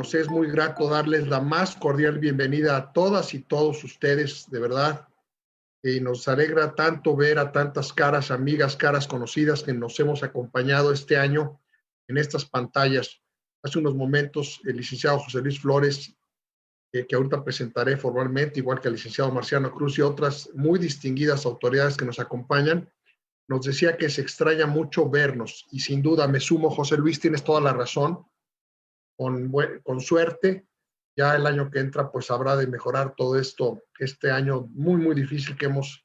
nos es muy grato darles la más cordial bienvenida a todas y todos ustedes, de verdad. Y nos alegra tanto ver a tantas caras amigas, caras conocidas que nos hemos acompañado este año en estas pantallas. Hace unos momentos el licenciado José Luis Flores, que ahorita presentaré formalmente, igual que el licenciado Marciano Cruz y otras muy distinguidas autoridades que nos acompañan, nos decía que se extraña mucho vernos y sin duda me sumo, José Luis, tienes toda la razón. Con suerte, ya el año que entra pues habrá de mejorar todo esto, este año muy, muy difícil que hemos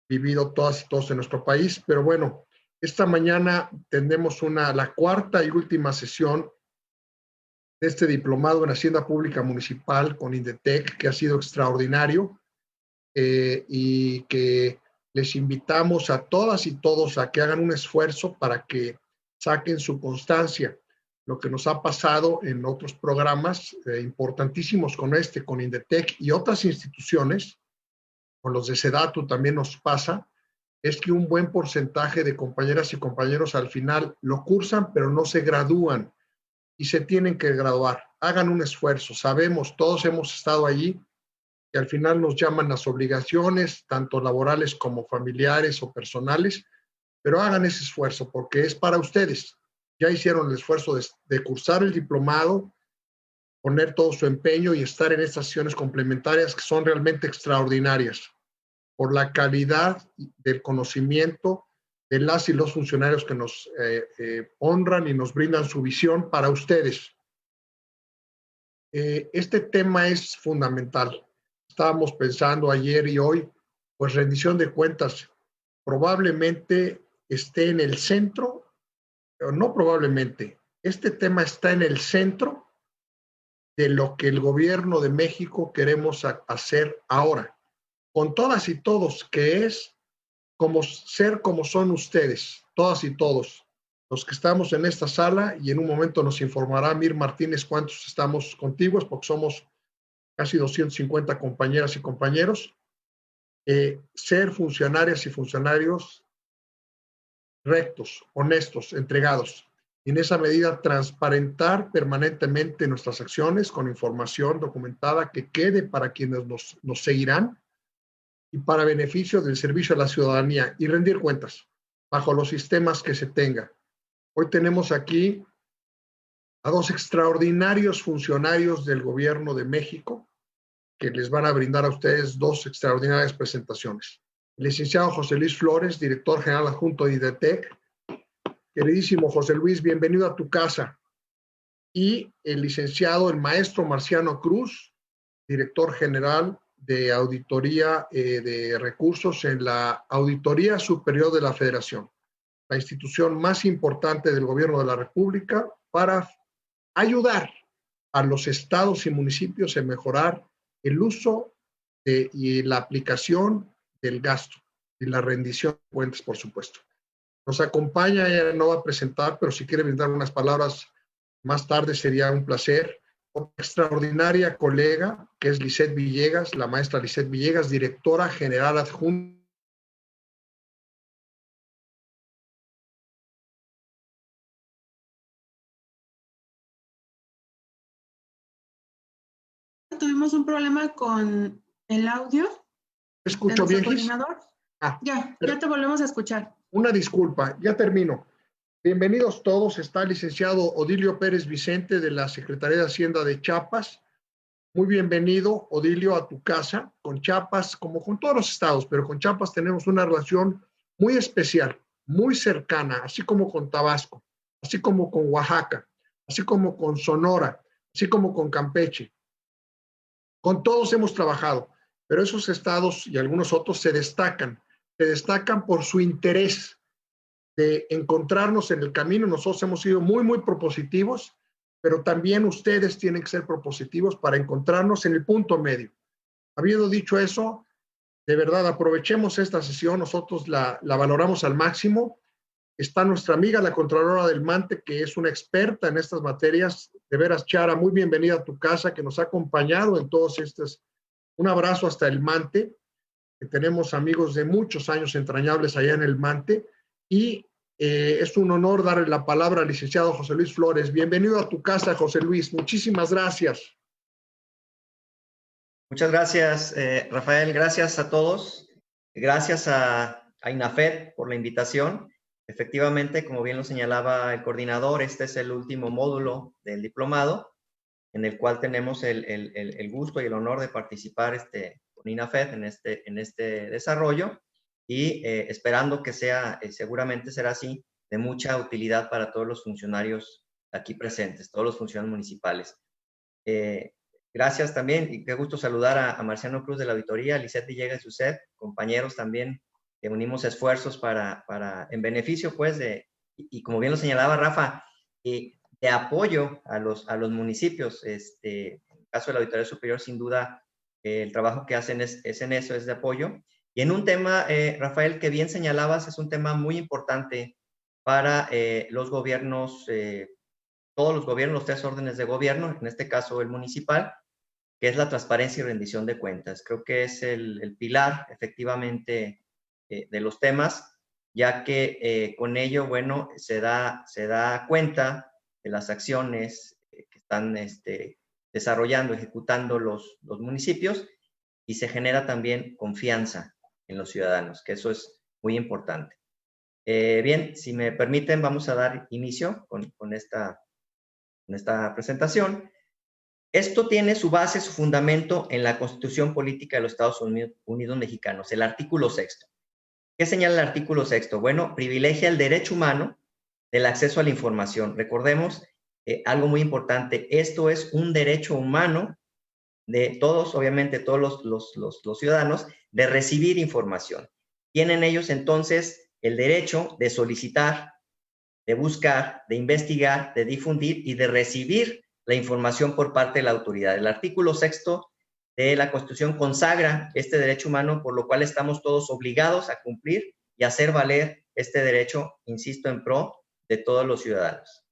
vivido todas y todos en nuestro país. Pero bueno, esta mañana tendremos la cuarta y última sesión de este diplomado en Hacienda Pública Municipal con INDETEC, que ha sido extraordinario y que les invitamos a todas y todos a que hagan un esfuerzo para que saquen su constancia. Lo que nos ha pasado en otros programas importantísimos con INDETEC y otras instituciones, con los de SEDATU también nos pasa, es que un buen porcentaje de compañeras y compañeros al final lo cursan, pero no se gradúan y se tienen que graduar. Hagan un esfuerzo. Sabemos, todos hemos estado allí, que al final nos llaman las obligaciones, tanto laborales como familiares o personales, pero hagan ese esfuerzo porque es para ustedes. Ya hicieron el esfuerzo de cursar el diplomado, poner todo su empeño y estar en estas sesiones complementarias que son realmente extraordinarias por la calidad del conocimiento de las y los funcionarios que nos honran y nos brindan su visión para ustedes. Este tema es fundamental. Estábamos pensando ayer y hoy, pues rendición de cuentas probablemente esté en el centro, pero no probablemente. Este tema está en el centro de lo que el gobierno de México queremos hacer ahora, con todas y todos, que es ser como son ustedes, todas y todos, los que estamos en esta sala, y en un momento nos informará Mir Martínez cuántos estamos contiguos, porque somos casi 250 compañeras y compañeros, ser funcionarias y funcionarios rectos, honestos, entregados. Y en esa medida transparentar permanentemente nuestras acciones con información documentada que quede para quienes nos seguirán y para beneficio del servicio a la ciudadanía y rendir cuentas bajo los sistemas que se tenga. Hoy tenemos aquí a dos extraordinarios funcionarios del gobierno de México que les van a brindar a ustedes dos extraordinarias presentaciones. El licenciado José Luis Flores, director general adjunto de INDETEC. Queridísimo José Luis, bienvenido a tu casa. Y el licenciado, el maestro Marciano Cruz, director general de Auditoría de Recursos en la Auditoría Superior de la Federación, la institución más importante del gobierno de la República para ayudar a los estados y municipios a mejorar el uso y la aplicación del gasto y la rendición de cuentas, por supuesto. Nos acompaña, ella no va a presentar, pero si quiere brindar unas palabras más tarde sería un placer. Otra extraordinaria colega, que es Lisette Villegas, la maestra Lisette Villegas, directora general adjunta. Tuvimos un problema con el audio. ¿Me escucho bien, Gis? Ya te volvemos a escuchar. Una disculpa, ya termino. Bienvenidos todos. Está el licenciado Odilio Pérez Vicente de la Secretaría de Hacienda de Chiapas. Muy bienvenido, Odilio, a tu casa. Con Chiapas, como con todos los estados, pero con Chiapas tenemos una relación muy especial, muy cercana, así como con Tabasco, así como con Oaxaca, así como con Sonora, así como con Campeche. Con todos hemos trabajado, pero esos estados y algunos otros se destacan por su interés de encontrarnos en el camino. Nosotros hemos sido muy, muy propositivos, pero también ustedes tienen que ser propositivos para encontrarnos en el punto medio. Habiendo dicho eso, de verdad aprovechemos esta sesión, nosotros la valoramos al máximo. Está nuestra amiga, la Contralora del Mante, que es una experta en estas materias. De veras, Chara, muy bienvenida a tu casa, que nos ha acompañado en todos estos. Un abrazo hasta el Mante, que tenemos amigos de muchos años entrañables allá en el Mante. Y Es un honor darle la palabra al licenciado José Luis Flores. Bienvenido a tu casa, José Luis. Muchísimas gracias. Muchas gracias, Rafael. Gracias a todos. Gracias a INAFED por la invitación. Efectivamente, como bien lo señalaba el coordinador, este es el último módulo del diplomado, en el cual tenemos el gusto y el honor de participar con INAFED en este desarrollo, y esperando que seguramente será así, de mucha utilidad para todos los funcionarios aquí presentes, todos los funcionarios municipales. Gracias también, y qué gusto saludar a Marciano Cruz de la auditoría, a Lisette Villegas y Suset, compañeros también que unimos esfuerzos en beneficio, pues, y como bien lo señalaba Rafa, de apoyo a los municipios. En el caso de la Auditoría Superior, sin duda, el trabajo que hacen es en eso, es de apoyo. Y en un tema, Rafael, que bien señalabas, es un tema muy importante para los gobiernos, todos los gobiernos, los 3 órdenes de gobierno, en este caso el municipal, que es la transparencia y rendición de cuentas. Creo que es el pilar, efectivamente, de los temas, ya que con ello, bueno, se da cuenta de las acciones que están desarrollando, ejecutando los municipios, y se genera también confianza en los ciudadanos, que eso es muy importante. Bien, si me permiten, vamos a dar inicio con esta presentación. Esto tiene su base, su fundamento en la Constitución Política de los Estados Unidos Mexicanos, el artículo 6. ¿Qué señala el artículo 6? Bueno, privilegia el derecho humano del acceso a la información. Recordemos algo muy importante, esto es un derecho humano de todos, obviamente todos los ciudadanos, de recibir información. Tienen ellos entonces el derecho de solicitar, de buscar, de investigar, de difundir y de recibir la información por parte de la autoridad. El artículo 6 de la Constitución consagra este derecho humano, por lo cual estamos todos obligados a cumplir y hacer valer este derecho, insisto, en pro de todos los ciudadanos.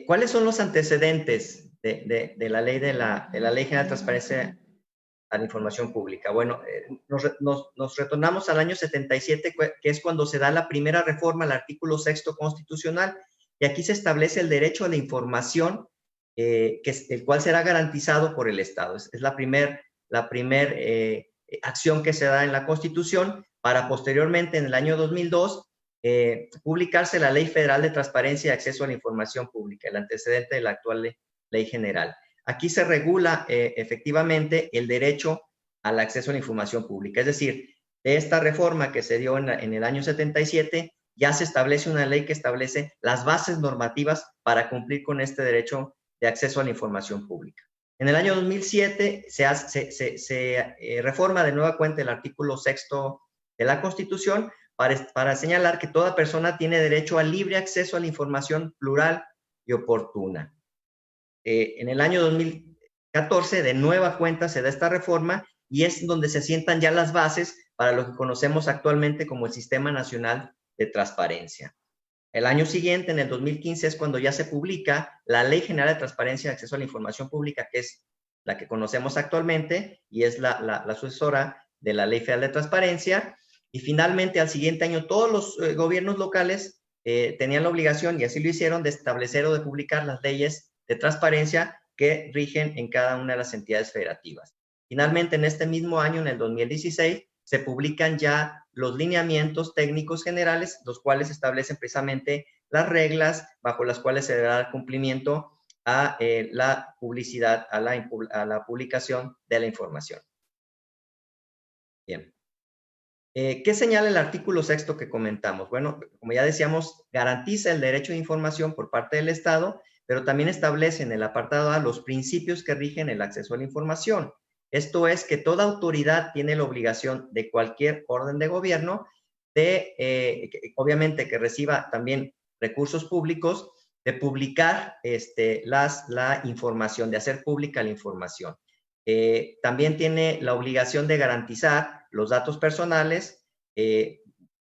¿Cuáles son los antecedentes de la Ley General de Transparencia a la Información Pública? Bueno, nos retornamos al año 77, que es cuando se da la primera reforma al artículo 6 constitucional, y aquí se establece el derecho a la información, el cual será garantizado por el Estado. Es la primer acción que se da en la Constitución, para posteriormente, en el año 2002, publicarse la Ley Federal de Transparencia y Acceso a la Información Pública, el antecedente de la actual Ley General. Aquí se regula efectivamente el derecho al acceso a la información pública. Es decir, de esta reforma que se dio en el año 77, ya se establece una ley que establece las bases normativas para cumplir con este derecho de acceso a la información pública. En el año 2007 se reforma de nueva cuenta el artículo 6 de la Constitución para señalar que toda persona tiene derecho al libre acceso a la información plural y oportuna. En el año 2014, de nueva cuenta, se da esta reforma, y es donde se sientan ya las bases para lo que conocemos actualmente como el Sistema Nacional de Transparencia. El año siguiente, en el 2015, es cuando ya se publica la Ley General de Transparencia y Acceso a la Información Pública, que es la que conocemos actualmente y es la sucesora de la Ley Federal de Transparencia. Y finalmente, al siguiente año, todos los gobiernos locales tenían la obligación, y así lo hicieron, de establecer o de publicar las leyes de transparencia que rigen en cada una de las entidades federativas. Finalmente, en este mismo año, en el 2016, se publican ya los lineamientos técnicos generales, los cuales establecen precisamente las reglas bajo las cuales se dará cumplimiento a la publicidad, a la publicación de la información. Bien. ¿Qué señala el artículo 6 que comentamos? Bueno, como ya decíamos, garantiza el derecho de información por parte del Estado, pero también establece en el apartado A los principios que rigen el acceso a la información. Esto es que toda autoridad tiene la obligación de cualquier orden de gobierno obviamente que reciba también recursos públicos, de publicar la información, de hacer pública la información. También tiene la obligación de garantizar los datos personales de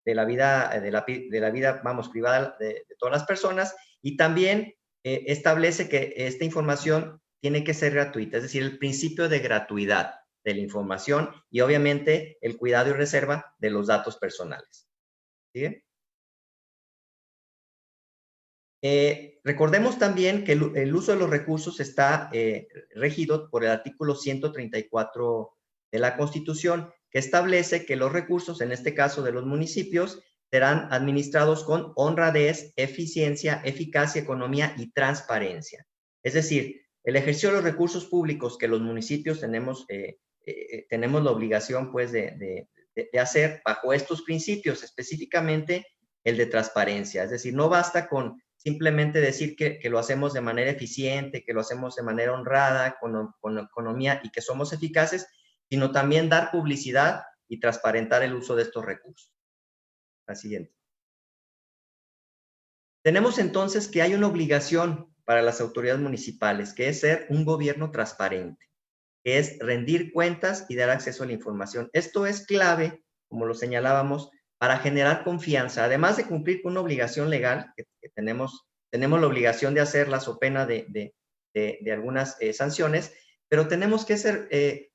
la vida, vamos, privada de todas las personas, y también establece que esta información tiene que ser gratuita, es decir, el principio de gratuidad. de la información y obviamente el cuidado y reserva de los datos personales. ¿Sí? Recordemos también que el uso de los recursos está regido por el artículo 134 de la Constitución, que establece que los recursos, en este caso de los municipios, serán administrados con honradez, eficiencia, eficacia, economía y transparencia. Es decir, el ejercicio de los recursos públicos que los municipios tenemos la obligación pues, de hacer bajo estos principios, específicamente el de transparencia. Es decir, no basta con simplemente decir que lo hacemos de manera eficiente, que lo hacemos de manera honrada, con economía y que somos eficaces, sino también dar publicidad y transparentar el uso de estos recursos. La siguiente. Tenemos entonces que hay una obligación para las autoridades municipales, que es ser un gobierno transparente, que es rendir cuentas y dar acceso a la información. Esto es clave, como lo señalábamos, para generar confianza, además de cumplir con una obligación legal que tenemos la obligación de hacerla so pena de algunas sanciones, pero tenemos que ser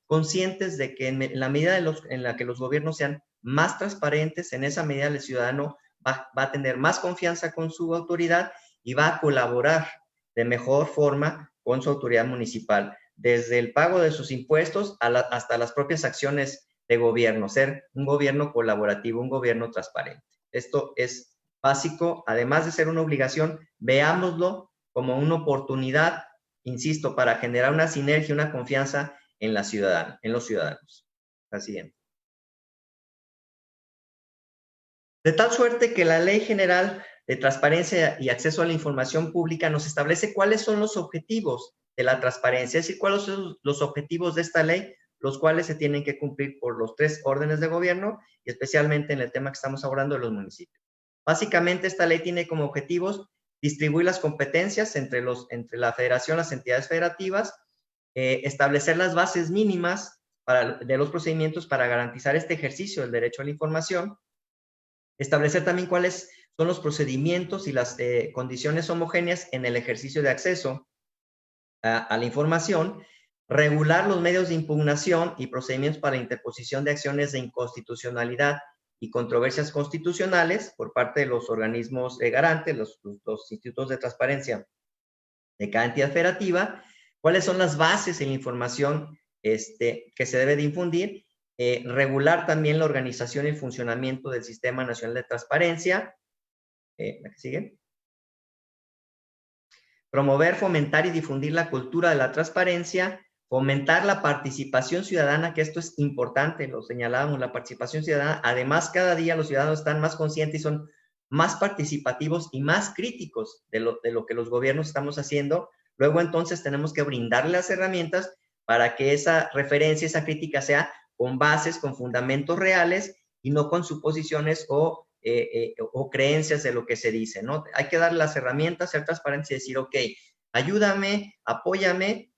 conscientes de que en la medida en la que los gobiernos sean más transparentes, en esa medida el ciudadano va a tener más confianza con su autoridad y va a colaborar de mejor forma con su autoridad municipal, desde el pago de sus impuestos hasta las propias acciones de gobierno, ser un gobierno colaborativo, un gobierno transparente. Esto es básico, además de ser una obligación, veámoslo como una oportunidad, insisto, para generar una sinergia, una confianza en los ciudadanos. La siguiente. De tal suerte que la Ley General de Transparencia y Acceso a la Información Pública nos establece cuáles son los objetivos de la transparencia, es decir, cuáles son los objetivos de esta ley, los cuales se tienen que cumplir por los 3 órdenes de gobierno y especialmente en el tema que estamos abordando de los municipios. Básicamente, esta ley tiene como objetivos distribuir las competencias entre la federación, las entidades federativas, establecer las bases mínimas de los procedimientos para garantizar este ejercicio del derecho a la información, establecer también cuáles son los procedimientos y las condiciones homogéneas en el ejercicio de acceso a la información, regular los medios de impugnación y procedimientos para la interposición de acciones de inconstitucionalidad y controversias constitucionales por parte de los organismos garantes, los institutos de transparencia de cada entidad federativa, cuáles son las bases en la información que se debe de infundir, regular también la organización y el funcionamiento del Sistema Nacional de Transparencia, la que sigue. Promover, fomentar y difundir la cultura de la transparencia, fomentar la participación ciudadana, que esto es importante, lo señalábamos, la participación ciudadana. Además, cada día los ciudadanos están más conscientes y son más participativos y más críticos de lo que los gobiernos estamos haciendo. Luego, entonces, tenemos que brindarle las herramientas para que esa referencia, esa crítica sea con bases, con fundamentos reales y no con suposiciones o creencias de lo que se dice, ¿no? Hay que darle las herramientas, ser transparentes y decir, ok, ayúdame, apóyame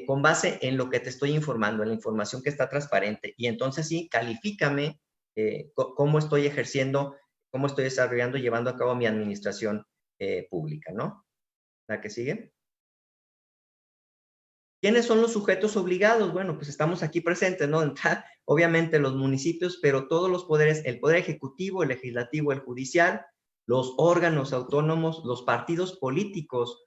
con base en lo que te estoy informando, en la información que está transparente. Y entonces sí, califícame cómo estoy ejerciendo, cómo estoy desarrollando y llevando a cabo mi administración pública, ¿no? La que sigue. ¿Quiénes son los sujetos obligados? Bueno, pues estamos aquí presentes, ¿no? Obviamente los municipios, pero todos los poderes, el poder ejecutivo, el legislativo, el judicial, los órganos autónomos, los partidos políticos,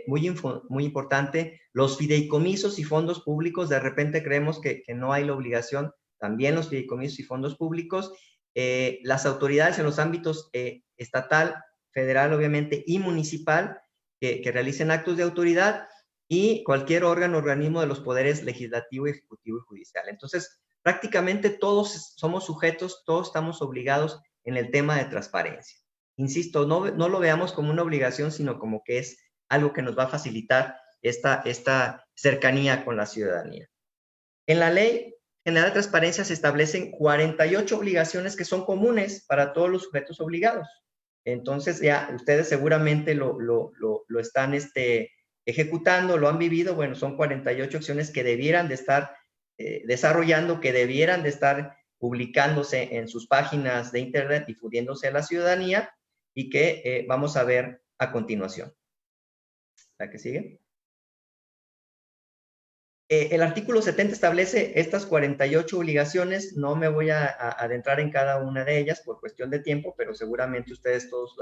muy importante, los fideicomisos y fondos públicos. De repente creemos que no hay la obligación, también los fideicomisos y fondos públicos, las autoridades en los ámbitos estatal, federal, obviamente, y municipal, que realicen actos de autoridad, y cualquier organismo de los poderes legislativo, ejecutivo y judicial. Entonces, prácticamente todos somos sujetos, todos estamos obligados en el tema de transparencia. Insisto, no lo veamos como una obligación, sino como que es algo que nos va a facilitar esta cercanía con la ciudadanía. En la Ley General de Transparencia se establecen 48 obligaciones que son comunes para todos los sujetos obligados. Entonces, ya ustedes seguramente lo están ejecutando, lo han vivido. Bueno, son 48 acciones que debieran de estar desarrollando, que debieran de estar publicándose en sus páginas de internet, difundiéndose a la ciudadanía y que vamos a ver a continuación. ¿La que sigue? El artículo 70 establece estas 48 obligaciones. No me voy a adentrar en cada una de ellas por cuestión de tiempo, pero seguramente ustedes todos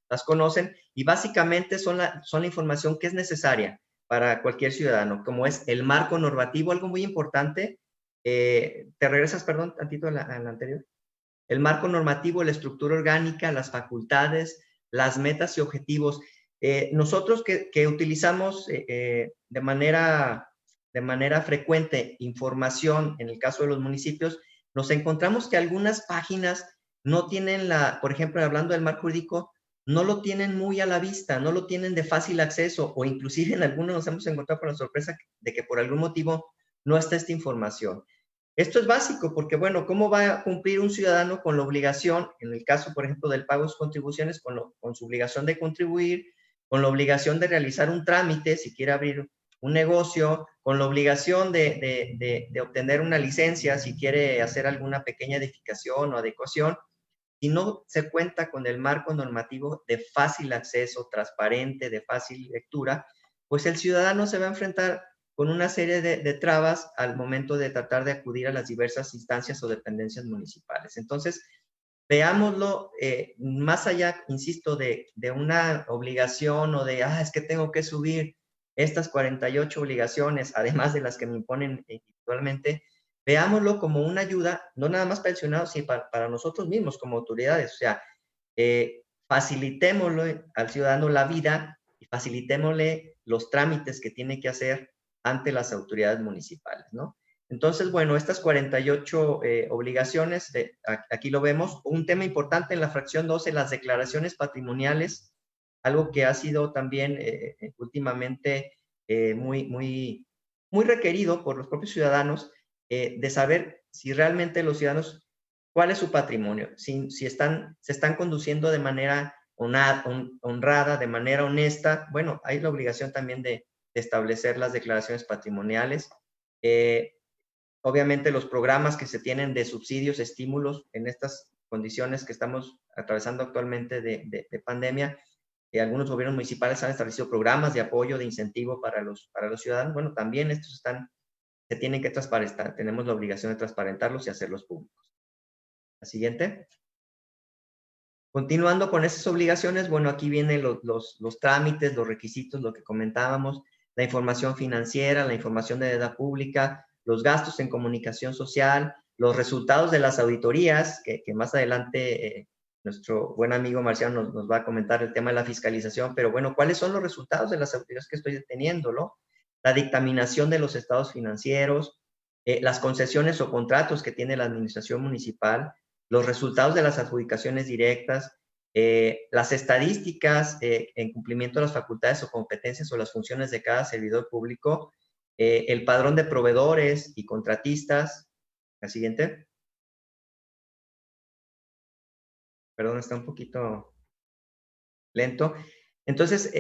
las conocen. Y básicamente son la información que es necesaria para cualquier ciudadano, como es el marco normativo, algo muy importante. ¿Te regresas, perdón, tantito a la anterior? El marco normativo, la estructura orgánica, las facultades, las metas y objetivos. Nosotros que utilizamos de manera frecuente información, en el caso de los municipios, nos encontramos que algunas páginas no tienen por ejemplo, hablando del marco jurídico, no lo tienen muy a la vista, no lo tienen de fácil acceso, o inclusive en algunos nos hemos encontrado con la sorpresa de que por algún motivo no está esta información. Esto es básico porque, bueno, ¿cómo va a cumplir un ciudadano con la obligación, en el caso, por ejemplo, del pago de contribuciones, con su obligación de contribuir, con la obligación de realizar un trámite, si quiere abrir un negocio, con la obligación de obtener una licencia, si quiere hacer alguna pequeña edificación o adecuación, si no se cuenta con el marco normativo de fácil acceso, transparente, de fácil lectura, pues el ciudadano se va a enfrentar con una serie de trabas al momento de tratar de acudir a las diversas instancias o dependencias municipales. Entonces, veámoslo más allá, insisto, de una obligación o de, es que tengo que subir estas 48 obligaciones, además de las que me imponen individualmente, veámoslo como una ayuda, no nada más para el ciudadano, sino para nosotros mismos como autoridades. O sea, facilitémosle al ciudadano la vida y facilitémosle los trámites que tiene que hacer ante las autoridades municipales, ¿no? Entonces, bueno, estas 48 obligaciones, aquí lo vemos. Un tema importante en la fracción 12, las declaraciones patrimoniales, algo que ha sido también últimamente muy requerido por los propios ciudadanos, de saber si realmente los ciudadanos, cuál es su patrimonio, si se están conduciendo de manera honrada, de manera honesta. Bueno, hay la obligación también de establecer las declaraciones patrimoniales. Obviamente los programas que se tienen de subsidios, estímulos en estas condiciones que estamos atravesando actualmente de pandemia, algunos gobiernos municipales han establecido programas de apoyo, de incentivo para los ciudadanos. Bueno, también estos se tienen que transparentar, tenemos la obligación de transparentarlos y hacerlos públicos. La siguiente. Continuando con esas obligaciones, bueno, aquí vienen los trámites, los requisitos, lo que comentábamos, la información financiera, la información de edad pública, los gastos en comunicación social, los resultados de las auditorías, que más adelante nuestro buen amigo Marciano nos va a comentar el tema de la fiscalización, pero bueno, ¿cuáles son los resultados de las auditorías que estoy teniendo, no? La dictaminación de los estados financieros, las concesiones o contratos que tiene la administración municipal, los resultados de las adjudicaciones directas, las estadísticas en cumplimiento de las facultades o competencias o las funciones de cada servidor público, el padrón de proveedores y contratistas. La siguiente. Perdón, está un poquito lento. Entonces,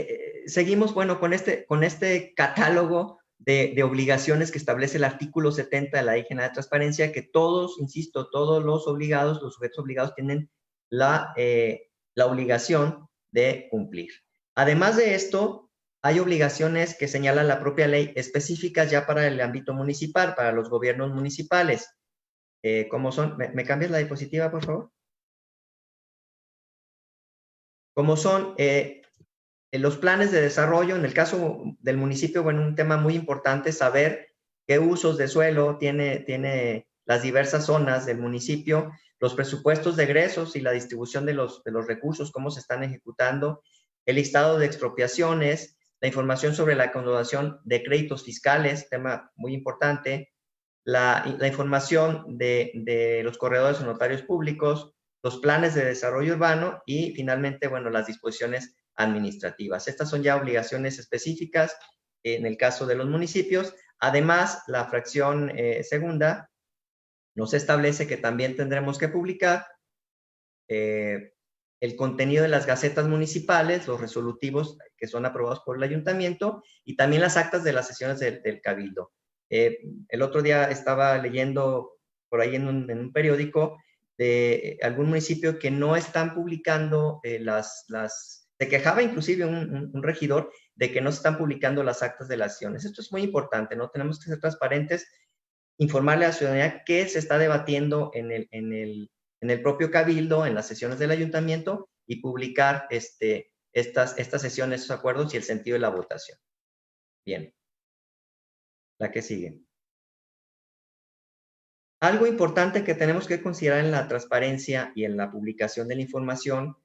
seguimos, bueno, con este catálogo de obligaciones que establece el artículo 70 de la Ley General de Transparencia, que todos, insisto, todos los obligados, los sujetos obligados tienen la obligación de cumplir. Además de esto, hay obligaciones que señala la propia ley específicas ya para el ámbito municipal, para los gobiernos municipales. ¿Cómo son? ¿Me cambias la diapositiva, por favor? Como son los planes de desarrollo. En el caso del municipio, bueno, un tema muy importante es saber qué usos de suelo tiene las diversas zonas del municipio, los presupuestos de egresos y la distribución de los recursos, cómo se están ejecutando, el listado de expropiaciones, la información sobre la condonación de créditos fiscales, tema muy importante, la información de los corredores o notarios públicos, los planes de desarrollo urbano y finalmente, bueno, las disposiciones administrativas. Estas son ya obligaciones específicas en el caso de los municipios. Además, la fracción segunda nos establece que también tendremos que publicar el contenido de las gacetas municipales, los resolutivos que son aprobados por el ayuntamiento y también las actas de las sesiones del cabildo. El otro día estaba leyendo por ahí en un periódico de algún municipio que no están publicando se quejaba inclusive un regidor de que no se están publicando las actas de las sesiones. Esto es muy importante, ¿no? Tenemos que ser transparentes, informarle a la ciudadanía qué se está debatiendo en el propio cabildo, en las sesiones del ayuntamiento, y publicar estas sesiones, estos acuerdos y el sentido de la votación. Bien. La que sigue. Algo importante que tenemos que considerar en la transparencia y en la publicación de la información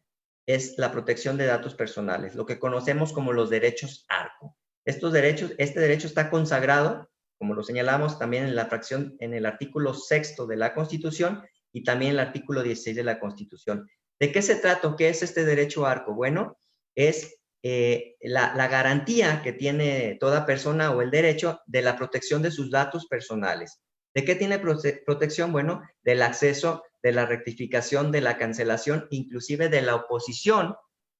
es la protección de datos personales, lo que conocemos como los derechos ARCO. Este derecho está consagrado, como lo señalamos también en el artículo 6 de la Constitución y también el artículo 16 de la Constitución. ¿De qué se trata? ¿Qué es este derecho ARCO? Bueno, es la garantía que tiene toda persona o el derecho de la protección de sus datos personales. ¿De qué tiene protección? Bueno, del acceso, de la rectificación, de la cancelación, inclusive de la oposición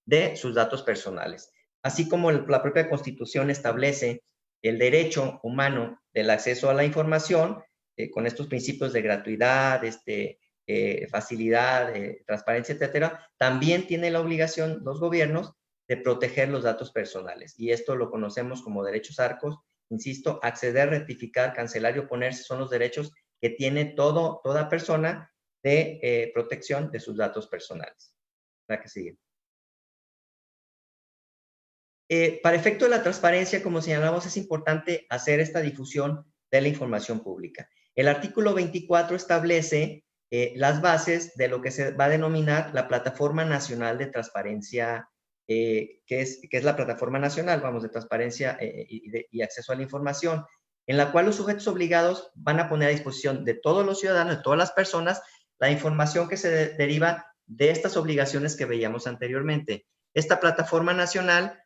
de sus datos personales. Así como la propia Constitución establece el derecho humano del acceso a la información, con estos principios de gratuidad, facilidad, transparencia, etcétera, también tiene la obligación los gobiernos de proteger los datos personales. Y esto lo conocemos como derechos ARCOS. Insisto, acceder, rectificar, cancelar y oponerse son los derechos que tiene toda persona de protección de sus datos personales. La que sigue. Para efecto de la transparencia, como señalamos, es importante hacer esta difusión de la información pública. El artículo 24 establece las bases de lo que se va a denominar la Plataforma Nacional de Transparencia, que es la Plataforma Nacional, vamos, de Transparencia y Acceso a la Información, en la cual los sujetos obligados van a poner a disposición de todos los ciudadanos, de todas las personas, la información que se deriva de estas obligaciones que veíamos anteriormente. Esta Plataforma Nacional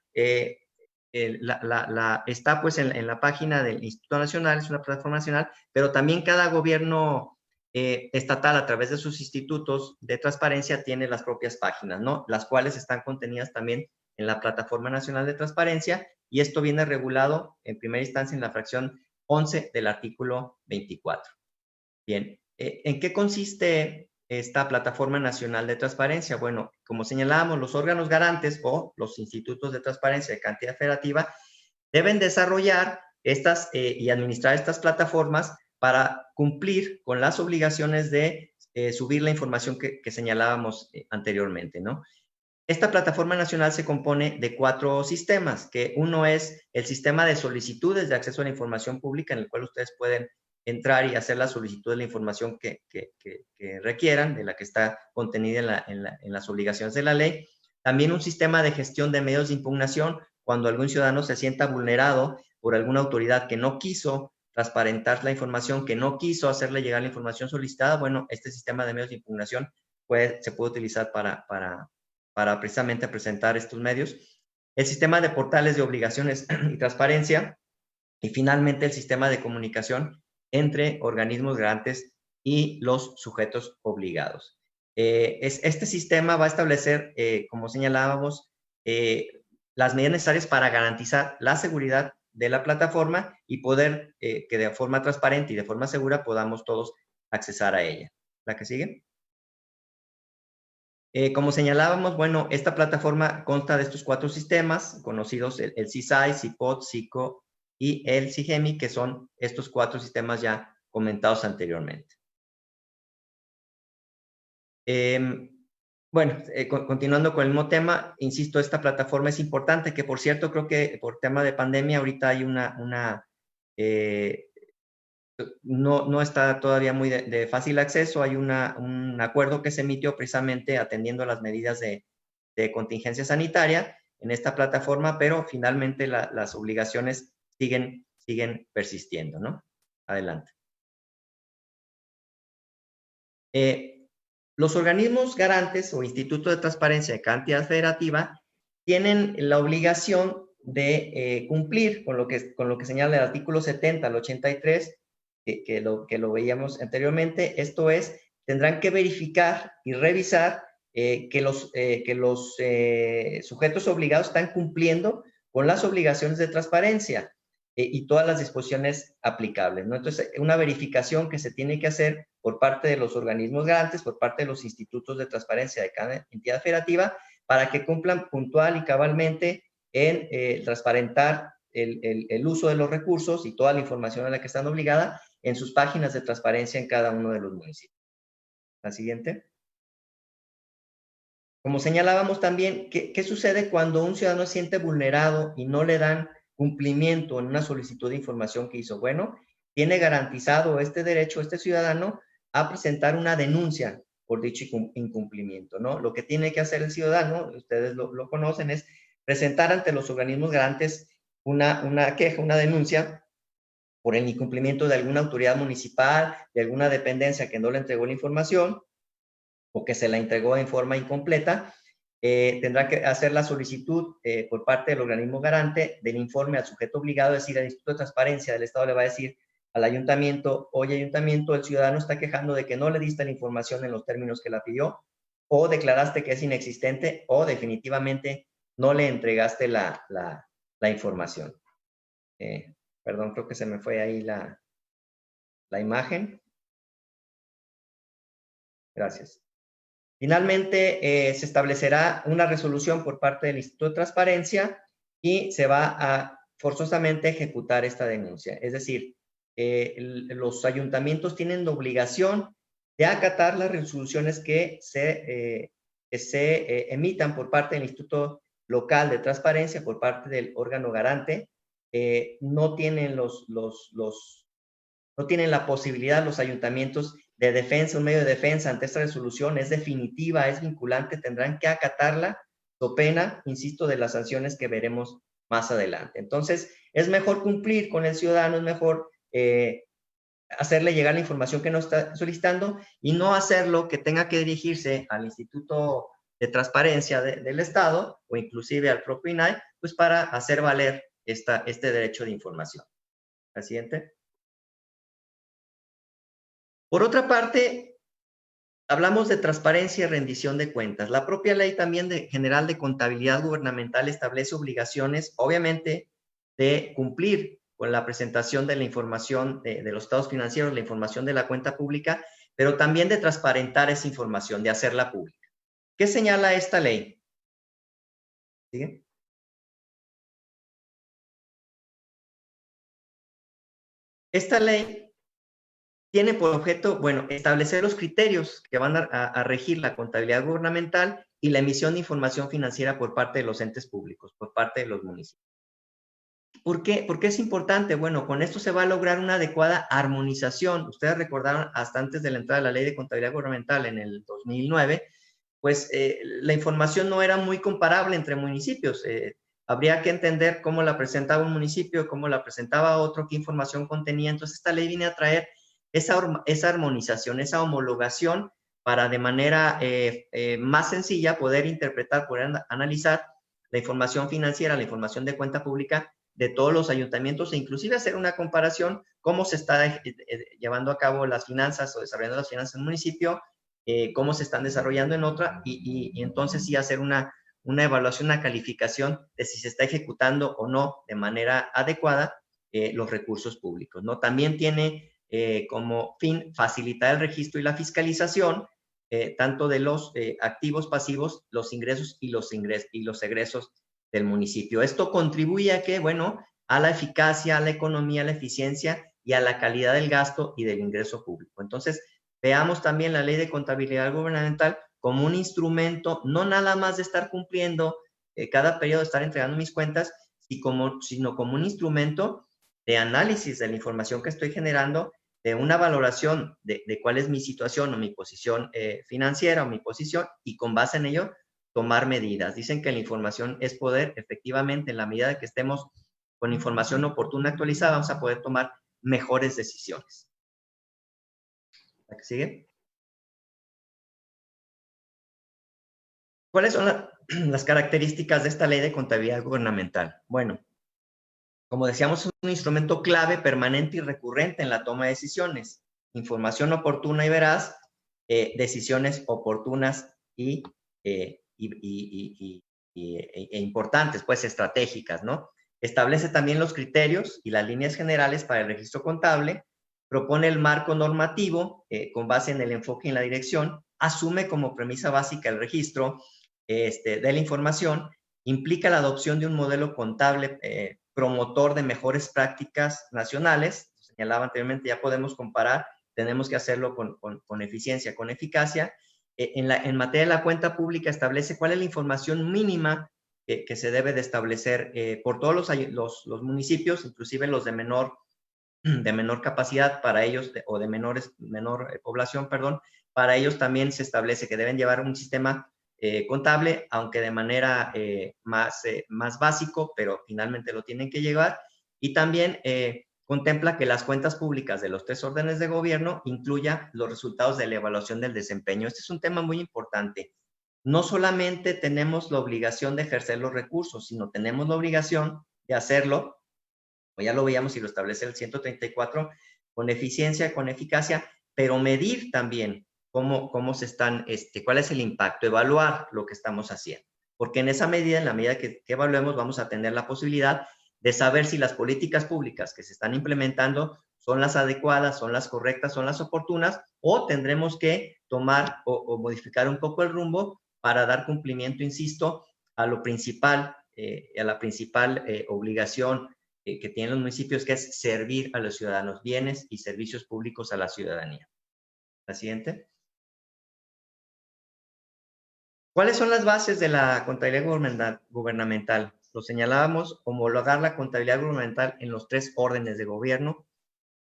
está pues en la página del Instituto Nacional, es una plataforma nacional, pero también cada gobierno estatal a través de sus institutos de transparencia tiene las propias páginas, ¿no? Las cuales están contenidas también en la Plataforma Nacional de Transparencia, y esto viene regulado en primera instancia en la fracción 11 del artículo 24. Bien, ¿en qué consiste esta Plataforma Nacional de Transparencia? Bueno, como señalábamos, los órganos garantes o los institutos de transparencia de cantidad federativa deben desarrollar y administrar estas plataformas para cumplir con las obligaciones de subir la información que señalábamos anteriormente, ¿no? Esta plataforma nacional se compone de 4 sistemas, que uno es el sistema de solicitudes de acceso a la información pública, en el cual ustedes pueden entrar y hacer la solicitud de la información que requieran, de la que está contenida en las obligaciones de la ley. También un sistema de gestión de medios de impugnación, cuando algún ciudadano se sienta vulnerado por alguna autoridad que no quiso transparentar la información, que no quiso hacerle llegar la información solicitada. Bueno, este sistema de medios de impugnación se puede utilizar para precisamente presentar estos medios. El sistema de portales de obligaciones y transparencia, y finalmente el sistema de comunicación entre organismos garantes y los sujetos obligados. Este sistema va a establecer, como señalábamos, las medidas necesarias para garantizar la seguridad de la plataforma y poder que de forma transparente y de forma segura podamos todos accesar a ella. ¿La que sigue? Como señalábamos, bueno, esta plataforma consta de estos 4 sistemas conocidos, el CISAI, CIPOT, CICO y el CIGEMI, que son estos 4 sistemas ya comentados anteriormente. Bueno, continuando con el mismo tema, insisto, esta plataforma es importante, que por cierto, creo que por tema de pandemia ahorita hay no está todavía muy de fácil acceso. Hay un acuerdo que se emitió precisamente atendiendo las medidas de contingencia sanitaria en esta plataforma, pero finalmente las obligaciones siguen persistiendo, ¿no? Adelante. Los organismos garantes o institutos de transparencia de cantidad federativa tienen la obligación de cumplir con lo que señala el artículo 70 al 83, que lo veíamos anteriormente. Esto es, tendrán que verificar y revisar que los sujetos obligados están cumpliendo con las obligaciones de transparencia y todas las disposiciones aplicables, ¿no? Entonces, una verificación que se tiene que hacer por parte de los organismos garantes, por parte de los institutos de transparencia de cada entidad federativa, para que cumplan puntual y cabalmente en transparentar el uso de los recursos y toda la información a la que están obligadas en sus páginas de transparencia en cada uno de los municipios. La siguiente. Como señalábamos también, ¿qué sucede cuando un ciudadano se siente vulnerado y no le dan cumplimiento en una solicitud de información que hizo? Bueno, tiene garantizado este derecho, este ciudadano, a presentar una denuncia por dicho incumplimiento, ¿no? Lo que tiene que hacer el ciudadano, ustedes lo conocen, es presentar ante los organismos garantes una queja, una denuncia por el incumplimiento de alguna autoridad municipal, de alguna dependencia que no le entregó la información o que se la entregó en forma incompleta. Tendrá que hacer la solicitud por parte del organismo garante del informe al sujeto obligado, es decir, al Instituto de Transparencia del Estado le va a decir al ayuntamiento: oye, ayuntamiento, el ciudadano está quejando de que no le diste la información en los términos que la pidió, o declaraste que es inexistente, o definitivamente no le entregaste la información. Perdón, creo que se me fue ahí la imagen. Gracias. Finalmente, se establecerá una resolución por parte del Instituto de Transparencia y se va a forzosamente ejecutar esta denuncia. Es decir, los ayuntamientos tienen la obligación de acatar las resoluciones que se emitan por parte del Instituto Local de Transparencia, por parte del órgano garante. No tienen no tienen la posibilidad los ayuntamientos de defensa, un medio de defensa ante esta resolución. Es definitiva, es vinculante, tendrán que acatarla, so pena, insisto, de las sanciones que veremos más adelante. Entonces, es mejor cumplir con el ciudadano, es mejor hacerle llegar la información que nos está solicitando y no hacerlo que tenga que dirigirse al Instituto de Transparencia del Estado o inclusive al propio INAI, pues para hacer valer este derecho de información. La siguiente. Por otra parte, hablamos de transparencia y rendición de cuentas. La propia ley también general de contabilidad gubernamental establece obligaciones, obviamente, de cumplir con la presentación de la información de los estados financieros, la información de la cuenta pública, pero también de transparentar esa información, de hacerla pública. ¿Qué señala esta ley? ¿Sigue? Esta ley tiene por objeto, bueno, establecer los criterios que van a regir la contabilidad gubernamental y la emisión de información financiera por parte de los entes públicos, por parte de los municipios. ¿Por qué? Porque es importante. Bueno, con esto se va a lograr una adecuada armonización. Ustedes recordaron, hasta antes de la entrada de la Ley de Contabilidad Gubernamental en el 2009, pues la información no era muy comparable entre municipios. Habría que entender cómo la presentaba un municipio, cómo la presentaba otro, qué información contenía. Entonces, esta ley viene a traer esa armonización, esa homologación para de manera más sencilla poder interpretar, poder analizar la información financiera, la información de cuenta pública de todos los ayuntamientos e inclusive hacer una comparación cómo se está llevando a cabo las finanzas o desarrollando las finanzas en un municipio, cómo se están desarrollando en otra y entonces sí hacer una evaluación, una calificación de si se está ejecutando o no de manera adecuada los recursos públicos, ¿no? También tiene como fin facilitar el registro y la fiscalización tanto de los activos pasivos, los ingresos y los egresos del municipio. Esto contribuye a que, bueno, a la eficacia, a la economía, a la eficiencia y a la calidad del gasto y del ingreso público. Entonces, veamos también la Ley de Contabilidad Gubernamental como un instrumento, no nada más de estar cumpliendo cada periodo, de estar entregando mis cuentas, sino como un instrumento de análisis de la información que estoy generando, de una valoración de cuál es mi situación o mi posición financiera o mi posición, y con base en ello tomar medidas. Dicen que la información es poder. Efectivamente, en la medida de que estemos con información oportuna actualizada, vamos a poder tomar mejores decisiones. ¿La que sigue? ¿Cuáles son las características de esta ley de contabilidad gubernamental? Bueno, como decíamos, es un instrumento clave, permanente y recurrente en la toma de decisiones. Información oportuna y veraz, decisiones oportunas e importantes, pues estratégicas, ¿no? Establece también los criterios y las líneas generales para el registro contable, propone el marco normativo con base en el enfoque y en la dirección, asume como premisa básica el registro de la información implica la adopción de un modelo contable promotor de mejores prácticas nacionales. Señalaba anteriormente, ya podemos comparar, tenemos que hacerlo con eficiencia, con eficacia. En materia de la cuenta pública establece cuál es la información mínima que se debe de establecer por todos los municipios, inclusive los de menor capacidad para ellos, o de menor población, perdón. Para ellos también se establece que deben llevar un sistema contable, aunque de manera más básico, pero finalmente lo tienen que llevar. Y también contempla que las cuentas públicas de los 3 órdenes de gobierno incluya los resultados de la evaluación del desempeño. Este es un tema muy importante. No solamente tenemos la obligación de ejercer los recursos, sino tenemos la obligación de hacerlo, o ya lo veíamos y lo establece el 134, con eficiencia, con eficacia, pero medir también cómo se están, cuál es el impacto, evaluar lo que estamos haciendo. Porque en esa medida, en la medida que evaluemos, vamos a tener la posibilidad de saber si las políticas públicas que se están implementando son las adecuadas, son las correctas, son las oportunas, o tendremos que tomar o modificar un poco el rumbo para dar cumplimiento, insisto, a lo principal, a la principal obligación que tienen los municipios, que es servir a los ciudadanos, bienes y servicios públicos a la ciudadanía. La siguiente. ¿Cuáles son las bases de la contabilidad gubernamental? Lo señalábamos: homologar la contabilidad gubernamental en los 3 órdenes de gobierno,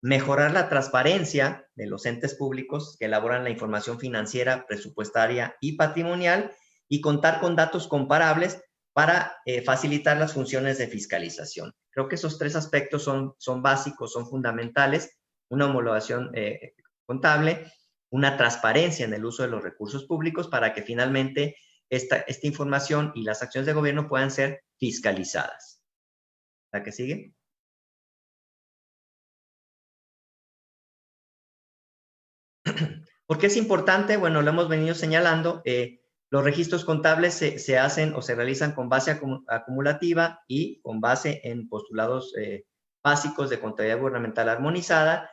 mejorar la transparencia de los entes públicos que elaboran la información financiera, presupuestaria y patrimonial, y contar con datos comparables para facilitar las funciones de fiscalización. Creo que esos 3 aspectos son básicos, son fundamentales: una homologación contable, una transparencia en el uso de los recursos públicos para que finalmente esta información y las acciones de gobierno puedan ser fiscalizadas. ¿La que sigue? ¿Por qué es importante? Bueno, lo hemos venido señalando. Los registros contables se hacen o se realizan con base acumulativa y con base en postulados básicos de contabilidad gubernamental armonizada.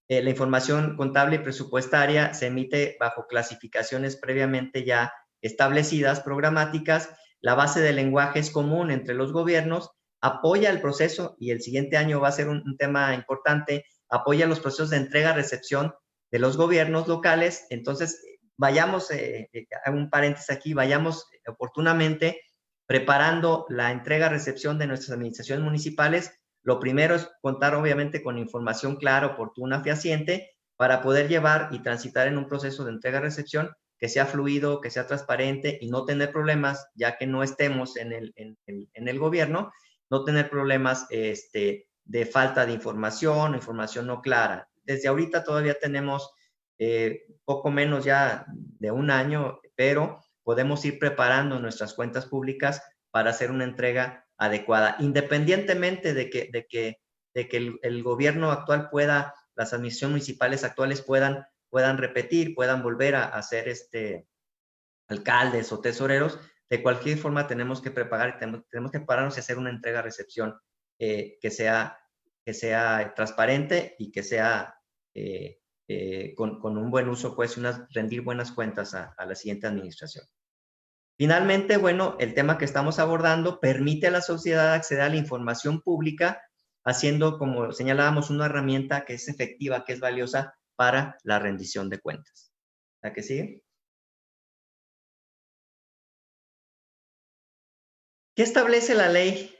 La información contable y presupuestaria se emite bajo clasificaciones previamente ya establecidas, programáticas. La base de lenguaje es común entre los gobiernos, apoya el proceso, y el siguiente año va a ser un tema importante, apoya los procesos de entrega-recepción de los gobiernos locales. Entonces, vayamos, hago un paréntesis aquí, vayamos oportunamente preparando la entrega-recepción de nuestras administraciones municipales. Lo primero es contar, obviamente, con información clara, oportuna, fehaciente, para poder llevar y transitar en un proceso de entrega-recepción que sea fluido, que sea transparente, y no tener problemas, ya que no estemos en el gobierno, no tener problemas de falta de información no clara. Desde ahorita todavía tenemos poco menos ya de un año, pero podemos ir preparando nuestras cuentas públicas para hacer una entrega adecuada, independientemente de que el gobierno actual pueda, las administraciones municipales actuales puedan repetir, puedan volver a ser alcaldes o tesoreros. De cualquier forma tenemos que preparar, tenemos que prepararnos y hacer una entrega-recepción que sea transparente y que sea con un buen uso, pues, rendir buenas cuentas a la siguiente administración. Finalmente, bueno, el tema que estamos abordando permite a la sociedad acceder a la información pública, haciendo, como señalábamos, una herramienta que es efectiva, que es valiosa para la rendición de cuentas. ¿La que sigue? ¿Qué establece la Ley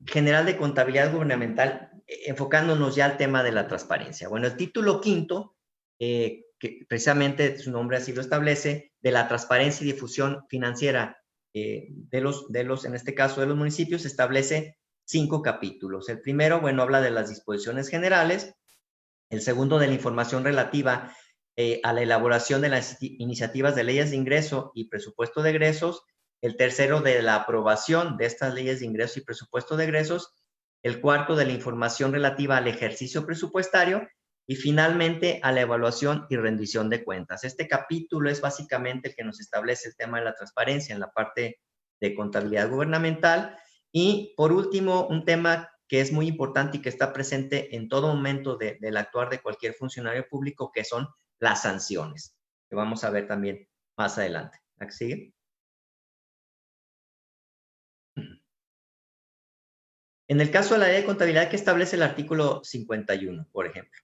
General de Contabilidad Gubernamental, enfocándonos ya al tema de la transparencia? Bueno, el título 5, que precisamente su nombre así lo establece, de la transparencia y difusión financiera en este caso, de los municipios, establece 5 capítulos. El primero, bueno, habla de las disposiciones generales. El segundo, de la información relativa a la elaboración de las iniciativas de leyes de ingreso y presupuesto de egresos. El tercero, de la aprobación de estas leyes de ingreso y presupuesto de egresos. El cuarto, de la información relativa al ejercicio presupuestario. Y finalmente, a la evaluación y rendición de cuentas. Este capítulo es básicamente el que nos establece el tema de la transparencia en la parte de contabilidad gubernamental. Y por último, un tema que es muy importante y que está presente en todo momento del actuar de cualquier funcionario público, que son las sanciones, que vamos a ver también más adelante. ¿La que sigue? En el caso de la ley de contabilidad que establece el artículo 51, por ejemplo,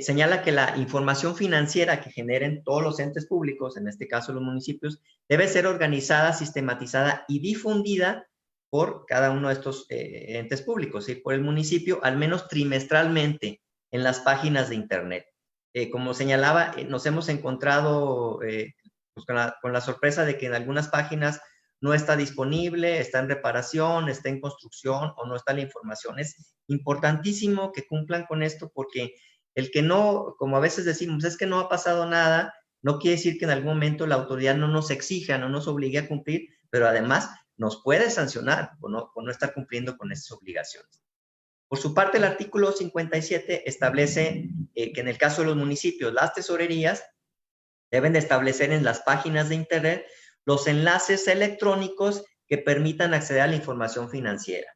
señala que la información financiera que generen todos los entes públicos, en este caso los municipios, debe ser organizada, sistematizada y difundida por cada uno de estos entes públicos, ¿sí? Por el municipio, al menos trimestralmente en las páginas de Internet. Como señalaba, nos hemos encontrado pues con la sorpresa de que en algunas páginas no está disponible, está en reparación, está en construcción o no está la información. Es importantísimo que cumplan con esto porque el que no, como a veces decimos, es que no ha pasado nada, no quiere decir que en algún momento la autoridad no nos exija, no nos obligue a cumplir, pero además nos puede sancionar por no estar cumpliendo con esas obligaciones. Por su parte, el artículo 57 establece que en el caso de los municipios, las tesorerías deben de establecer en las páginas de Internet los enlaces electrónicos que permitan acceder a la información financiera.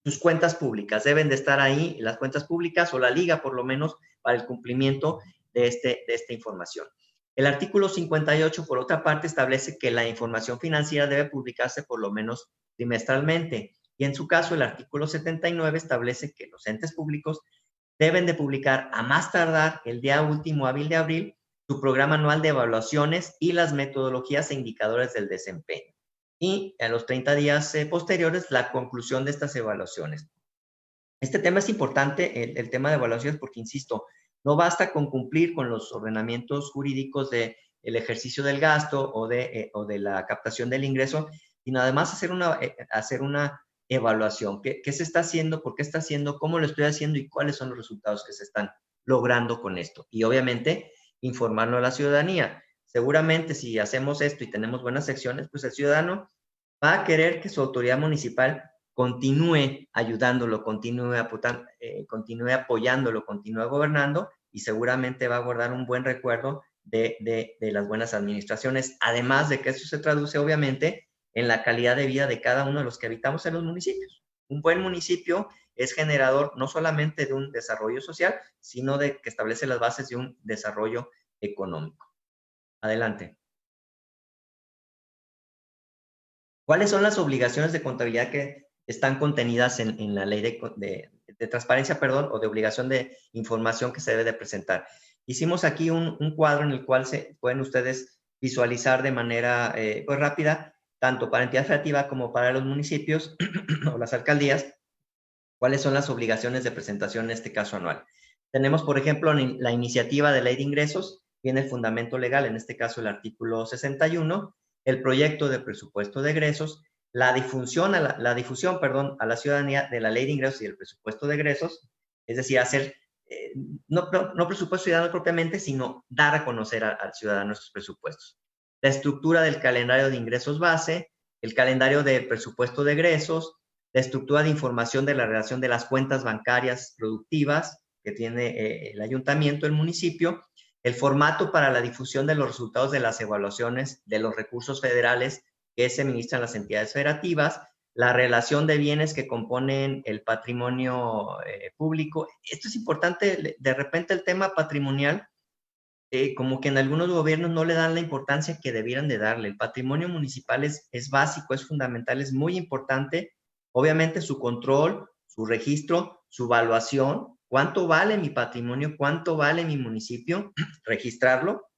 Sus cuentas públicas deben de estar ahí, las cuentas públicas o la liga por lo menos para el cumplimiento de esta información. El artículo 58, por otra parte, establece que la información financiera debe publicarse por lo menos trimestralmente. Y en su caso, el artículo 79 establece que los entes públicos deben de publicar a más tardar el día último hábil de abril su programa anual de evaluaciones y las metodologías e indicadores del desempeño. Y a los 30 días posteriores, la conclusión de estas evaluaciones. Este tema es importante, el tema de evaluaciones, porque, insisto, no basta con cumplir con los ordenamientos jurídicos del ejercicio del gasto o de la captación del ingreso, sino además hacer una evaluación. ¿Qué se está haciendo? ¿Por qué está haciendo? ¿Cómo lo estoy haciendo? ¿Y cuáles son los resultados que se están logrando con esto? Y obviamente, informarlo a la ciudadanía. Seguramente si hacemos esto y tenemos buenas secciones, pues el ciudadano va a querer que su autoridad municipal continúe ayudándolo, continúe apoyándolo, continúe gobernando y seguramente va a guardar un buen recuerdo de las buenas administraciones, además de que eso se traduce obviamente en la calidad de vida de cada uno de los que habitamos en los municipios. Un buen municipio es generador no solamente de un desarrollo social, sino de que establece las bases de un desarrollo económico. Adelante. ¿Cuáles son las obligaciones de contabilidad que están contenidas en la ley de transparencia, perdón, o de obligación de información que se debe de presentar? Hicimos aquí un cuadro en el cual pueden ustedes visualizar de manera pues rápida, tanto para entidad federativa como para los municipios o las alcaldías, cuáles son las obligaciones de presentación en este caso anual. Tenemos, por ejemplo, la iniciativa de ley de ingresos, tiene el fundamento legal, en este caso el artículo 61, el proyecto de presupuesto de egresos, la difusión a la ciudadanía de la ley de ingresos y el presupuesto de egresos, es decir, hacer, no presupuesto ciudadano propiamente, sino dar a conocer al ciudadano estos presupuestos. La estructura del calendario de ingresos base, el calendario de presupuesto de egresos, la estructura de información de la relación de las cuentas bancarias productivas que tiene el ayuntamiento, el municipio, el formato para la difusión de los resultados de las evaluaciones de los recursos federales que se administran las entidades federativas, la relación de bienes que componen el patrimonio público. Esto es importante, de repente el tema patrimonial, como que en algunos gobiernos no le dan la importancia que debieran de darle. El patrimonio municipal es básico, es fundamental, es muy importante. Obviamente su control, su registro, su evaluación, cuánto vale mi patrimonio, cuánto vale mi municipio, registrarlo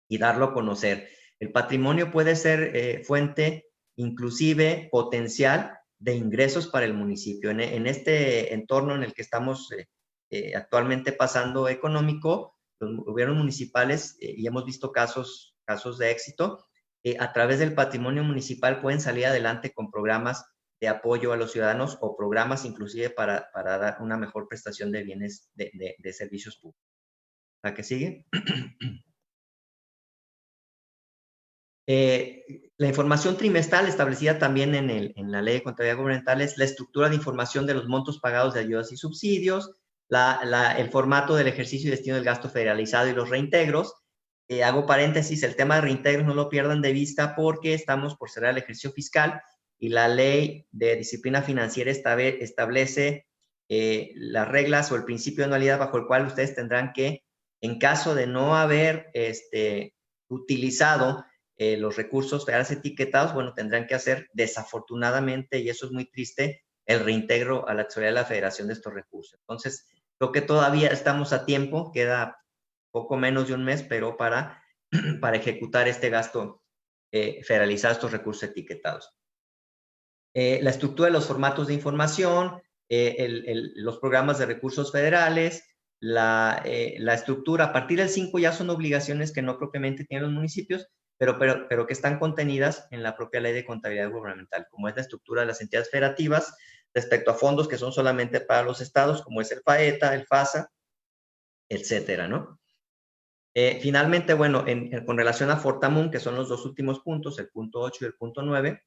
y darlo a conocer. El patrimonio puede ser fuente, inclusive potencial, de ingresos para el municipio. En este entorno en el que estamos actualmente pasando económico, los gobiernos municipales, y hemos visto casos de éxito, a través del patrimonio municipal pueden salir adelante con programas de apoyo a los ciudadanos o programas inclusive para dar una mejor prestación de bienes de servicios públicos. ¿La que sigue? La información trimestral establecida también en la Ley de Contabilidad Gubernamental es la estructura de información de los montos pagados de ayudas y subsidios, el formato del ejercicio y destino del gasto federalizado y los reintegros. Hago paréntesis, el tema de reintegros no lo pierdan de vista porque estamos por cerrar el ejercicio fiscal y la Ley de Disciplina Financiera establece las reglas o el principio de anualidad bajo el cual ustedes tendrán que, en caso de no haber utilizado los recursos federales etiquetados, bueno, tendrán que hacer desafortunadamente, y eso es muy triste, el reintegro a la tesorería de la Federación de estos recursos. Entonces, creo que todavía estamos a tiempo, queda poco menos de un mes, pero para ejecutar este gasto federalizado, estos recursos etiquetados. La estructura de los formatos de información, los programas de recursos federales, la estructura, a partir del 5 ya son obligaciones que no propiamente tienen los municipios, pero que están contenidas en la propia ley de contabilidad gubernamental, como es la estructura de las entidades federativas respecto a fondos que son solamente para los estados, como es el FAETA, el FASA, etcétera, ¿no? Finalmente, bueno, con relación a Fortamun, que son los dos últimos puntos, el punto 8 y el punto 9,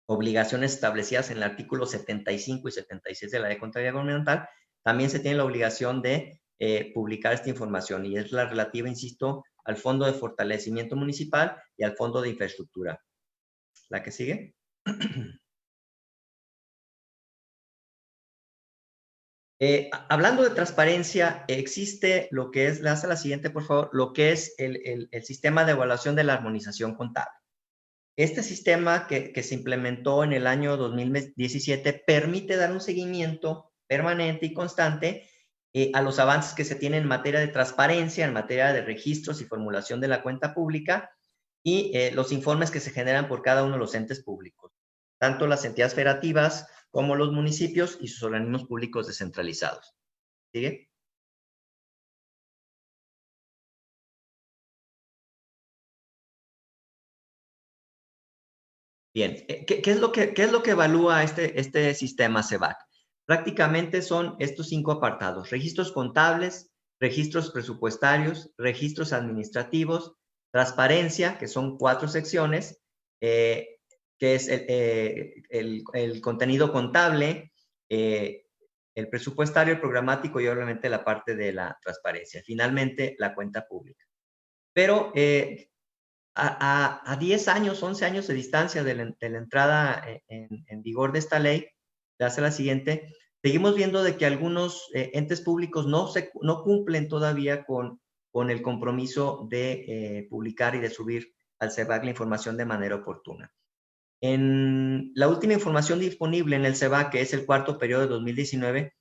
obligaciones establecidas en el artículo 75 y 76 de la Ley de Contabilidad Gubernamental, también se tiene la obligación de publicar esta información, y es la relativa, insisto, al Fondo de Fortalecimiento Municipal y al Fondo de Infraestructura. ¿La que sigue? Hablando de transparencia, existe lo que es, haz la siguiente por favor, lo que es el sistema de evaluación de la armonización contable. Este sistema que se implementó en el año 2017 permite dar un seguimiento permanente y constante a los avances que se tienen en materia de transparencia, en materia de registros y formulación de la cuenta pública y los informes que se generan por cada uno de los entes públicos, tanto las entidades federativas como los municipios y sus organismos públicos descentralizados. ¿Sigue? Bien, ¿qué es lo que evalúa este sistema CEBAC? Prácticamente son estos 5 apartados: registros contables, registros presupuestarios, registros administrativos, transparencia, que son 4 secciones, que es el contenido contable, el presupuestario, el programático y obviamente la parte de la transparencia. Finalmente, la cuenta pública. Pero a 10 años, 11 años de distancia de la entrada en vigor de esta ley, se hace la siguiente: seguimos viendo de que algunos entes públicos no cumplen todavía con el compromiso de publicar y de subir al CEBAC la información de manera oportuna. En la última información disponible en el CEBAC, que es el 4º periodo de 2019,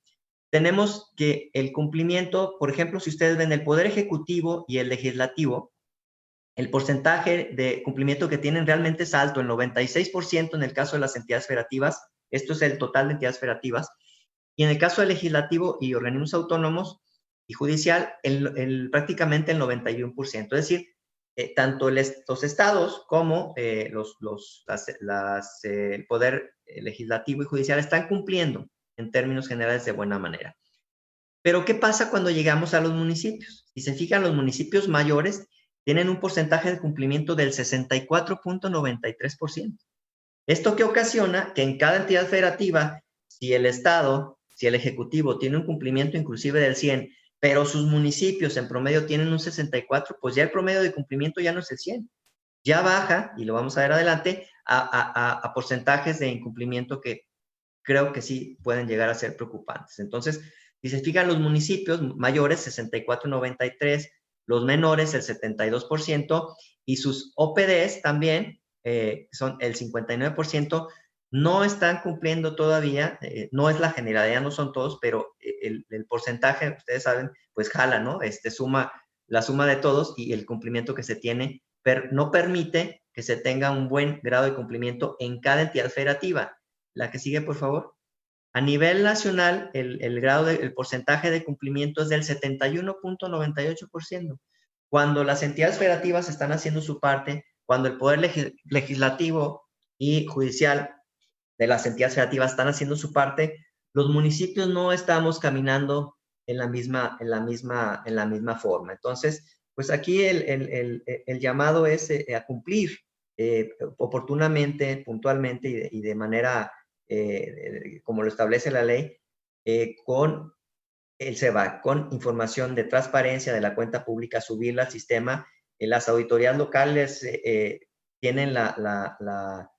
tenemos que el cumplimiento, por ejemplo, si ustedes ven el Poder Ejecutivo y el Legislativo, el porcentaje de cumplimiento que tienen realmente es alto, el 96% en el caso de las entidades federativas. Esto es el total de entidades federativas. Y en el caso del legislativo y organismos autónomos y judicial, prácticamente el 91%. Es decir, tanto los estados como el poder legislativo y judicial están cumpliendo en términos generales de buena manera. Pero ¿qué pasa cuando llegamos a los municipios? Si se fijan, los municipios mayores tienen un porcentaje de cumplimiento del 64.93%. Esto que ocasiona que en cada entidad federativa, si el Estado, si el Ejecutivo tiene un cumplimiento inclusive del 100, pero sus municipios en promedio tienen un 64, pues ya el promedio de cumplimiento ya no es el 100. Ya baja, y lo vamos a ver adelante, a porcentajes de incumplimiento que creo que sí pueden llegar a ser preocupantes. Entonces, si se fijan, los municipios mayores, 64.93%, los menores, el 72%, y sus OPDs también, son el 59%, no están cumpliendo todavía, no es la generalidad, no son todos, pero el porcentaje, ustedes saben, pues jala, ¿no? La suma de todos, y el cumplimiento que se tiene no permite que se tenga un buen grado de cumplimiento en cada entidad federativa. La que sigue, por favor. A nivel nacional, el porcentaje de cumplimiento es del 71.98%. Cuando las entidades federativas están haciendo su parte, cuando el poder legislativo y judicial de las entidades federativas están haciendo su parte, los municipios no estamos caminando en la misma forma. Entonces, pues aquí el llamado es a cumplir oportunamente, puntualmente y de manera como lo establece la ley, con el CEBAC, con información de transparencia de la cuenta pública, subirla al sistema. Las auditorías locales tienen la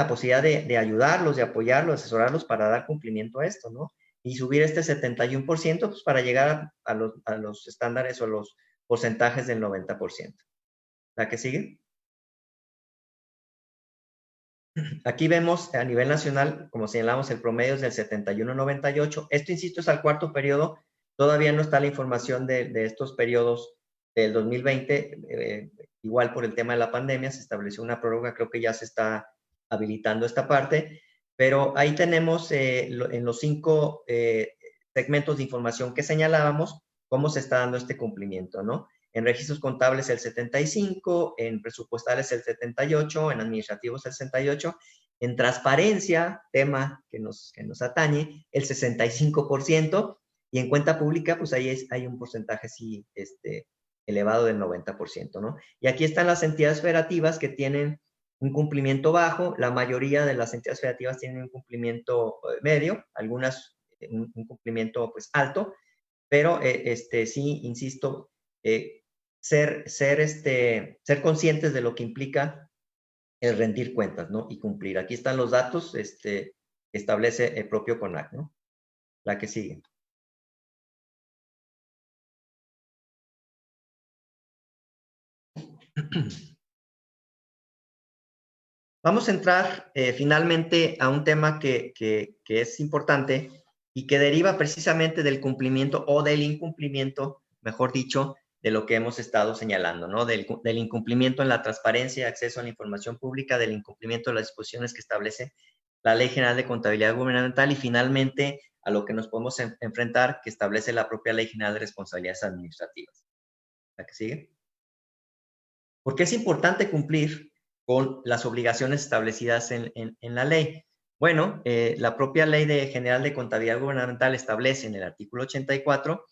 posibilidad de ayudarlos, de apoyarlos, asesorarlos para dar cumplimiento a esto, ¿no? Y subir este 71%, pues, para llegar a los estándares o los porcentajes del 90%. ¿La que sigue? Aquí vemos a nivel nacional, como señalamos, el promedio es del 71.98. Esto, insisto, es al cuarto periodo. Todavía no está la información de estos periodos del 2020. Igual por el tema de la pandemia se estableció una prórroga. Creo que ya se está habilitando esta parte. Pero ahí tenemos en los 5 segmentos de información que señalábamos cómo se está dando este cumplimiento, ¿no? En registros contables el 75, en presupuestales el 78, en administrativos el 68, en transparencia, tema que nos atañe, el 65%, y en cuenta pública, pues ahí hay un porcentaje sí, elevado del 90%, ¿no? Y aquí están las entidades federativas que tienen un cumplimiento bajo. La mayoría de las entidades federativas tienen un cumplimiento medio, algunas un cumplimiento pues alto, pero sí, insisto, ser conscientes de lo que implica el rendir cuentas, ¿no? Y cumplir. Aquí están los datos que establece el propio CONAC, ¿no? La que sigue. Vamos a entrar finalmente a un tema que es importante y que deriva precisamente del cumplimiento o del incumplimiento, mejor dicho, de lo que hemos estado señalando, ¿no? Del incumplimiento en la transparencia, acceso a la información pública, del incumplimiento de las disposiciones que establece la Ley General de Contabilidad Gubernamental y finalmente a lo que nos podemos enfrentar, que establece la propia Ley General de Responsabilidades Administrativas. ¿La que sigue? ¿Por qué es importante cumplir con las obligaciones establecidas en la ley? Bueno, la propia Ley General de Contabilidad Gubernamental establece en el artículo 84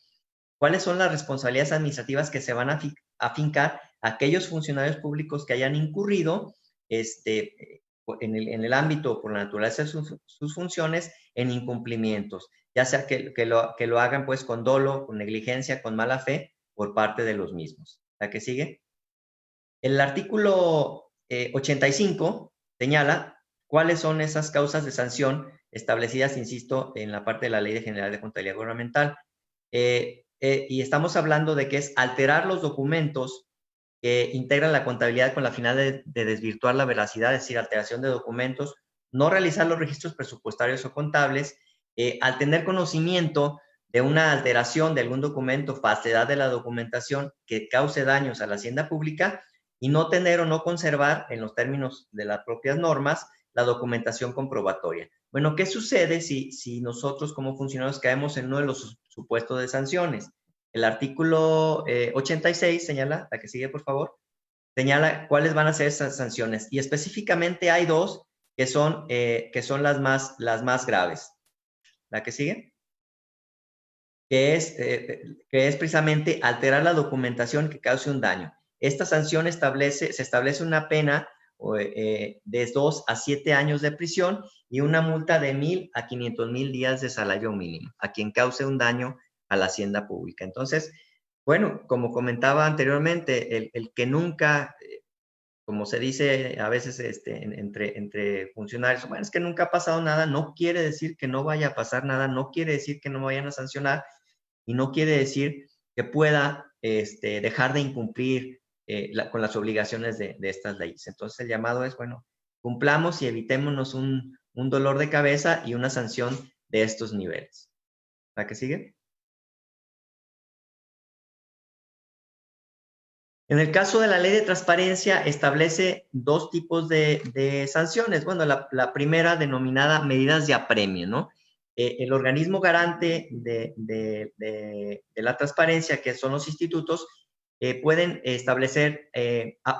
cuáles son las responsabilidades administrativas que se van a afincar a aquellos funcionarios públicos que hayan incurrido en el ámbito, por la naturaleza de sus funciones, en incumplimientos, ya sea que lo hagan pues con dolo, con negligencia, con mala fe, por parte de los mismos. ¿La que sigue? El artículo 85 señala cuáles son esas causas de sanción establecidas, insisto, en la parte de la Ley General de Contabilidad Gubernamental. Y estamos hablando de que es alterar los documentos que integran la contabilidad con la finalidad de desvirtuar la veracidad, es decir, alteración de documentos, no realizar los registros presupuestarios o contables, al tener conocimiento de una alteración de algún documento, falsedad de la documentación que cause daños a la hacienda pública, y no tener o no conservar, en los términos de las propias normas, la documentación comprobatoria. Bueno, ¿qué sucede si nosotros como funcionarios caemos en uno de los supuestos de sanciones? El artículo 86 señala, la que sigue por favor, señala cuáles van a ser esas sanciones. Y específicamente hay dos que son las más graves. La que sigue. Que es precisamente alterar la documentación que cause un daño. Esta sanción se establece una pena de 2 a 7 años de prisión y una multa de 1,000 a 500,000 días de salario mínimo a quien cause un daño a la hacienda pública. Entonces, bueno, como comentaba anteriormente, el que nunca, como se dice a veces entre funcionarios, bueno, es que nunca ha pasado nada, no quiere decir que no vaya a pasar nada, no quiere decir que no vayan a sancionar y no quiere decir que pueda dejar de incumplir con las obligaciones de estas leyes. Entonces el llamado es, bueno, cumplamos y evitémonos un dolor de cabeza y una sanción de estos niveles. ¿La que sigue? En el caso de la ley de transparencia establece dos tipos de sanciones. Bueno, la primera denominada medidas de apremio, ¿no? El organismo garante de la transparencia, que son los institutos, pueden establecer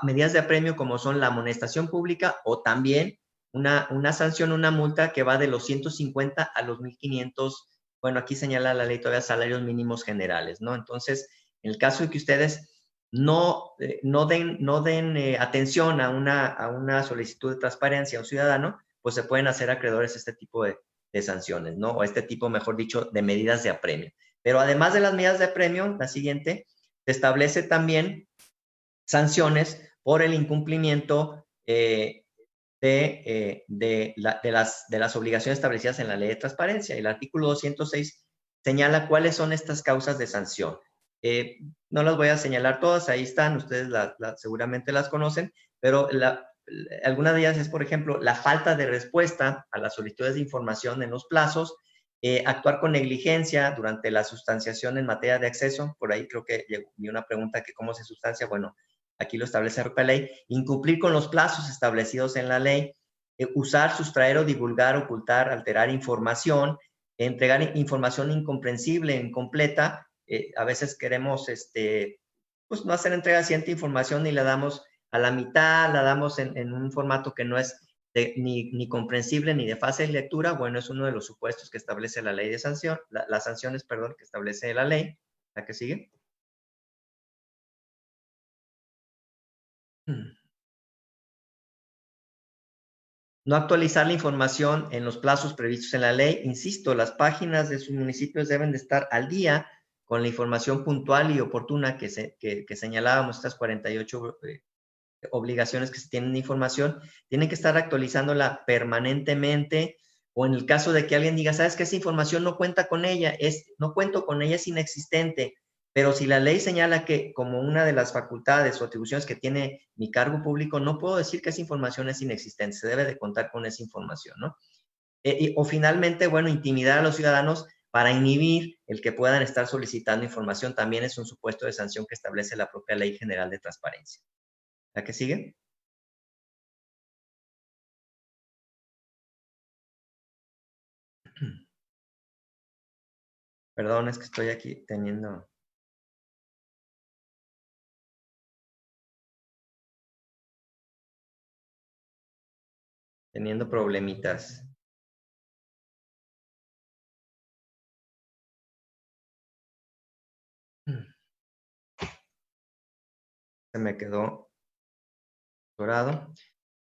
medidas de apremio como son la amonestación pública o también una sanción, una multa que va de los 150 a los 1,500, bueno, aquí señala la ley todavía salarios mínimos generales, ¿no? Entonces, en el caso de que ustedes no den atención a una solicitud de transparencia a un ciudadano, pues se pueden hacer acreedores a este tipo de sanciones, ¿no? O este tipo, mejor dicho, de medidas de apremio. Pero además de las medidas de apremio, la siguiente, se establece también sanciones por el incumplimiento de las obligaciones establecidas en la ley de transparencia. El artículo 206 señala cuáles son estas causas de sanción. No las voy a señalar todas, ahí están, ustedes seguramente las conocen, pero alguna de ellas es, por ejemplo, la falta de respuesta a las solicitudes de información en los plazos, actuar con negligencia durante la sustanciación en materia de acceso. Por ahí creo que vi una pregunta que cómo se sustancia. Bueno, aquí lo establece la propia ley. Incumplir con los plazos establecidos en la ley, usar, sustraer o divulgar, ocultar, alterar información, entregar información incomprensible, incompleta. A veces queremos pues no hacer entrega de cierta información y la damos a la mitad, la damos en un formato que no es ni comprensible ni de fácil lectura. Bueno, es uno de los supuestos que establece la ley de sanción, las sanciones, perdón, que establece la ley. ¿La que sigue? No actualizar la información en los plazos previstos en la ley. Insisto, las páginas de sus municipios deben de estar al día con la información puntual y oportuna que señalábamos, estas 48 obligaciones que se tienen de información, tienen que estar actualizándola permanentemente, o en el caso de que alguien diga, ¿sabes qué? Esa información no cuenta con ella, no cuento con ella, es inexistente, pero si la ley señala que como una de las facultades o atribuciones que tiene mi cargo público, no puedo decir que esa información es inexistente, se debe de contar con esa información, ¿no? O finalmente, bueno, intimidar a los ciudadanos para inhibir el que puedan estar solicitando información, también es un supuesto de sanción que establece la propia Ley General de Transparencia. ¿La que sigue? Perdón, es que estoy aquí teniendo problemitas. Se me quedó dorado.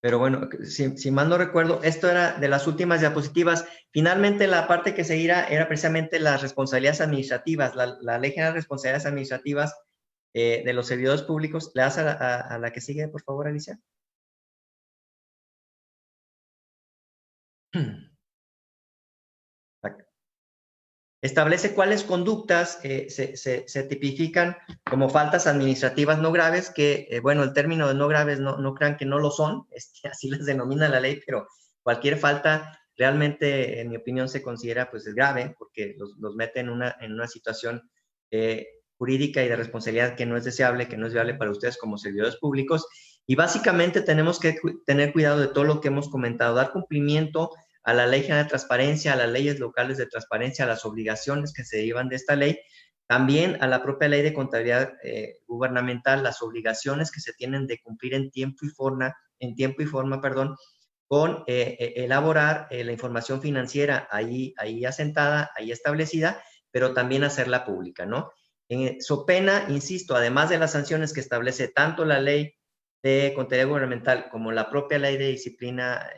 Pero bueno, si mal no recuerdo, esto era de las últimas diapositivas. Finalmente, la parte que seguirá era precisamente las responsabilidades administrativas, la Ley General de Responsabilidades Administrativas de los servidores públicos. ¿Le das a la que sigue, por favor, Alicia? Establece cuáles conductas se tipifican como faltas administrativas no graves, que, bueno, el término de no graves no crean que no lo son, así les denomina la ley, pero cualquier falta realmente, en mi opinión, se considera pues grave, porque los mete en una situación jurídica y de responsabilidad que no es deseable, que no es viable para ustedes como servidores públicos. Y básicamente tenemos que tener cuidado de todo lo que hemos comentado, dar cumplimiento a la Ley General de Transparencia, a las leyes locales de transparencia, a las obligaciones que se derivan de esta ley, también a la propia Ley de Contabilidad Gubernamental, las obligaciones que se tienen de cumplir en tiempo y forma, con elaborar la información financiera ahí asentada, ahí establecida, pero también hacerla pública, ¿no? So pena, insisto, además de las sanciones que establece tanto la Ley de Contabilidad Gubernamental como la propia ley de disciplina,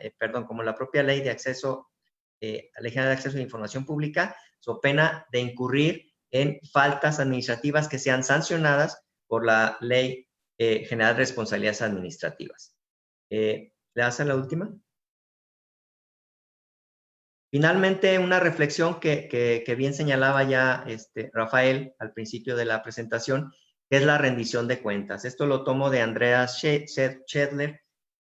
como la propia ley de acceso, Ley General de Acceso a la Información Pública, so pena de incurrir en faltas administrativas que sean sancionadas por la Ley General de Responsabilidades Administrativas. ¿Le das a la última? Finalmente, una reflexión que bien señalaba ya Rafael al principio de la presentación, que es la rendición de cuentas. Esto lo tomo de Andreas Schedler,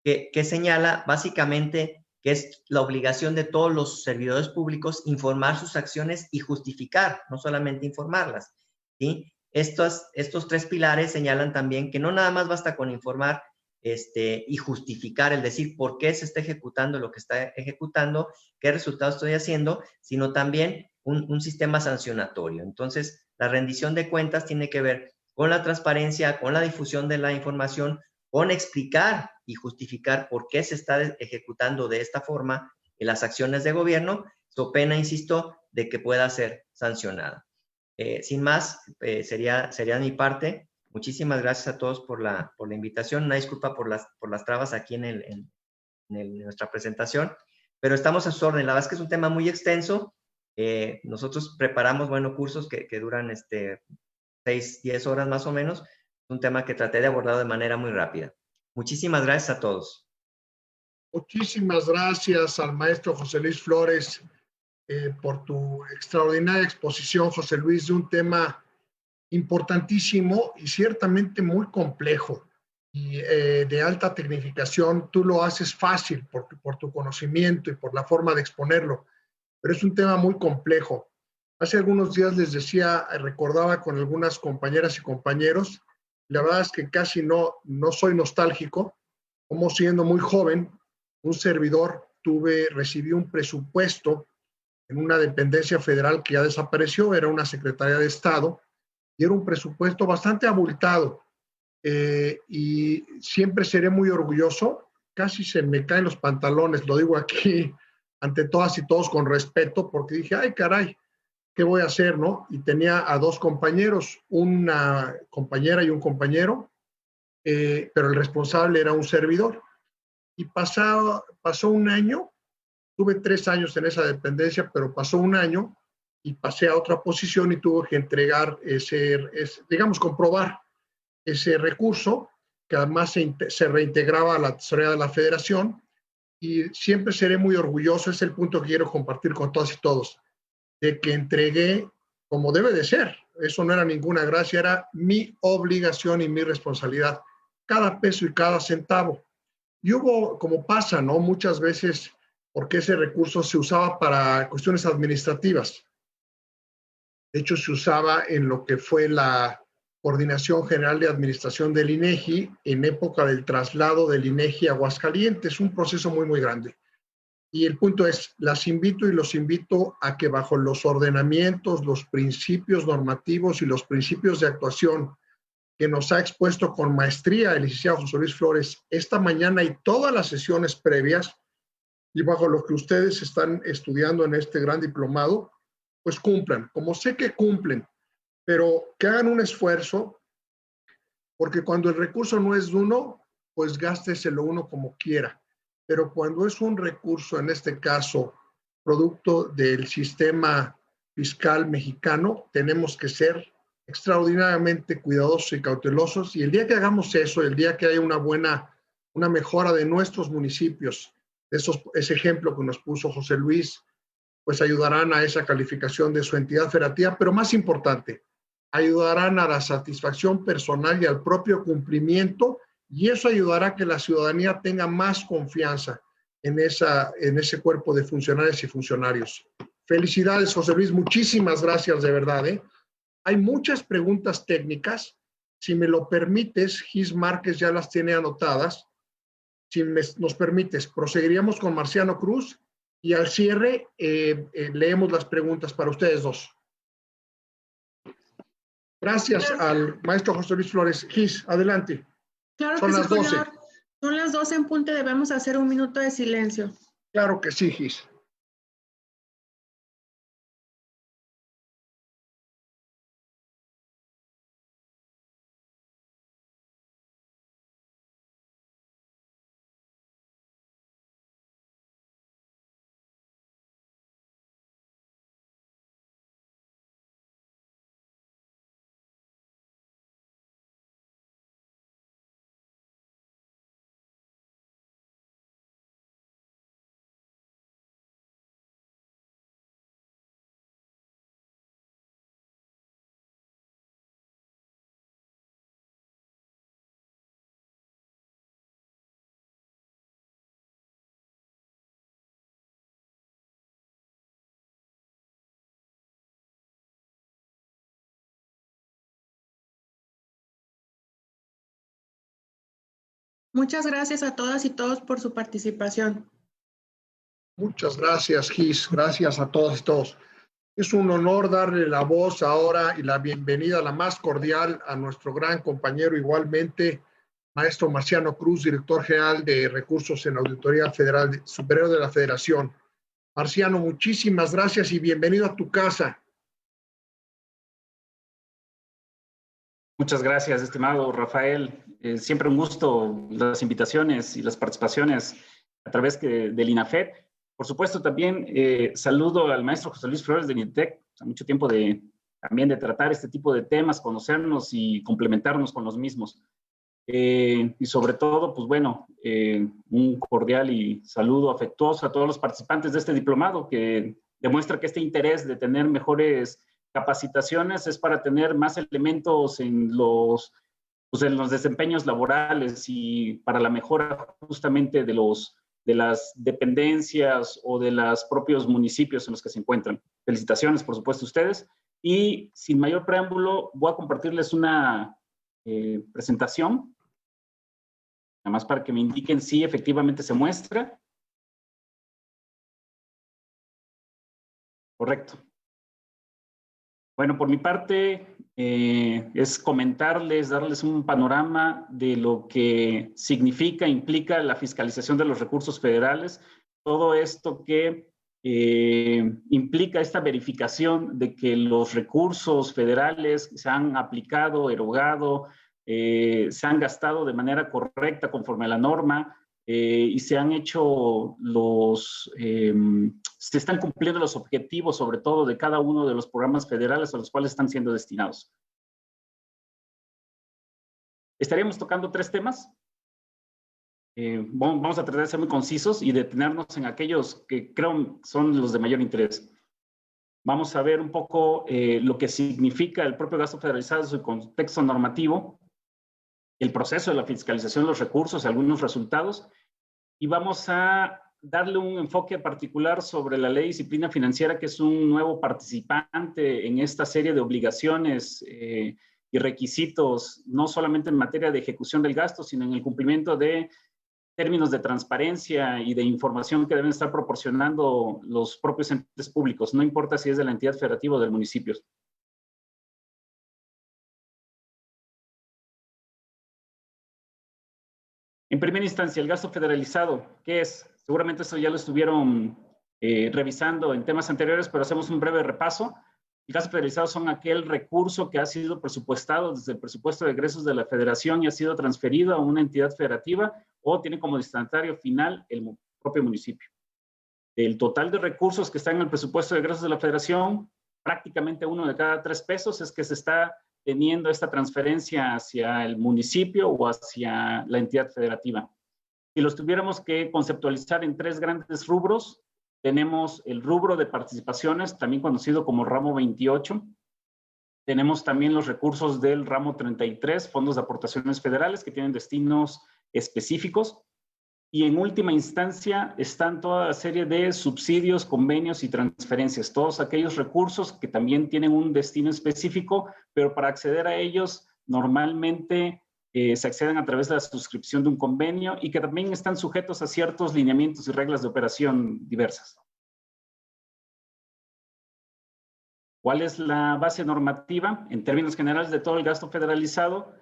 que señala básicamente que es la obligación de todos los servidores públicos informar sus acciones y justificar, no solamente informarlas, ¿sí? Estos tres pilares señalan también que no nada más basta con informar y justificar, el decir por qué se está ejecutando lo que está ejecutando, qué resultados estoy haciendo, sino también un sistema sancionatorio. Entonces, la rendición de cuentas tiene que ver con la transparencia, con la difusión de la información, con explicar y justificar por qué se está ejecutando de esta forma las acciones de gobierno, so pena, insisto, de que pueda ser sancionada. Sin más, sería de mi parte. Muchísimas gracias a todos por la invitación. Una disculpa por las trabas aquí en nuestra presentación, pero estamos a su orden. La verdad es que es un tema muy extenso. Nosotros preparamos, cursos que duran 6, 10 horas más o menos. Es un tema que traté de abordar de manera muy rápida. Muchísimas gracias a todos. Muchísimas gracias al maestro José Luis Flores por tu extraordinaria exposición, José Luis, de un tema importantísimo y ciertamente muy complejo. y de alta tecnificación, tú lo haces fácil por tu conocimiento y por la forma de exponerlo, pero es un tema muy complejo. Hace algunos días les decía, recordaba con algunas compañeras y compañeros, la verdad es que casi no soy nostálgico, como siendo muy joven, un servidor, recibí un presupuesto en una dependencia federal que ya desapareció, era una Secretaría de Estado, y era un presupuesto bastante abultado. Y siempre seré muy orgulloso, casi se me caen los pantalones, lo digo aquí ante todas y todos con respeto, porque dije, ay caray, ¿qué voy a hacer, no? Y tenía a dos compañeros, una compañera y un compañero, pero el responsable era un servidor. Y pasó un año, tuve 3 años en esa dependencia, pero pasó un año y pasé a otra posición y tuve que entregar digamos, comprobar ese recurso, que además se reintegraba a la tesorería de la Federación, y siempre seré muy orgulloso, es el punto que quiero compartir con todas y todos, de que entregué como debe de ser. Eso no era ninguna gracia, era mi obligación y mi responsabilidad, cada peso y cada centavo. Y hubo, como pasa, ¿no? Muchas veces, porque ese recurso se usaba para cuestiones administrativas. De hecho, se usaba en lo que fue la Coordinación General de Administración del INEGI en época del traslado del INEGI a Aguascalientes, un proceso muy, muy grande. Y el punto es, las invito y los invito a que bajo los ordenamientos, los principios normativos y los principios de actuación que nos ha expuesto con maestría el licenciado José Luis Flores esta mañana y todas las sesiones previas, y bajo lo que ustedes están estudiando en este gran diplomado, pues cumplan, como sé que cumplen, pero que hagan un esfuerzo, porque cuando el recurso no es de uno, pues gásteselo uno como quiera. Pero cuando es un recurso, en este caso, producto del sistema fiscal mexicano, tenemos que ser extraordinariamente cuidadosos y cautelosos. Y el día que hagamos eso, el día que haya una mejora de nuestros municipios, ese ejemplo que nos puso José Luis, pues ayudarán a esa calificación de su entidad federativa, pero más importante, ayudarán a la satisfacción personal y al propio cumplimiento, y eso ayudará a que la ciudadanía tenga más confianza en ese cuerpo de funcionarias y funcionarios. Felicidades, José Luis, muchísimas gracias de verdad. Hay muchas preguntas técnicas, si me lo permites, Gis Márquez ya las tiene anotadas. Si nos permites, proseguiríamos con Marciano Cruz y al cierre leemos las preguntas para ustedes dos. Gracias al maestro José Luis Flores. Gis, adelante. Claro Son que las sí, 12. señor. Son las 12 en punto, debemos hacer un minuto de silencio. Claro que sí, Gis. Muchas gracias a todas y todos por su participación. Muchas gracias, Gis. Gracias a todas y todos. Es un honor darle la voz ahora y la bienvenida, la más cordial, a nuestro gran compañero igualmente, maestro Marciano Cruz, director general de Recursos en Auditoría Federal Superior de la Federación. Marciano, muchísimas gracias y bienvenido a tu casa. Muchas gracias, estimado Rafael. Siempre un gusto las invitaciones y las participaciones a través del INAFED. Por supuesto, también saludo al maestro José Luis Flores de NITEC. Mucho tiempo también de tratar este tipo de temas, conocernos y complementarnos con los mismos. Y sobre todo, pues bueno, un cordial y saludo afectuoso a todos los participantes de este diplomado, que demuestra que este interés de tener mejores capacitaciones es para tener más elementos en los pues, en los desempeños laborales y para la mejora justamente de las dependencias o de los propios municipios en los que se encuentran. Felicitaciones, por supuesto, a ustedes. Y sin mayor preámbulo, voy a compartirles una presentación, nada más para que me indiquen si efectivamente se muestra. Correcto. Bueno, por mi parte, es comentarles, darles un panorama de lo que significa, implica la fiscalización de los recursos federales, todo esto que implica esta verificación de que los recursos federales se han aplicado, erogado, se han gastado de manera correcta conforme a la norma, y se han hecho se están cumpliendo los objetivos, sobre todo de cada uno de los programas federales a los cuales están siendo destinados. Estaríamos tocando 3 temas. Vamos a tratar de ser muy concisos y detenernos en aquellos que creo son los de mayor interés. Vamos a ver un poco lo que significa el propio gasto federalizado, su contexto normativo, el proceso de la fiscalización de los recursos, algunos resultados, y vamos a darle un enfoque particular sobre la Ley de Disciplina Financiera, que es un nuevo participante en esta serie de obligaciones y requisitos, no solamente en materia de ejecución del gasto, sino en el cumplimiento de términos de transparencia y de información que deben estar proporcionando los propios entes públicos, no importa si es de la entidad federativa o del municipio. En primera instancia, el gasto federalizado, ¿qué es? Seguramente eso ya lo estuvieron revisando en temas anteriores, pero hacemos un breve repaso. El gasto federalizado son aquel recurso que ha sido presupuestado desde el presupuesto de egresos de la federación y ha sido transferido a una entidad federativa o tiene como destinatario final el propio municipio. El total de recursos que está en el presupuesto de egresos de la federación, prácticamente 1 de cada 3 pesos es que se está teniendo esta transferencia hacia el municipio o hacia la entidad federativa. Si los tuviéramos que conceptualizar en 3 grandes rubros, tenemos el rubro de participaciones, también conocido como ramo 28. Tenemos también los recursos del ramo 33, fondos de aportaciones federales, que tienen destinos específicos. Y en última instancia están toda la serie de subsidios, convenios y transferencias, todos aquellos recursos que también tienen un destino específico, pero para acceder a ellos normalmente se acceden a través de la suscripción de un convenio y que también están sujetos a ciertos lineamientos y reglas de operación diversas. ¿Cuál es la base normativa? En términos generales de todo el gasto federalizado,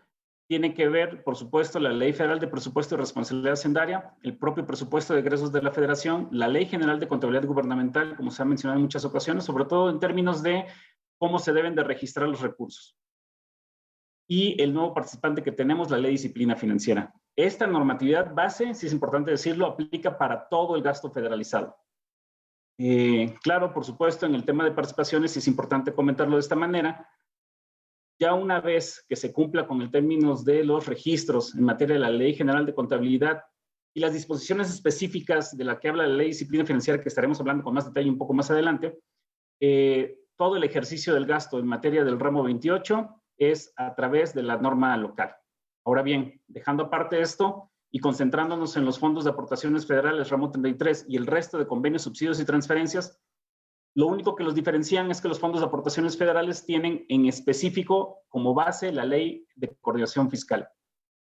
tiene que ver, por supuesto, la Ley Federal de Presupuesto y Responsabilidad Hacendaria, el propio presupuesto de egresos de la Federación, la Ley General de Contabilidad Gubernamental, como se ha mencionado en muchas ocasiones, sobre todo en términos de cómo se deben de registrar los recursos. Y el nuevo participante que tenemos, la Ley de Disciplina Financiera. Esta normatividad base, si es importante decirlo, aplica para todo el gasto federalizado. Claro, por supuesto, en el tema de participaciones es importante comentarlo de esta manera. Ya una vez que se cumpla con el término de los registros en materia de la Ley General de Contabilidad y las disposiciones específicas de la que habla la Ley de Disciplina Financiera, que estaremos hablando con más detalle un poco más adelante, todo el ejercicio del gasto en materia del ramo 28 es a través de la norma local. Ahora bien, dejando aparte esto y concentrándonos en los fondos de aportaciones federales, ramo 33 y el resto de convenios, subsidios y transferencias, lo único que los diferencian es que los fondos de aportaciones federales tienen en específico como base la Ley de Coordinación Fiscal.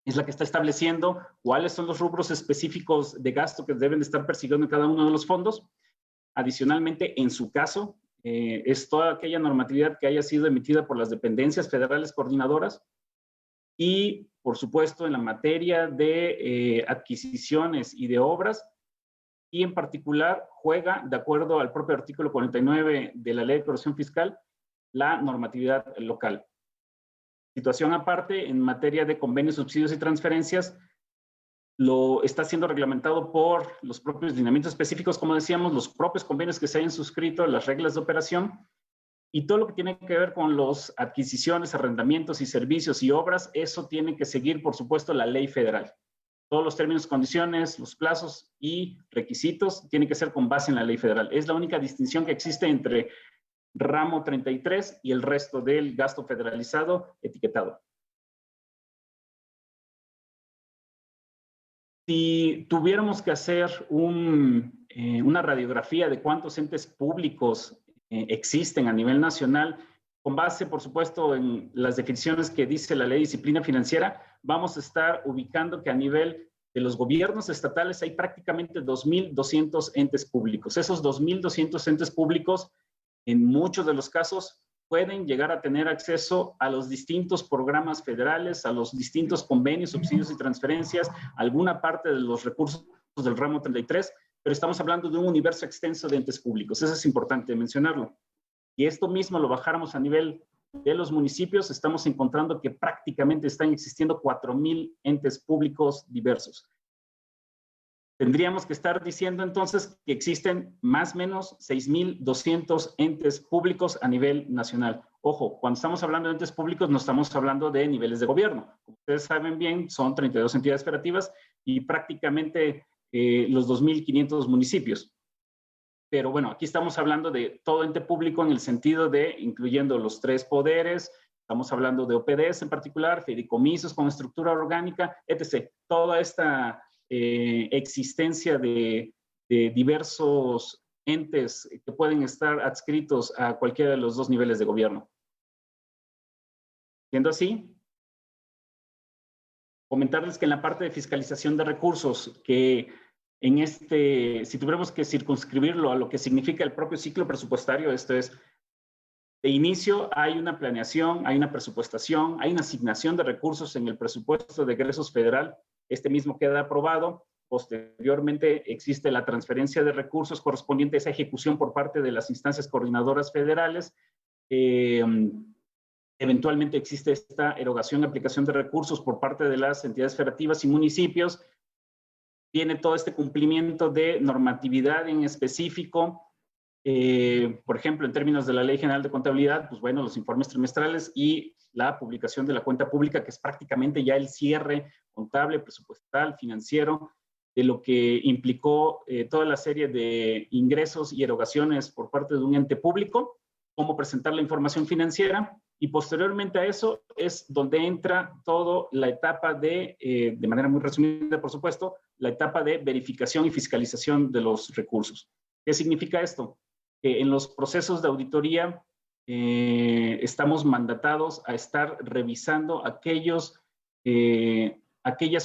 Es la que está estableciendo cuáles son los rubros específicos de gasto que deben estar persiguiendo cada uno de los fondos. Adicionalmente, en su caso, es toda aquella normatividad que haya sido emitida por las dependencias federales coordinadoras y, por supuesto, en la materia de adquisiciones y de obras, y en particular juega, de acuerdo al propio artículo 49 de la Ley de Coordinación Fiscal, la normatividad local. Situación aparte, en materia de convenios, subsidios y transferencias, lo está siendo reglamentado por los propios lineamientos específicos, como decíamos, los propios convenios que se hayan suscrito, las reglas de operación, y todo lo que tiene que ver con las adquisiciones, arrendamientos y servicios y obras, eso tiene que seguir, por supuesto, la ley federal. Todos los términos, condiciones, los plazos y requisitos tienen que ser con base en la ley federal. Es la única distinción que existe entre ramo 33 y el resto del gasto federalizado etiquetado. Si tuviéramos que hacer una radiografía de cuántos entes públicos existen a nivel nacional, con base, por supuesto, en las definiciones que dice la Ley de Disciplina Financiera, vamos a estar ubicando que a nivel de los gobiernos estatales hay prácticamente 2.200 entes públicos. Esos 2.200 entes públicos, en muchos de los casos, pueden llegar a tener acceso a los distintos programas federales, a los distintos convenios, subsidios y transferencias, alguna parte de los recursos del ramo 33, pero estamos hablando de un universo extenso de entes públicos. Eso es importante mencionarlo. Y esto mismo lo bajáramos a nivel de los municipios, estamos encontrando que prácticamente están existiendo 4.000 entes públicos diversos. Tendríamos que estar diciendo entonces que existen más o menos 6.200 entes públicos a nivel nacional. Ojo, cuando estamos hablando de entes públicos no estamos hablando de niveles de gobierno. Como ustedes saben bien, son 32 entidades federativas y prácticamente los 2.500 municipios. Pero bueno, aquí estamos hablando de todo ente público en el sentido de incluyendo los 3 poderes, estamos hablando de OPDs en particular, fideicomisos con estructura orgánica, etc. Toda esta existencia de diversos entes que pueden estar adscritos a cualquiera de los 2 niveles de gobierno. Siendo así, comentarles que en la parte de fiscalización de recursos, que si tuviéramos que circunscribirlo a lo que significa el propio ciclo presupuestario, esto es, de inicio hay una planeación, hay una presupuestación, hay una asignación de recursos en el presupuesto de egresos federal. Este mismo queda aprobado. Posteriormente existe la transferencia de recursos correspondiente a esa ejecución por parte de las instancias coordinadoras federales. Eventualmente existe esta erogación y aplicación de recursos por parte de las entidades federativas y municipios. Tiene todo este cumplimiento de normatividad en específico. Por ejemplo, en términos de la Ley General de Contabilidad, pues bueno, los informes trimestrales y la publicación de la cuenta pública, que es prácticamente ya el cierre contable, presupuestal, financiero, de lo que implicó toda la serie de ingresos y erogaciones por parte de un ente público, cómo presentar la información financiera, y posteriormente a eso es donde entra toda la etapa de manera muy resumida, por supuesto, la etapa de verificación y fiscalización de los recursos. ¿Qué significa esto? Que en los procesos de auditoría estamos mandatados a estar revisando aquellas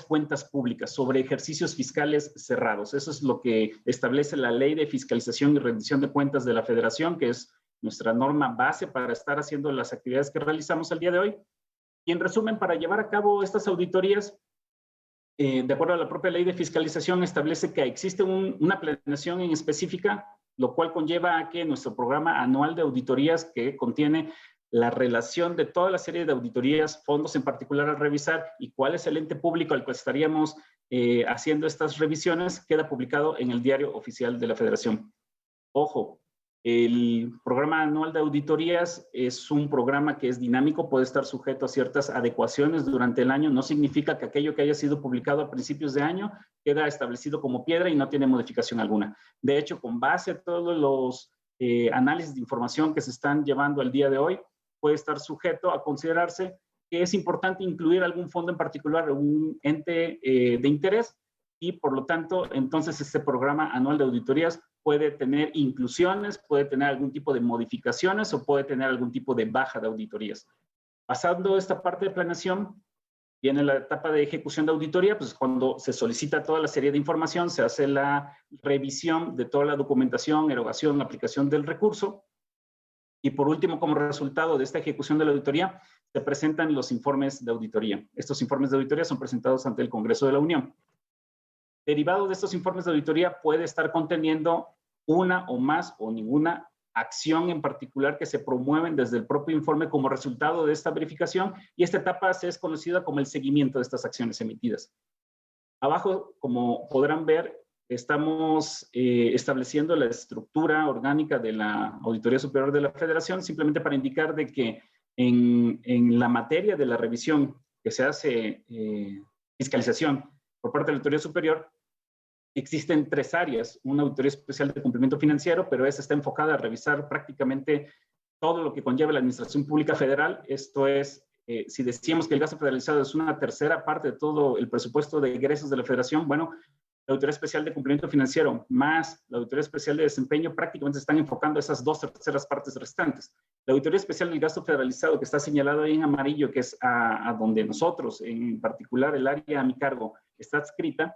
cuentas públicas sobre ejercicios fiscales cerrados. Eso es lo que establece la Ley de Fiscalización y Rendición de Cuentas de la Federación, que es nuestra norma base para estar haciendo las actividades que realizamos el día de hoy. Y en resumen, para llevar a cabo estas auditorías, de acuerdo a la propia Ley de Fiscalización, establece que existe una planeación en específica, lo cual conlleva a que nuestro programa anual de auditorías, que contiene la relación de toda la serie de auditorías, fondos en particular a revisar y cuál es el ente público al cual estaríamos haciendo estas revisiones, queda publicado en el Diario Oficial de la Federación. Ojo, el programa anual de auditorías es un programa que es dinámico, puede estar sujeto a ciertas adecuaciones durante el año. No significa que aquello que haya sido publicado a principios de año queda establecido como piedra y no tiene modificación alguna. De hecho, con base a todos los análisis de información que se están llevando al día de hoy, puede estar sujeto a considerarse que es importante incluir algún fondo en particular, un ente de interés, y por lo tanto, entonces este programa anual de auditorías puede tener inclusiones, puede tener algún tipo de modificaciones o puede tener algún tipo de baja de auditorías. Pasando esta parte de planeación, viene la etapa de ejecución de auditoría, pues cuando se solicita toda la serie de información, se hace la revisión de toda la documentación, erogación, aplicación del recurso. Y por último, como resultado de esta ejecución de la auditoría, se presentan los informes de auditoría. Estos informes de auditoría son presentados ante el Congreso de la Unión. Derivado de estos informes de auditoría puede estar conteniendo una o más o ninguna acción en particular que se promueven desde el propio informe como resultado de esta verificación, y esta etapa se es conocida como el seguimiento de estas acciones emitidas. Abajo, como podrán ver, estamos estableciendo la estructura orgánica de la Auditoría Superior de la Federación, simplemente para indicar de que en la materia de la revisión que se hace fiscalización por parte de la Auditoría Superior, existen 3 áreas. Una auditoría especial de cumplimiento financiero, pero esa está enfocada a revisar prácticamente todo lo que conlleva la administración pública federal. Esto es si decíamos que el gasto federalizado es una tercera parte de todo el presupuesto de egresos de la Federación, bueno, la Auditoría Especial de Cumplimiento Financiero más la Auditoría Especial de Desempeño prácticamente se están enfocando esas dos terceras partes restantes. La Auditoría Especial del Gasto Federalizado, que está señalado ahí en amarillo, que es a donde nosotros, en particular el área a mi cargo, está adscrita,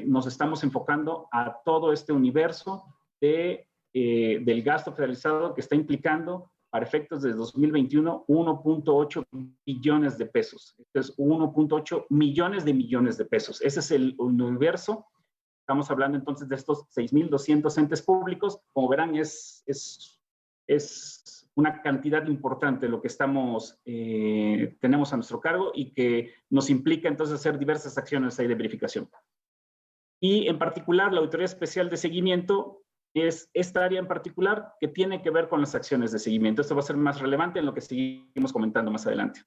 nos estamos enfocando a todo este universo del gasto federalizado que está implicando, para efectos de 2021, 1.8 billones de pesos. Esto es 1.8 millones de pesos. Ese es el universo. Estamos hablando entonces de estos 6.200 entes públicos. Como verán, es una cantidad importante lo que tenemos a nuestro cargo y que nos implica entonces hacer diversas acciones ahí de verificación. Y en particular, la Auditoría Especial de Seguimiento es esta área en particular que tiene que ver con las acciones de seguimiento. Esto va a ser más relevante en lo que seguimos comentando más adelante.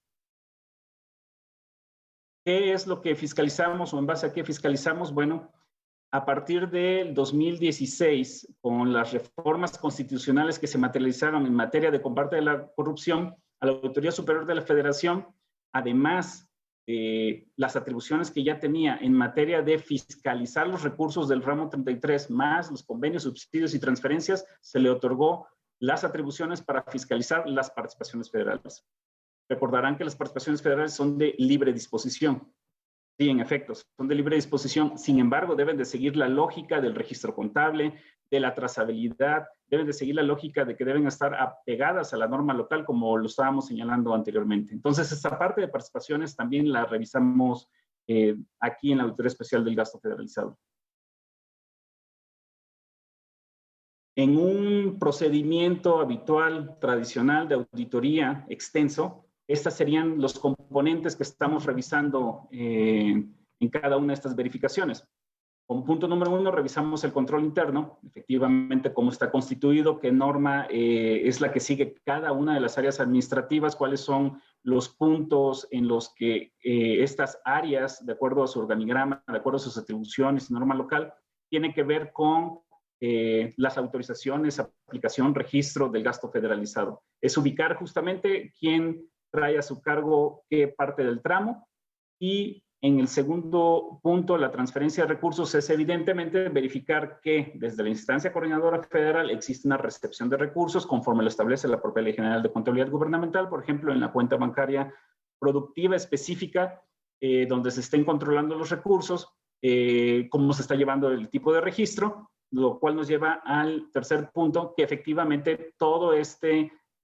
¿Qué es lo que fiscalizamos o en base a qué fiscalizamos? Bueno, a partir del 2016, con las reformas constitucionales que se materializaron en materia de combate de la corrupción, a la Auditoría Superior de la Federación, además de las atribuciones que ya tenía en materia de fiscalizar los recursos del ramo 33, más los convenios, subsidios y transferencias, se le otorgó las atribuciones para fiscalizar las participaciones federales. Recordarán que las participaciones federales son de libre disposición. Sí, en efecto, son de libre disposición. Sin embargo, deben de seguir la lógica del registro contable, de la trazabilidad, deben de seguir la lógica de que deben estar apegadas a la norma local, como lo estábamos señalando anteriormente. Entonces, esta parte de participaciones también la revisamos aquí en la Auditoría Especial del Gasto Federalizado. En un procedimiento habitual, tradicional de auditoría extenso, estos serían los componentes que estamos revisando en cada una de estas verificaciones. Como punto número 1, revisamos el control interno, efectivamente cómo está constituido, qué norma es la que sigue cada una de las áreas administrativas, cuáles son los puntos en los que estas áreas, de acuerdo a su organigrama, de acuerdo a sus atribuciones y norma local, tiene que ver con las autorizaciones, aplicación, registro del gasto federalizado. Es ubicar justamente quién trae a su cargo qué parte del tramo. Y en el segundo punto, la transferencia de recursos, es evidentemente verificar que desde la instancia coordinadora federal existe una recepción de recursos conforme lo establece la propia Ley General de Contabilidad Gubernamental, por ejemplo, en la cuenta bancaria productiva específica, donde se estén controlando los recursos, cómo se está llevando el tipo de registro, lo cual nos lleva al tercer punto, que efectivamente todo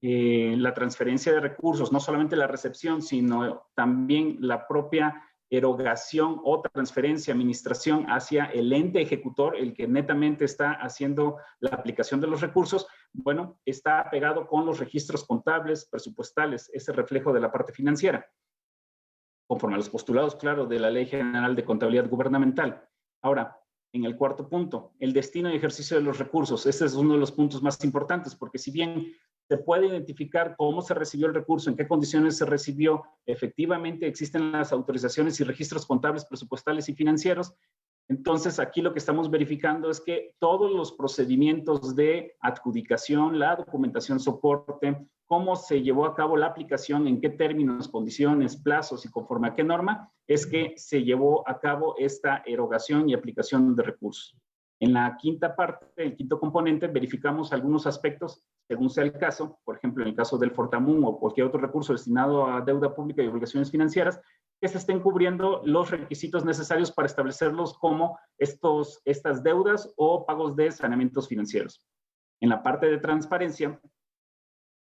la transferencia de recursos, no solamente la recepción, sino también la propia erogación o transferencia, administración hacia el ente ejecutor, el que netamente está haciendo la aplicación de los recursos, bueno, está pegado con los registros contables, presupuestales, ese reflejo de la parte financiera, conforme a los postulados, claro, de la Ley General de Contabilidad Gubernamental. Ahora, en el cuarto punto, el destino y ejercicio de los recursos. Este es uno de los puntos más importantes, porque si bien se puede identificar cómo se recibió el recurso, en qué condiciones se recibió, efectivamente existen las autorizaciones y registros contables, presupuestales y financieros. Entonces, aquí lo que estamos verificando es que todos los procedimientos de adjudicación, la documentación soporte, cómo se llevó a cabo la aplicación, en qué términos, condiciones, plazos y conforme a qué norma, es que se llevó a cabo esta erogación y aplicación de recursos. En la quinta parte, el quinto componente, verificamos algunos aspectos según sea el caso, por ejemplo, en el caso del Fortamun o cualquier otro recurso destinado a deuda pública y obligaciones financieras, que se estén cubriendo los requisitos necesarios para establecerlos como estas deudas o pagos de saneamientos financieros. En la parte de transparencia,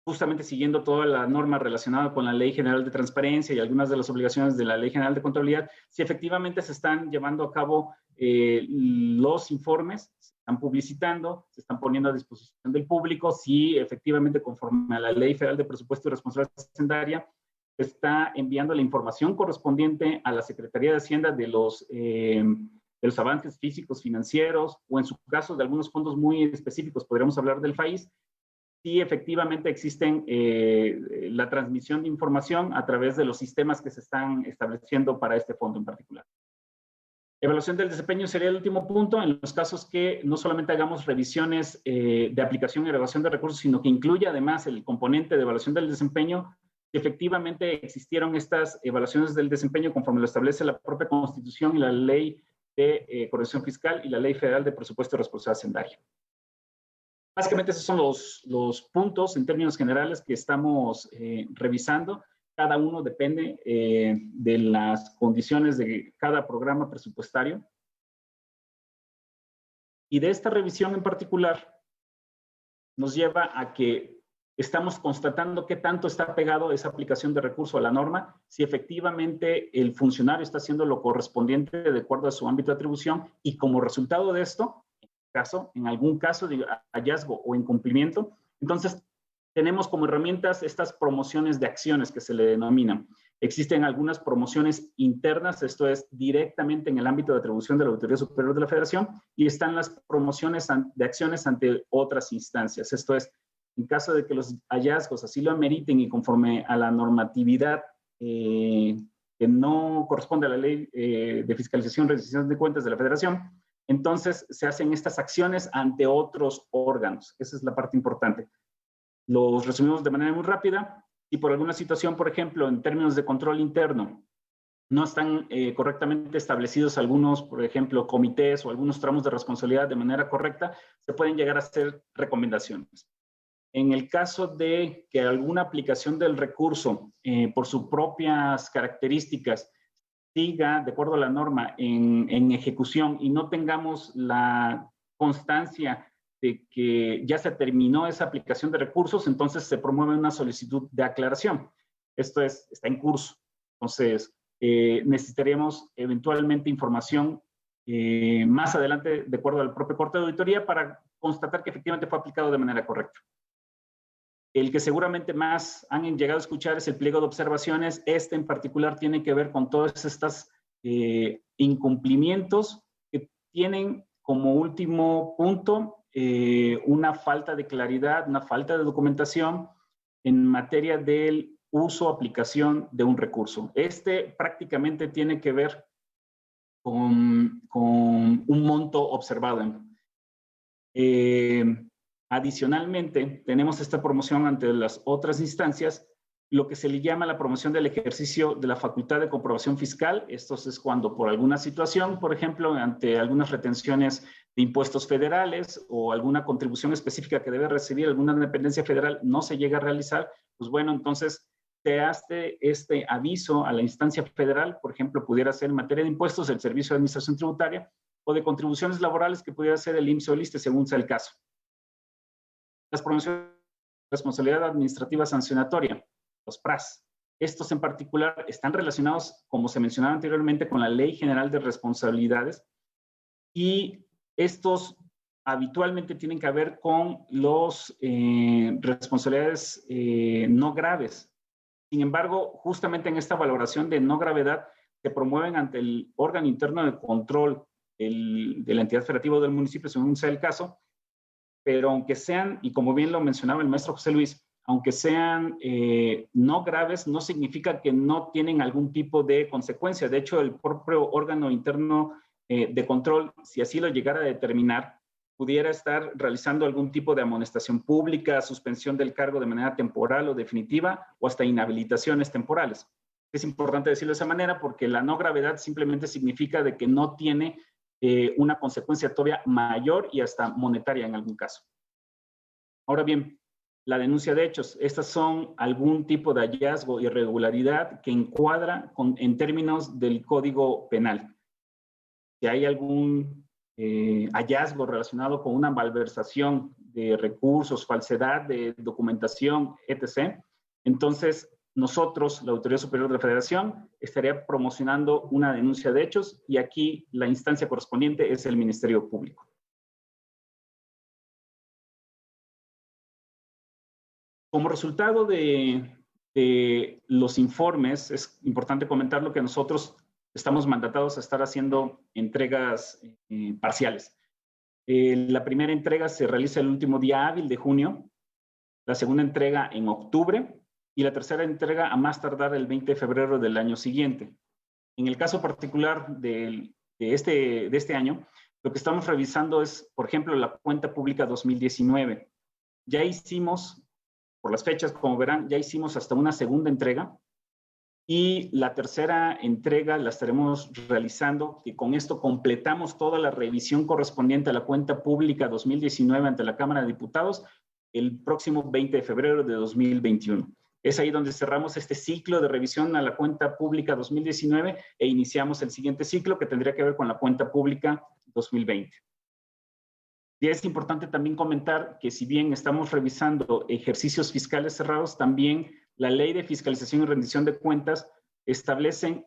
justamente siguiendo toda la norma relacionada con la Ley General de Transparencia y algunas de las obligaciones de la Ley General de Contabilidad, si efectivamente se están llevando a cabo los informes, se están publicitando, se están poniendo a disposición del público, si efectivamente conforme a la Ley Federal de Presupuesto y Responsabilidad Hacendaria, se está enviando la información correspondiente a la Secretaría de Hacienda de los avances físicos, financieros, o en su caso de algunos fondos muy específicos, podríamos hablar del FAIS, si efectivamente existen la transmisión de información a través de los sistemas que se están estableciendo para este fondo en particular. Evaluación del desempeño sería el último punto, en los casos que no solamente hagamos revisiones de aplicación y erogación de recursos, sino que incluya además el componente de evaluación del desempeño. si efectivamente existieron estas evaluaciones del desempeño conforme lo establece la propia Constitución y la Ley de Coordinación Fiscal y la Ley Federal de Presupuesto y Responsabilidad Hacendaria. Básicamente esos son los puntos en términos generales que estamos revisando. Cada uno depende de las condiciones de cada programa presupuestario. Y de esta revisión en particular nos lleva a que estamos constatando qué tanto está pegado esa aplicación de recurso a la norma, si efectivamente el funcionario está haciendo lo correspondiente de acuerdo a su ámbito de atribución y como resultado de esto, en algún caso de hallazgo o incumplimiento, entonces tenemos como herramientas estas promociones de acciones que se le denominan. Existen algunas promociones internas, esto es directamente en el ámbito de atribución de la Auditoría Superior de la Federación, y están las promociones de acciones ante otras instancias. Esto es, en caso de que los hallazgos así lo ameriten y conforme a la normatividad que no corresponde a la Ley de Fiscalización y Rendición de Cuentas de la Federación, entonces se hacen estas acciones ante otros órganos. Esa es la parte importante. Los resumimos de manera muy rápida. Si por alguna situación, por ejemplo, en términos de control interno, no están correctamente establecidos algunos, por ejemplo, comités o algunos tramos de responsabilidad de manera correcta, se pueden llegar a hacer recomendaciones. En el caso de que alguna aplicación del recurso, por sus propias características, siga de acuerdo a la norma en ejecución y no tengamos la constancia de que ya se terminó esa aplicación de recursos, entonces se promueve una solicitud de aclaración. Esto es, está en curso. Entonces, necesitaríamos eventualmente información más adelante de acuerdo al propio corte de auditoría para constatar que efectivamente fue aplicado de manera correcta. El que seguramente más han llegado a escuchar es el pliego de observaciones. Este en particular tiene que ver con todos estos incumplimientos que tienen como último punto una falta de claridad, una falta de documentación en materia del uso o aplicación de un recurso. Este prácticamente tiene que ver con un monto observado. Adicionalmente, tenemos esta promoción ante las otras instancias, lo que se le llama la promoción del ejercicio de la facultad de comprobación fiscal. Esto es cuando por alguna situación, por ejemplo, ante algunas retenciones de impuestos federales o alguna contribución específica que debe recibir alguna dependencia federal no se llega a realizar, pues bueno, entonces se hace este aviso a la instancia federal, por ejemplo, pudiera ser en materia de impuestos, el Servicio de Administración Tributaria, o de contribuciones laborales que pudiera ser el IMSS o el ISSSTE, según sea el caso. Las promociones de responsabilidad administrativa sancionatoria, los PRAS. Estos en particular están relacionados, como se mencionaba anteriormente, con la Ley General de Responsabilidades y estos habitualmente tienen que ver con las responsabilidades no graves. Sin embargo, justamente en esta valoración de no gravedad se promueven ante el órgano interno de control de la entidad federativa o del municipio, según sea el caso, pero aunque sean, y como bien lo mencionaba el maestro José Luis, aunque sean no graves, no significa que no tienen algún tipo de consecuencia. De hecho, el propio órgano interno de control, si así lo llegara a determinar, pudiera estar realizando algún tipo de amonestación pública, suspensión del cargo de manera temporal o definitiva, o hasta inhabilitaciones temporales. Es importante decirlo de esa manera porque la no gravedad simplemente significa de que no tiene una consecuencia todavía mayor y hasta monetaria en algún caso. Ahora bien, la denuncia de hechos. Estas son algún tipo de hallazgo, irregularidad que encuadra en términos del Código Penal. Si hay algún hallazgo relacionado con una malversación de recursos, falsedad de documentación, etc., entonces nosotros, la Auditoría Superior de la Federación, estaría promocionando una denuncia de hechos y aquí la instancia correspondiente es el Ministerio Público. Como resultado de los informes, es importante comentar lo que nosotros estamos mandatados a estar haciendo entregas parciales. La primera entrega se realiza el último día hábil de junio, la segunda entrega en octubre y la tercera entrega a más tardar el 20 de febrero del año siguiente. En el caso particular de este año, lo que estamos revisando es, por ejemplo, la cuenta pública 2019. Ya hicimos por las fechas, como verán, ya hicimos hasta una segunda entrega y la tercera entrega la estaremos realizando, que con esto completamos toda la revisión correspondiente a la cuenta pública 2019 ante la Cámara de Diputados el próximo 20 de febrero de 2021. Es ahí donde cerramos este ciclo de revisión a la cuenta pública 2019 e iniciamos el siguiente ciclo que tendría que ver con la cuenta pública 2020. Y es importante también comentar que si bien estamos revisando ejercicios fiscales cerrados, también la Ley de Fiscalización y Rendición de Cuentas establecen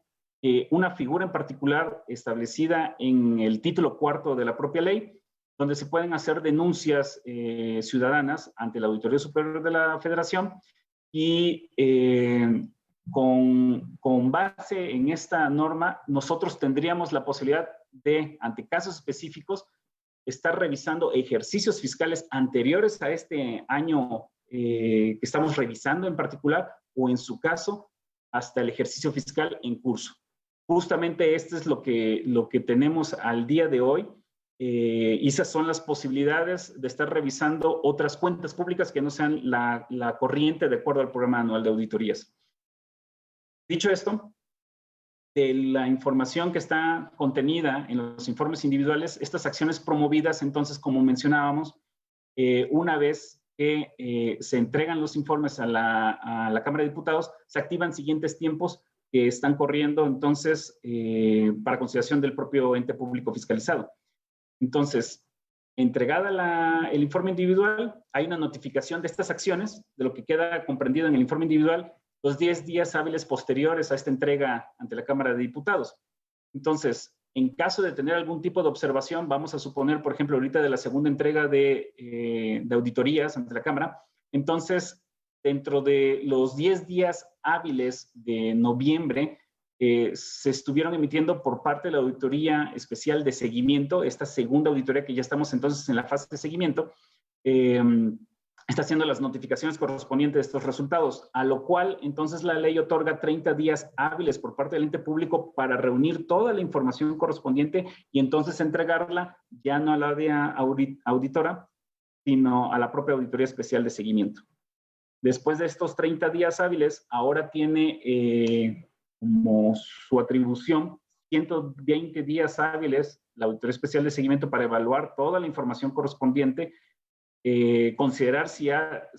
una figura en particular establecida en el título 4 de la propia ley, donde se pueden hacer denuncias ciudadanas ante la Auditoría Superior de la Federación y con base en esta norma, nosotros tendríamos la posibilidad de, ante casos específicos, estar revisando ejercicios fiscales anteriores a este año que estamos revisando en particular, o en su caso, hasta el ejercicio fiscal en curso. Justamente esto es lo que tenemos al día de hoy. Y esas son las posibilidades de estar revisando otras cuentas públicas que no sean la corriente de acuerdo al programa anual de auditorías. Dicho esto, de la información que está contenida en los informes individuales, estas acciones promovidas, entonces, como mencionábamos, una vez que se entregan los informes a la Cámara de Diputados, se activan siguientes tiempos que están corriendo, entonces, para consideración del propio ente público fiscalizado. Entonces, entregada el informe individual, hay una notificación de estas acciones, de lo que queda comprendido en el informe individual, los 10 días hábiles posteriores a esta entrega ante la Cámara de Diputados. Entonces, en caso de tener algún tipo de observación, vamos a suponer, por ejemplo, ahorita de la segunda entrega de auditorías ante la Cámara, entonces, dentro de los 10 días hábiles de noviembre, se estuvieron emitiendo por parte de la Auditoría Especial de Seguimiento, esta segunda auditoría que ya estamos entonces en la fase de seguimiento, está haciendo las notificaciones correspondientes de estos resultados, a lo cual entonces la ley otorga 30 días hábiles por parte del ente público para reunir toda la información correspondiente y entonces entregarla ya no a la área auditora, sino a la propia Auditoría Especial de Seguimiento. Después de estos 30 días hábiles, ahora tiene como su atribución 120 días hábiles la Auditoría Especial de Seguimiento para evaluar toda la información correspondiente, considerar si ha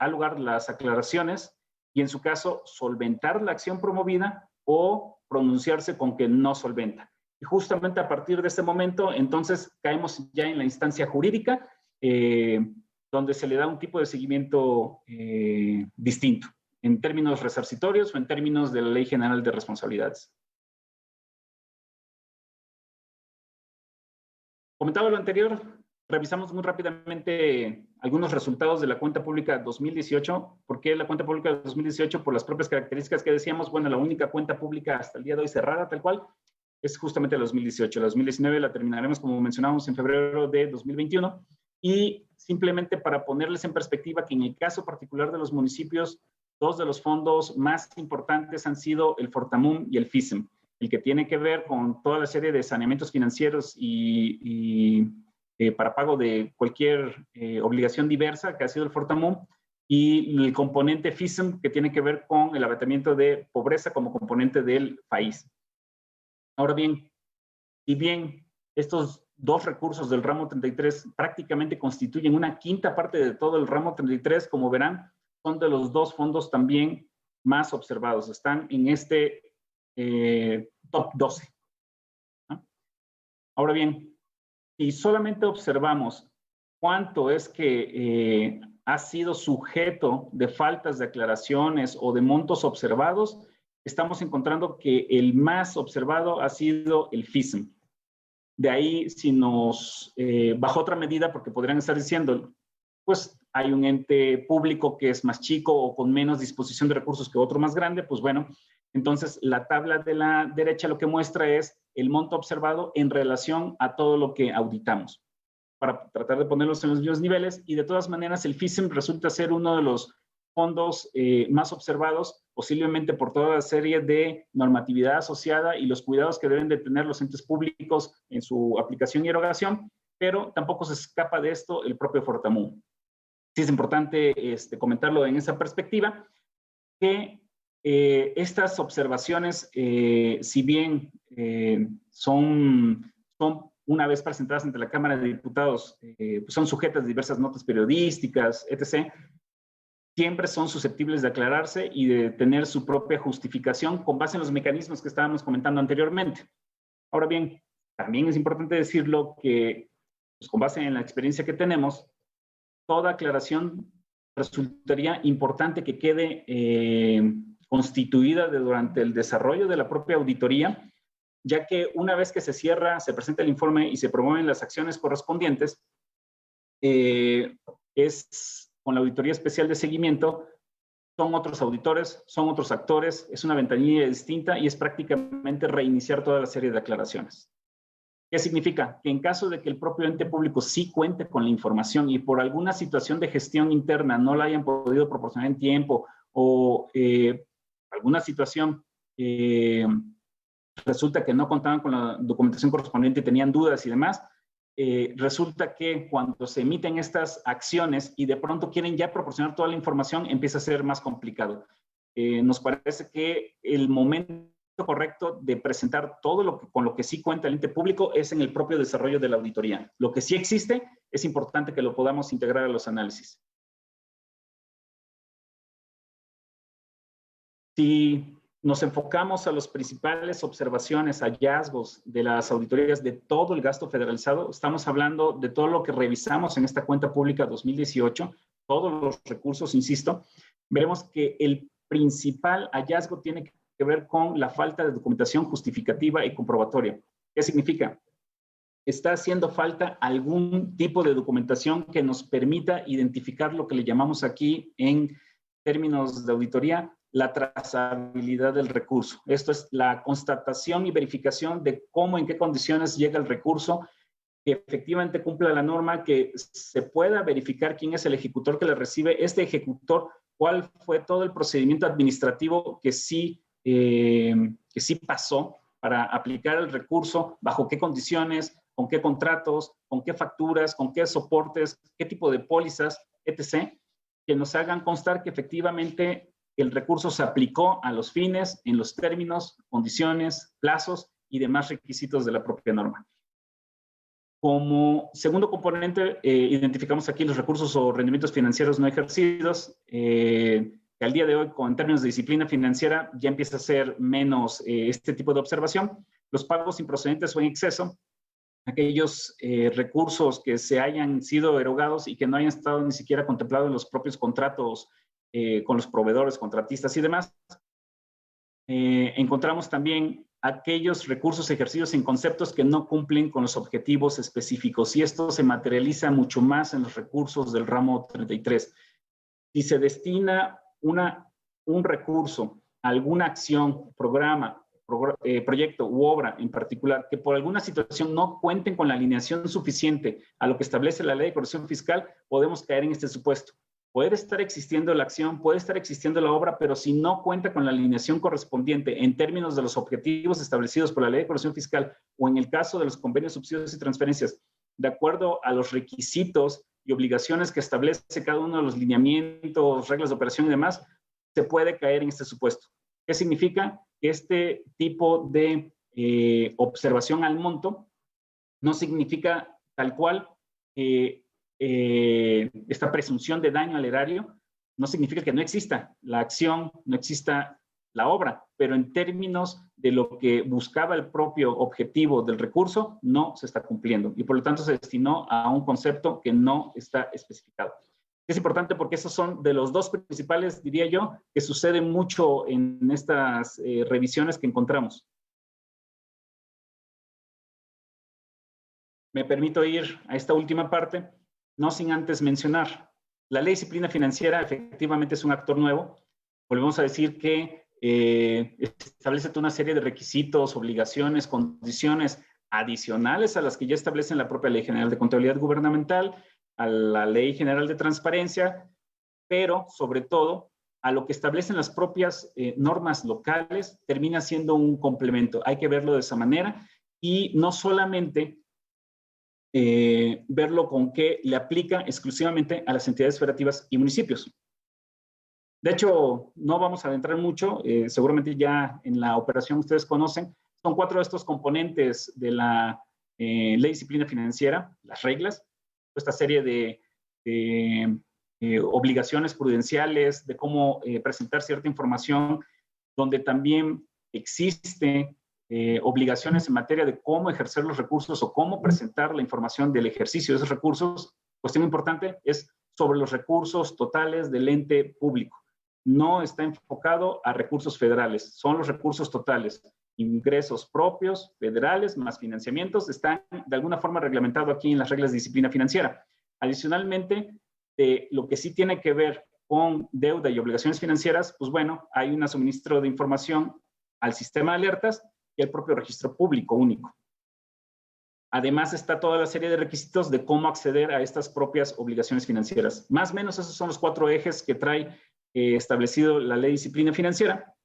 lugar las aclaraciones y, en su caso, solventar la acción promovida o pronunciarse con que no solventa. Y justamente a partir de este momento, entonces, caemos ya en la instancia jurídica, donde se le da un tipo de seguimiento distinto, en términos resarcitorios o en términos de la Ley General de Responsabilidades. Comentaba lo anterior, revisamos muy rápidamente algunos resultados de la cuenta pública 2018. ¿Por qué la cuenta pública 2018? Por las propias características que decíamos. Bueno, la única cuenta pública hasta el día de hoy cerrada, tal cual, es justamente la 2018. La 2019 la terminaremos, como mencionábamos, en febrero de 2021. Y simplemente para ponerles en perspectiva que en el caso particular de los municipios, dos de los fondos más importantes han sido el Fortamum y el FISEM, el que tiene que ver con toda la serie de saneamientos financieros y para pago de cualquier obligación diversa, que ha sido el Fortamum, y el componente FISEM, que tiene que ver con el abatimiento de pobreza como componente del país. Ahora bien, si bien estos dos recursos del ramo 33 prácticamente constituyen una quinta parte de todo el ramo 33, como verán, son de los dos fondos también más observados. Están en este top 12. ¿No? Ahora bien, si solamente observamos cuánto es que ha sido sujeto de faltas de aclaraciones o de montos observados, estamos encontrando que el más observado ha sido el FISEM. De ahí, si nos bajo otra medida, porque podrían estar diciendo, pues hay un ente público que es más chico o con menos disposición de recursos que otro más grande, pues bueno, entonces la tabla de la derecha lo que muestra es el monto observado en relación a todo lo que auditamos, para tratar de ponerlos en los mismos niveles. Y de todas maneras el FISEM resulta ser uno de los fondos más observados, posiblemente por toda la serie de normatividad asociada y los cuidados que deben de tener los entes públicos en su aplicación y erogación, pero tampoco se escapa de esto el propio Fortamum. sí es importante comentarlo en esa perspectiva, que estas observaciones, si bien son una vez presentadas ante la Cámara de Diputados, pues son sujetas a diversas notas periodísticas, etc., siempre son susceptibles de aclararse y de tener su propia justificación con base en los mecanismos que estábamos comentando anteriormente. Ahora bien, también es importante decirlo que, pues, con base en la experiencia que tenemos, toda aclaración resultaría importante que quede constituida durante el desarrollo de la propia auditoría, ya que una vez que se cierra, se presenta el informe y se promueven las acciones correspondientes, es con la auditoría especial de seguimiento, son otros auditores, son otros actores, es una ventanilla distinta y es prácticamente reiniciar toda la serie de aclaraciones. ¿Qué significa? Que en caso de que el propio ente público sí cuente con la información y por alguna situación de gestión interna no la hayan podido proporcionar en tiempo o alguna situación resulta que no contaban con la documentación correspondiente y tenían dudas y demás, resulta que cuando se emiten estas acciones y de pronto quieren ya proporcionar toda la información, empieza a ser más complicado. Nos parece que el momento correcto de presentar todo con lo que sí cuenta el ente público es en el propio desarrollo de la auditoría. Lo que sí existe, es importante que lo podamos integrar a los análisis. Si nos enfocamos a las principales observaciones, hallazgos de las auditorías de todo el gasto federalizado, estamos hablando de todo lo que revisamos en esta cuenta pública 2018, todos los recursos, insisto, veremos que el principal hallazgo tiene que ver con la falta de documentación justificativa y comprobatoria. ¿Qué significa? Está haciendo falta algún tipo de documentación que nos permita identificar lo que le llamamos aquí en términos de auditoría, la trazabilidad del recurso. Esto es la constatación y verificación de cómo, en qué condiciones llega el recurso, que efectivamente cumpla la norma, que se pueda verificar quién es el ejecutor que le recibe, este ejecutor, cuál fue todo el procedimiento administrativo que sí pasó para aplicar el recurso, bajo qué condiciones, con qué contratos, con qué facturas, con qué soportes, qué tipo de pólizas, etc., que nos hagan constar que efectivamente el recurso se aplicó a los fines, en los términos, condiciones, plazos y demás requisitos de la propia norma. Como segundo componente, identificamos aquí los recursos o rendimientos financieros no ejercidos, que al día de hoy, en términos de disciplina financiera, ya empieza a ser menos este tipo de observación. Los pagos improcedentes o en exceso, aquellos recursos que se hayan sido erogados y que no hayan estado ni siquiera contemplados en los propios contratos con los proveedores, contratistas y demás. Encontramos también aquellos recursos ejercidos en conceptos que no cumplen con los objetivos específicos, y esto se materializa mucho más en los recursos del ramo 33. Si se destina un recurso a alguna acción, programa, proyecto u obra en particular, que por alguna situación no cuenten con la alineación suficiente a lo que establece la Ley de Corrección Fiscal, podemos caer en este supuesto. Puede estar existiendo la acción, puede estar existiendo la obra, pero si no cuenta con la alineación correspondiente en términos de los objetivos establecidos por la Ley de Corrección Fiscal o en el caso de los convenios, subsidios y transferencias, de acuerdo a los requisitos y obligaciones que establece cada uno de los lineamientos, reglas de operación y demás, se puede caer en este supuesto. ¿Qué significa? Que este tipo de observación al monto no significa tal cual esta presunción de daño al erario, no significa que no exista la acción, no exista la obra, pero en términos de lo que buscaba el propio objetivo del recurso, no se está cumpliendo y por lo tanto se destinó a un concepto que no está especificado. Es importante porque esos son de los dos principales, diría yo, que sucede mucho en estas revisiones que encontramos. Me permito ir a esta última parte, no sin antes mencionar, la Ley de Disciplina Financiera efectivamente es un actor nuevo. Volvemos a decir que establece toda una serie de requisitos, obligaciones, condiciones adicionales a las que ya establece la propia Ley General de Contabilidad Gubernamental, a la Ley General de Transparencia, pero sobre todo a lo que establecen las propias normas locales, termina siendo un complemento. Hay que verlo de esa manera y no solamente verlo con que le aplica exclusivamente a las entidades federativas y municipios. De hecho, no vamos a adentrar mucho, seguramente ya en la operación ustedes conocen, son 4 de estos componentes de la Ley de Disciplina Financiera, las reglas, esta serie de obligaciones prudenciales, de cómo presentar cierta información, donde también existe obligaciones en materia de cómo ejercer los recursos o cómo presentar la información del ejercicio de esos recursos. Cuestión importante es sobre los recursos totales del ente público. No está enfocado a recursos federales, son los recursos totales. Ingresos propios, federales, más financiamientos, están de alguna forma reglamentado aquí en las reglas de disciplina financiera. Adicionalmente, lo que sí tiene que ver con deuda y obligaciones financieras, pues bueno, hay un suministro de información al sistema de alertas y al propio registro público único. Además está toda la serie de requisitos de cómo acceder a estas propias obligaciones financieras. Más o menos esos son los 4 ejes que trae establecido la Ley de Disciplina Financiera.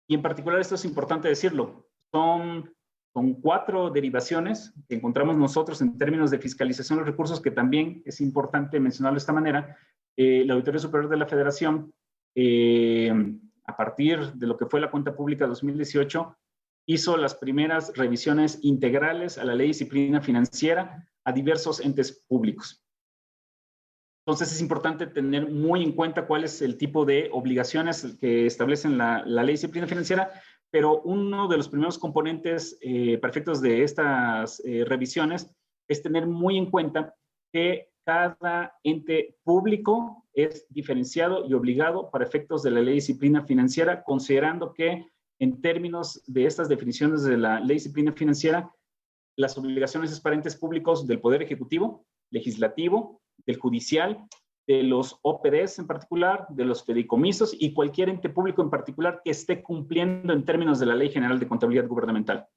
Y en particular, esto es importante decirlo, son 4 derivaciones que encontramos nosotros en términos de fiscalización de los recursos, que también es importante mencionarlo de esta manera. La Auditoría Superior de la Federación, a partir de lo que fue la cuenta pública 2018, hizo las primeras revisiones integrales a la Ley de Disciplina Financiera a diversos entes públicos. Entonces es importante tener muy en cuenta cuál es el tipo de obligaciones que establecen la Ley de Disciplina Financiera, pero uno de los primeros componentes perfectos de estas revisiones es tener muy en cuenta que cada ente público es diferenciado y obligado para efectos de la Ley de Disciplina Financiera, considerando que en términos de estas definiciones de la Ley de Disciplina Financiera, las obligaciones es para entes públicos del Poder Ejecutivo, Legislativo, del Judicial, de los OPDs en particular, de los fideicomisos y cualquier ente público en particular que esté cumpliendo en términos de la Ley General de Contabilidad Gubernamental.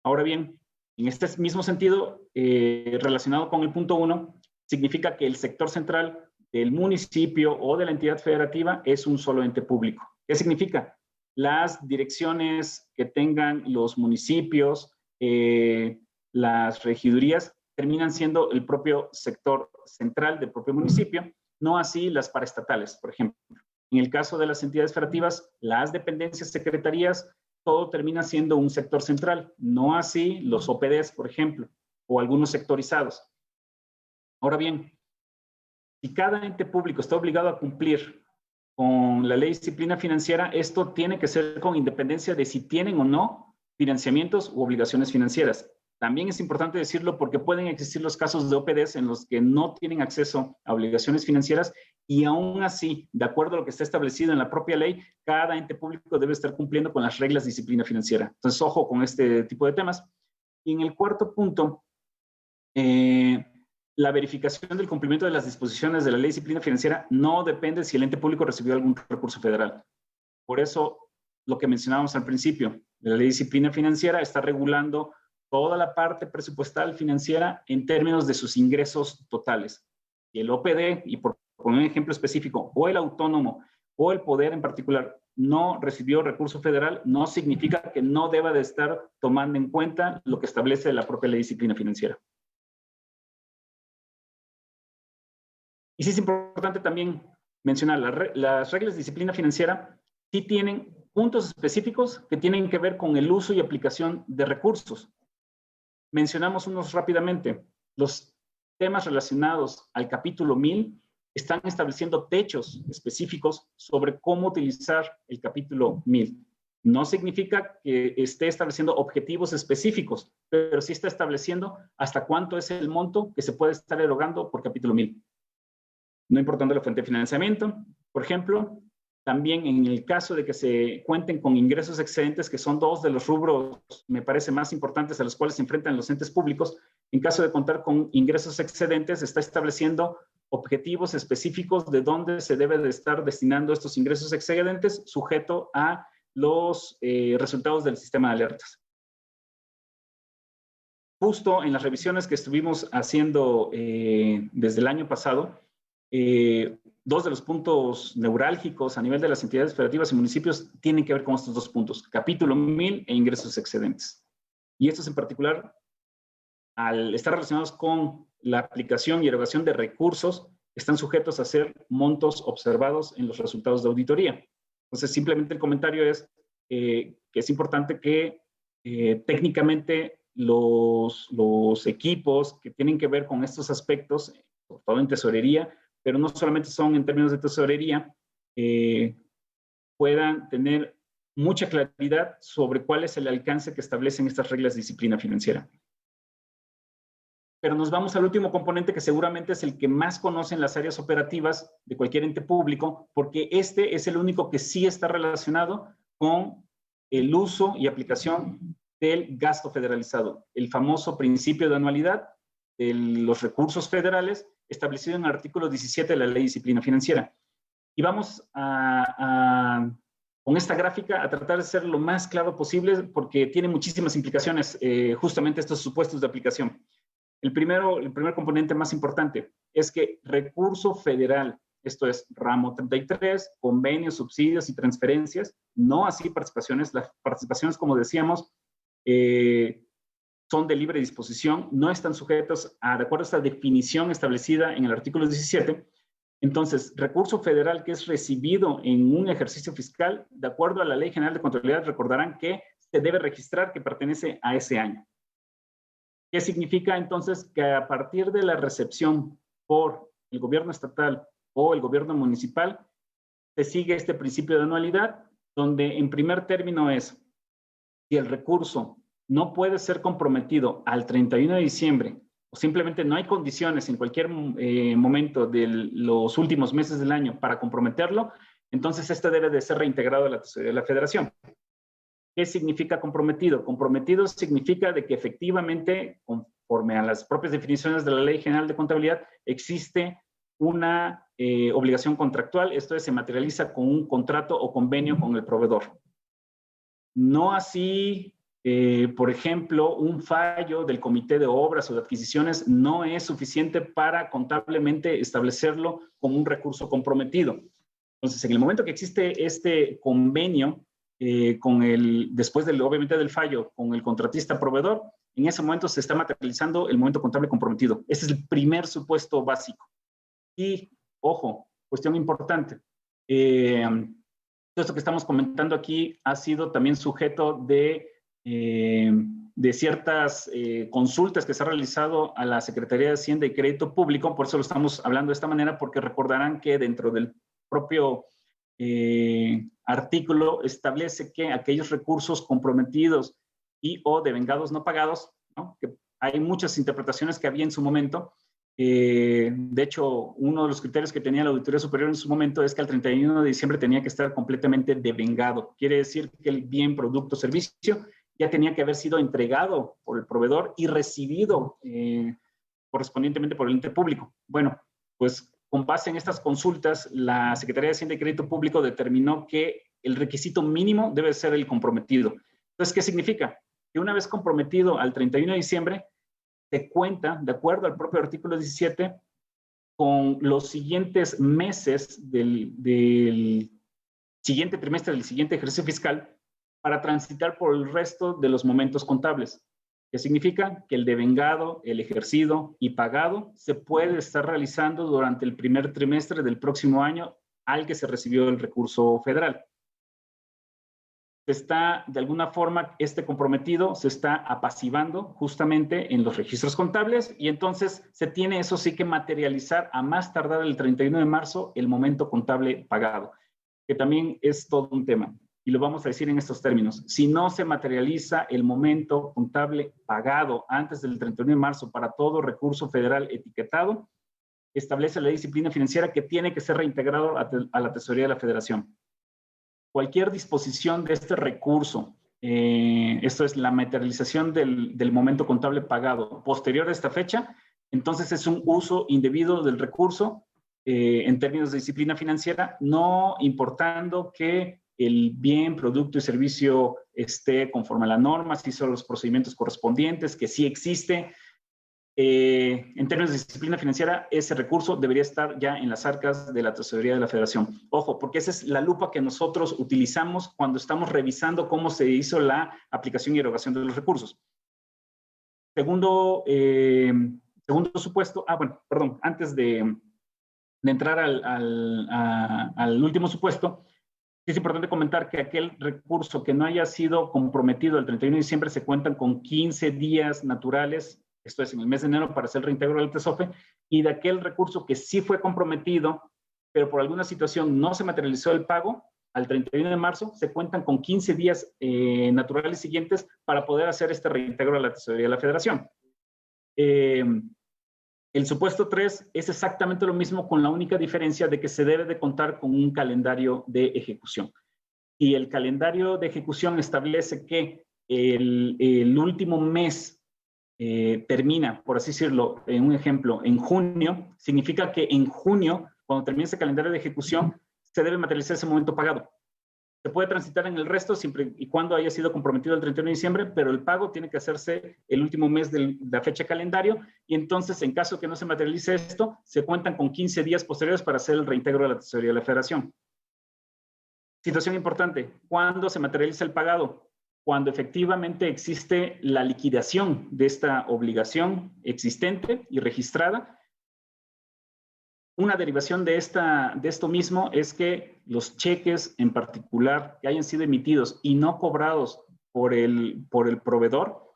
Ahora bien, en este mismo sentido, relacionado con el punto 1, significa que el sector central del municipio o de la entidad federativa es un solo ente público. ¿Qué significa? Las direcciones que tengan los municipios, las regidurías, terminan siendo el propio sector central del propio municipio, no así las paraestatales, por ejemplo. En el caso de las entidades federativas, las dependencias, secretarías, todo termina siendo un sector central, no así los OPDs, por ejemplo, o algunos sectorizados. Ahora bien, si cada ente público está obligado a cumplir con la Ley de Disciplina Financiera, esto tiene que ser con independencia de si tienen o no financiamientos u obligaciones financieras. También es importante decirlo porque pueden existir los casos de OPDs en los que no tienen acceso a obligaciones financieras y aún así, de acuerdo a lo que está establecido en la propia ley, cada ente público debe estar cumpliendo con las reglas de disciplina financiera. Entonces, ojo con este tipo de temas. Y en el cuarto punto, la verificación del cumplimiento de las disposiciones de la Ley de Disciplina Financiera no depende si el ente público recibió algún recurso federal. Por eso, lo que mencionábamos al principio, la Ley de Disciplina Financiera está regulando toda la parte presupuestal financiera en términos de sus ingresos totales. Y el OPD, y por poner un ejemplo específico, o el autónomo o el poder en particular no recibió recurso federal, no significa que no deba de estar tomando en cuenta lo que establece la propia Ley de Disciplina Financiera. Y sí es importante también mencionar, las reglas de disciplina financiera sí tienen puntos específicos que tienen que ver con el uso y aplicación de recursos. Mencionamos unos rápidamente. Los temas relacionados al capítulo 1000 están estableciendo techos específicos sobre cómo utilizar el capítulo 1000. No significa que esté estableciendo objetivos específicos, pero sí está estableciendo hasta cuánto es el monto que se puede estar erogando por capítulo 1000. No importando la fuente de financiamiento, por ejemplo, también en el caso de que se cuenten con ingresos excedentes, que son 2 de los rubros, me parece, más importantes a los cuales se enfrentan los entes públicos, en caso de contar con ingresos excedentes, está estableciendo objetivos específicos de dónde se debe de estar destinando estos ingresos excedentes, sujeto a los resultados del sistema de alertas. Justo en las revisiones que estuvimos haciendo desde el año pasado, 2 de los puntos neurálgicos a nivel de las entidades federativas y municipios tienen que ver con estos 2 puntos, capítulo 1000 e ingresos excedentes. Y estos en particular al estar relacionados con la aplicación y erogación de recursos, están sujetos a ser montos observados en los resultados de auditoría. Entonces, simplemente el comentario es que es importante que técnicamente los equipos que tienen que ver con estos aspectos, sobre todo en tesorería, pero no solamente son en términos de tesorería, puedan tener mucha claridad sobre cuál es el alcance que establecen estas reglas de disciplina financiera. Pero nos vamos al último componente, que seguramente es el que más conocen las áreas operativas de cualquier ente público, porque este es el único que sí está relacionado con el uso y aplicación del gasto federalizado, el famoso principio de anualidad de los recursos federales establecido en el artículo 17 de la Ley de Disciplina Financiera. Y vamos con esta gráfica a tratar de ser lo más claro posible, porque tiene muchísimas implicaciones justamente estos supuestos de aplicación. El primer componente más importante es que recurso federal, esto es ramo 33, convenios, subsidios y transferencias, no así participaciones. Las participaciones, como decíamos, son de libre disposición, no están sujetos de acuerdo a esta definición establecida en el artículo 17. Entonces, recurso federal que es recibido en un ejercicio fiscal, de acuerdo a la Ley General de Contabilidad, recordarán que se debe registrar que pertenece a ese año. ¿Qué significa entonces? Que a partir de la recepción por el gobierno estatal o el gobierno municipal, se sigue este principio de anualidad, donde en primer término es, si el recurso no puede ser comprometido al 31 de diciembre, o simplemente no hay condiciones en cualquier momento de los últimos meses del año para comprometerlo, entonces este debe de ser reintegrado a la tesorería de la Federación. ¿Qué significa comprometido? Comprometido significa de que efectivamente, conforme a las propias definiciones de la Ley General de Contabilidad, existe una obligación contractual, esto es, se materializa con un contrato o convenio con el proveedor. No así, por ejemplo, un fallo del comité de obras o de adquisiciones no es suficiente para contablemente establecerlo como un recurso comprometido. Entonces, en el momento que existe este convenio, después obviamente del fallo, con el contratista proveedor, en ese momento se está materializando el momento contable comprometido. Ese es el primer supuesto básico. Y, ojo, cuestión importante, todo esto que estamos comentando aquí ha sido también sujeto de ciertas consultas que se han realizado a la Secretaría de Hacienda y Crédito Público, por eso lo estamos hablando de esta manera, porque recordarán que dentro del propio artículo establece que aquellos recursos comprometidos y o devengados no pagados, ¿no? Que hay muchas interpretaciones que había en su momento. De hecho, uno de los criterios que tenía la Auditoría Superior en su momento es que al 31 de diciembre tenía que estar completamente devengado. Quiere decir que el bien, producto, servicio ya tenía que haber sido entregado por el proveedor y recibido correspondientemente por el ente público. Bueno, pues con base en estas consultas, la Secretaría de Hacienda y Crédito Público determinó que el requisito mínimo debe ser el comprometido. Entonces, ¿qué significa? Que una vez comprometido al 31 de diciembre, se cuenta, de acuerdo al propio artículo 17, con los siguientes meses del siguiente trimestre del siguiente ejercicio fiscal para transitar por el resto de los momentos contables. ¿Qué significa? Que el devengado, el ejercido y pagado se puede estar realizando durante el primer trimestre del próximo año al que se recibió el recurso federal. Está, de alguna forma, este comprometido se está apaciguando justamente en los registros contables y entonces se tiene, eso sí, que materializar a más tardar el 31 de marzo el momento contable pagado, que también es todo un tema. Y lo vamos a decir en estos términos. Si no se materializa el momento contable pagado antes del 31 de marzo para todo recurso federal etiquetado, establece la Ley de Disciplina Financiera que tiene que ser reintegrado a la Tesorería de la Federación. Cualquier disposición de este recurso, esto es la materialización del momento contable pagado posterior a esta fecha, entonces es un uso indebido del recurso en términos de disciplina financiera, no importando que el bien, producto y servicio esté conforme a la norma, si son los procedimientos correspondientes, que sí existe. En términos de disciplina financiera, ese recurso debería estar ya en las arcas de la Tesorería de la Federación. Ojo, porque esa es la lupa que nosotros utilizamos cuando estamos revisando cómo se hizo la aplicación y erogación de los recursos. Segundo supuesto, bueno, perdón, antes de entrar al último supuesto, es importante comentar que aquel recurso que no haya sido comprometido el 31 de diciembre se cuentan con 15 días naturales, esto es en el mes de enero, para hacer el reintegro del TESOFE, y de aquel recurso que sí fue comprometido, pero por alguna situación no se materializó el pago, al 31 de marzo se cuentan con 15 días naturales siguientes para poder hacer este reintegro a la Tesorería de la Federación. El supuesto 3 es exactamente lo mismo, con la única diferencia de que se debe de contar con un calendario de ejecución. Y el calendario de ejecución establece que el último mes termina, por así decirlo, en un ejemplo, en junio. Significa que en junio, cuando termine ese calendario de ejecución, se debe materializar ese momento pagado. Se puede transitar en el resto siempre y cuando haya sido comprometido el 31 de diciembre, pero el pago tiene que hacerse el último mes de la fecha calendario, y entonces, en caso que no se materialice esto, se cuentan con 15 días posteriores para hacer el reintegro de la Tesorería de la Federación. Situación importante: ¿cuándo se materializa el pagado? Cuando efectivamente existe la liquidación de esta obligación existente y registrada. Una derivación de esto mismo es que los cheques en particular que hayan sido emitidos y no cobrados por el proveedor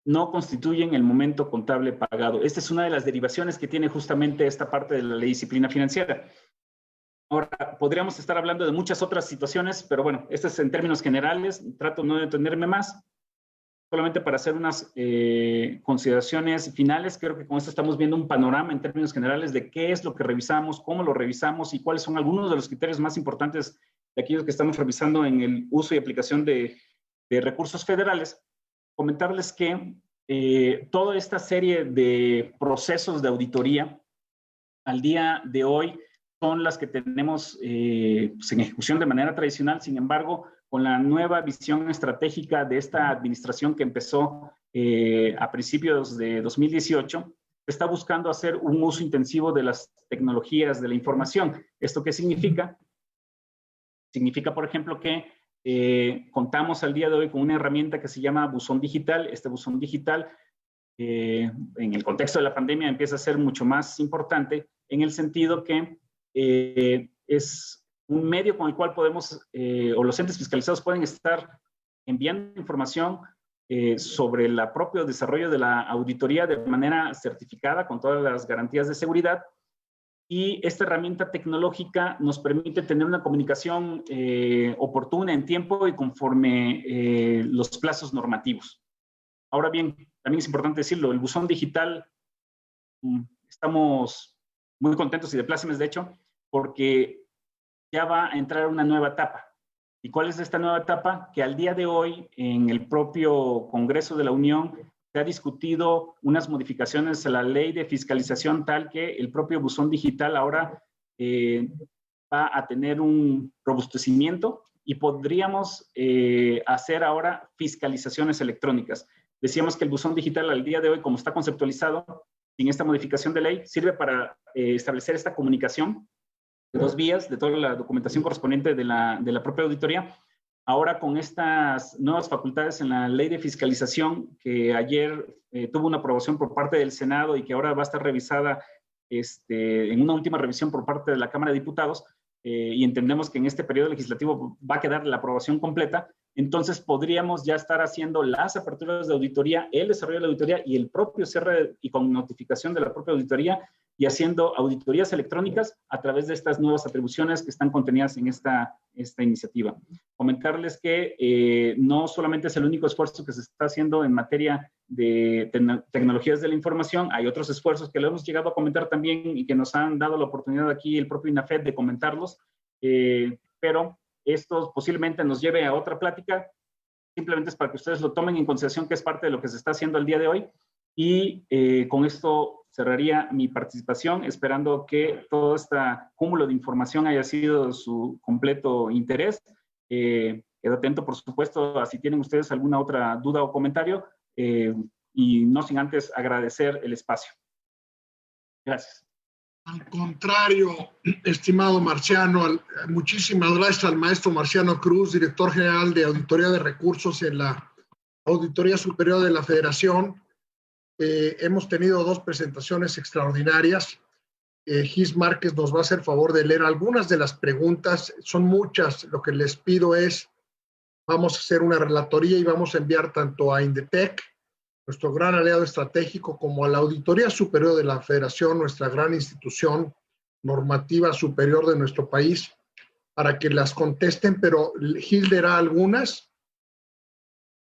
no constituyen el momento contable pagado. Esta es una de las derivaciones que tiene justamente esta parte de la Ley de Disciplina Financiera. Ahora, podríamos estar hablando de muchas otras situaciones, pero bueno, esto es en términos generales. Trato no de detenerme más. Solamente para hacer unas consideraciones finales. Creo que con esto estamos viendo un panorama en términos generales de qué es lo que revisamos, cómo lo revisamos y cuáles son algunos de los criterios más importantes de aquellos que estamos revisando en el uso y aplicación de recursos federales. Comentarles que toda esta serie de procesos de auditoría al día de hoy son las que tenemos pues en ejecución de manera tradicional. Sin embargo, con la nueva visión estratégica de esta administración que empezó a principios de 2018, se está buscando hacer un uso intensivo de las tecnologías de la información. ¿Esto qué significa? Significa, por ejemplo, que contamos al día de hoy con una herramienta que se llama Buzón Digital. Este Buzón Digital, en el contexto de la pandemia, empieza a ser mucho más importante en el sentido que es un medio con el cual podemos, o los entes fiscalizados pueden estar enviando información sobre el propio desarrollo de la auditoría de manera certificada, con todas las garantías de seguridad. Y esta herramienta tecnológica nos permite tener una comunicación oportuna en tiempo y conforme los plazos normativos. Ahora bien, también es importante decirlo, el buzón digital, estamos muy contentos y de plácemes, de hecho, porque ya va a entrar una nueva etapa. ¿Y cuál es esta nueva etapa? Que al día de hoy, en el propio Congreso de la Unión, se ha discutido unas modificaciones a la ley de fiscalización tal que el propio buzón digital ahora va a tener un robustecimiento y podríamos hacer ahora fiscalizaciones electrónicas. Decíamos que el buzón digital al día de hoy, como está conceptualizado, sin esta modificación de ley, sirve para establecer esta comunicación de dos vías, de toda la documentación correspondiente de la propia auditoría. Ahora, con estas nuevas facultades en la ley de fiscalización, que ayer tuvo una aprobación por parte del Senado y que ahora va a estar revisada en una última revisión por parte de la Cámara de Diputados, y entendemos que en este periodo legislativo va a quedar la aprobación completa, entonces podríamos ya estar haciendo las aperturas de auditoría, el desarrollo de la auditoría y el propio cierre y con notificación de la propia auditoría, y haciendo auditorías electrónicas a través de estas nuevas atribuciones que están contenidas en esta iniciativa. Comentarles que no solamente es el único esfuerzo que se está haciendo en materia de tecnologías de la información, hay otros esfuerzos que lo hemos llegado a comentar también y que nos han dado la oportunidad aquí el propio INAFED de comentarlos, pero esto posiblemente nos lleve a otra plática. Simplemente es para que ustedes lo tomen en consideración, que es parte de lo que se está haciendo el día de hoy. Y con esto cerraría mi participación, esperando que todo este cúmulo de información haya sido de su completo interés. Quedo atento, por supuesto, a si tienen ustedes alguna otra duda o comentario, y no sin antes agradecer el espacio. Gracias. Al contrario, estimado Marciano, muchísimas gracias al maestro Marciano Cruz, director general de Auditoría de Recursos en la Auditoría Superior de la Federación. Hemos tenido 2 presentaciones extraordinarias. Gis Márquez nos va a hacer favor de leer algunas de las preguntas. Son muchas. Lo que les pido es, vamos a hacer una relatoría y vamos a enviar tanto a Indetec, nuestro gran aliado estratégico, como a la Auditoría Superior de la Federación, nuestra gran institución normativa superior de nuestro país, para que las contesten, pero Gil leerá algunas,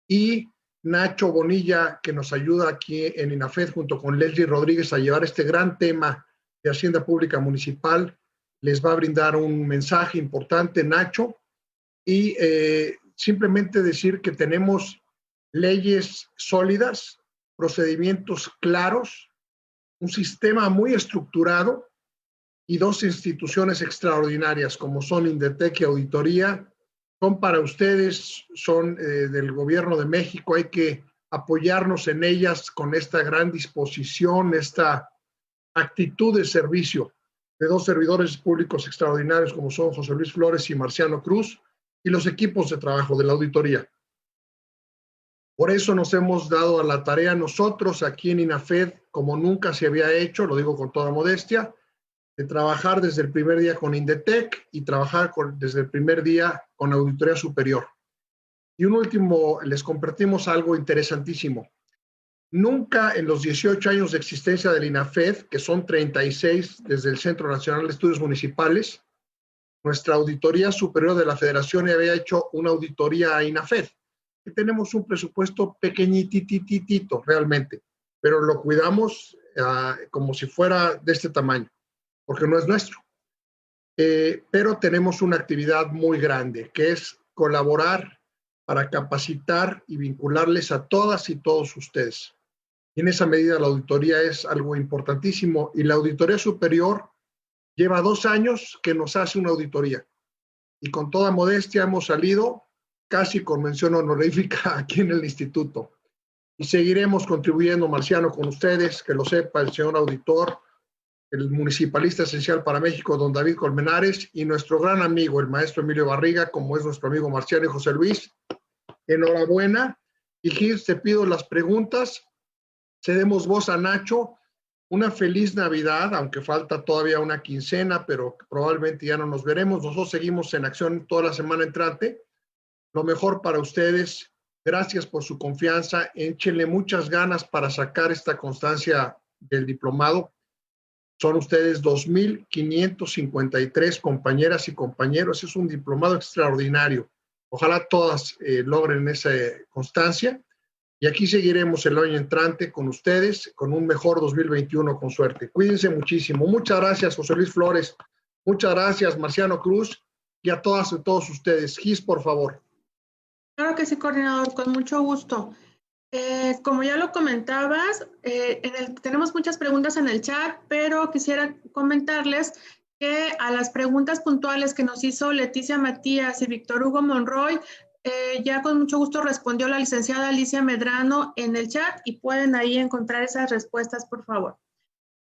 y Nacho Bonilla, que nos ayuda aquí en INAFED, junto con Leslie Rodríguez, a llevar este gran tema de Hacienda Pública Municipal, les va a brindar un mensaje importante, Nacho, y simplemente decir que tenemos leyes sólidas, procedimientos claros, un sistema muy estructurado y 2 instituciones extraordinarias como son Indetec y Auditoría. Son para ustedes, son del Gobierno de México. Hay que apoyarnos en ellas con esta gran disposición, esta actitud de servicio de 2 servidores públicos extraordinarios como son José Luis Flores y Marciano Cruz, y los equipos de trabajo de la auditoría. Por eso nos hemos dado a la tarea nosotros aquí en INAFED, como nunca se había hecho, lo digo con toda modestia, de trabajar desde el primer día con Indetec y trabajar desde el primer día con Auditoría Superior. Y un último, les compartimos algo interesantísimo. Nunca en los 18 años de existencia del INAFED, que son 36 desde el Centro Nacional de Estudios Municipales, nuestra Auditoría Superior de la Federación había hecho una auditoría a INAFED, que tenemos un presupuesto pequeñitititito realmente, pero lo cuidamos como si fuera de este tamaño, porque no es nuestro. Pero tenemos una actividad muy grande, que es colaborar para capacitar y vincularles a todas y todos ustedes. Y en esa medida la auditoría es algo importantísimo, y la Auditoría Superior lleva 2 años que nos hace una auditoría, y con toda modestia hemos salido casi con mención honorífica aquí en el instituto. Y seguiremos contribuyendo, Marciano, con ustedes, que lo sepa el señor auditor, el municipalista esencial para México, don David Colmenares, y nuestro gran amigo, el maestro Emilio Barriga, como es nuestro amigo Marciano y José Luis. Enhorabuena. Y Gil, te pido las preguntas. Cedemos voz a Nacho. Una feliz Navidad, aunque falta todavía una quincena, pero probablemente ya no nos veremos. Nosotros seguimos en acción toda la semana entrante. Lo mejor para ustedes. Gracias por su confianza. Échenle muchas ganas para sacar esta constancia del diplomado. Son ustedes 2,553 compañeras y compañeros. Es un diplomado extraordinario. Ojalá todas logren esa constancia. Y aquí seguiremos el año entrante con ustedes, con un mejor 2021 con suerte. Cuídense muchísimo. Muchas gracias, José Luis Flores. Muchas gracias, Marciano Cruz. Y a todas y todos ustedes. Gis, por favor. Claro que sí, coordinador, con mucho gusto. Como ya lo comentabas, tenemos muchas preguntas en el chat, pero quisiera comentarles que a las preguntas puntuales que nos hizo Leticia Matías y Víctor Hugo Monroy, ya con mucho gusto respondió la licenciada Alicia Medrano en el chat, y pueden ahí encontrar esas respuestas, por favor.